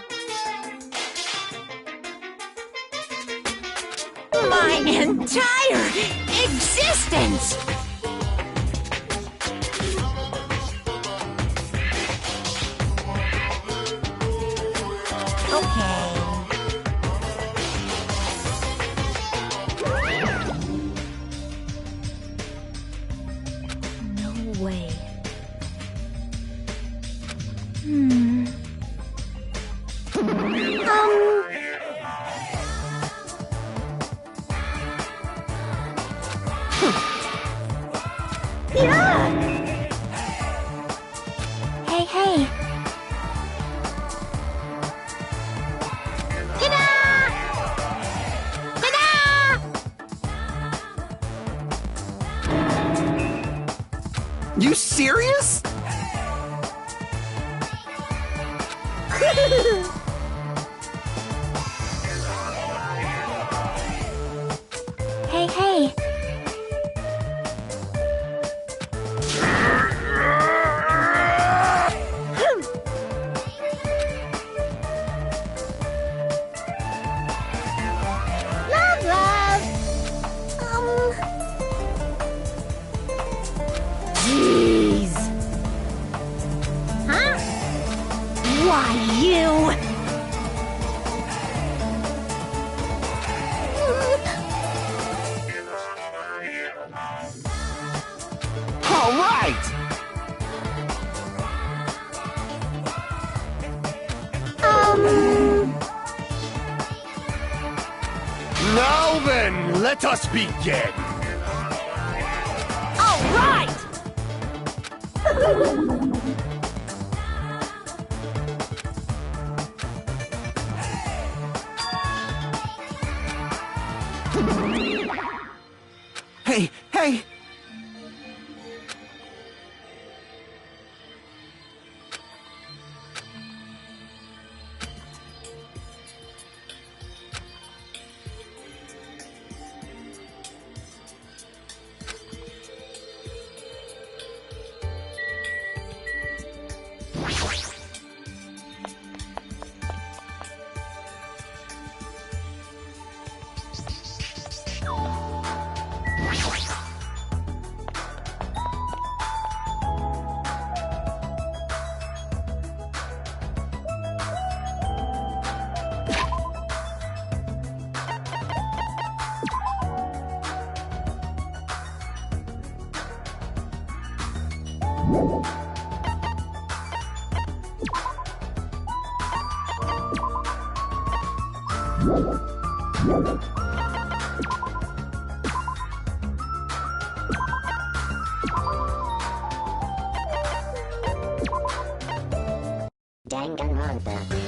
My entire existence! Okay.
No way.
Hey.
You serious?
Hey.
Love.
Jeez.
Huh?
Why, you?
All right!
Well then, let us begin.
All right!
Hey, hey!
Danganronpa.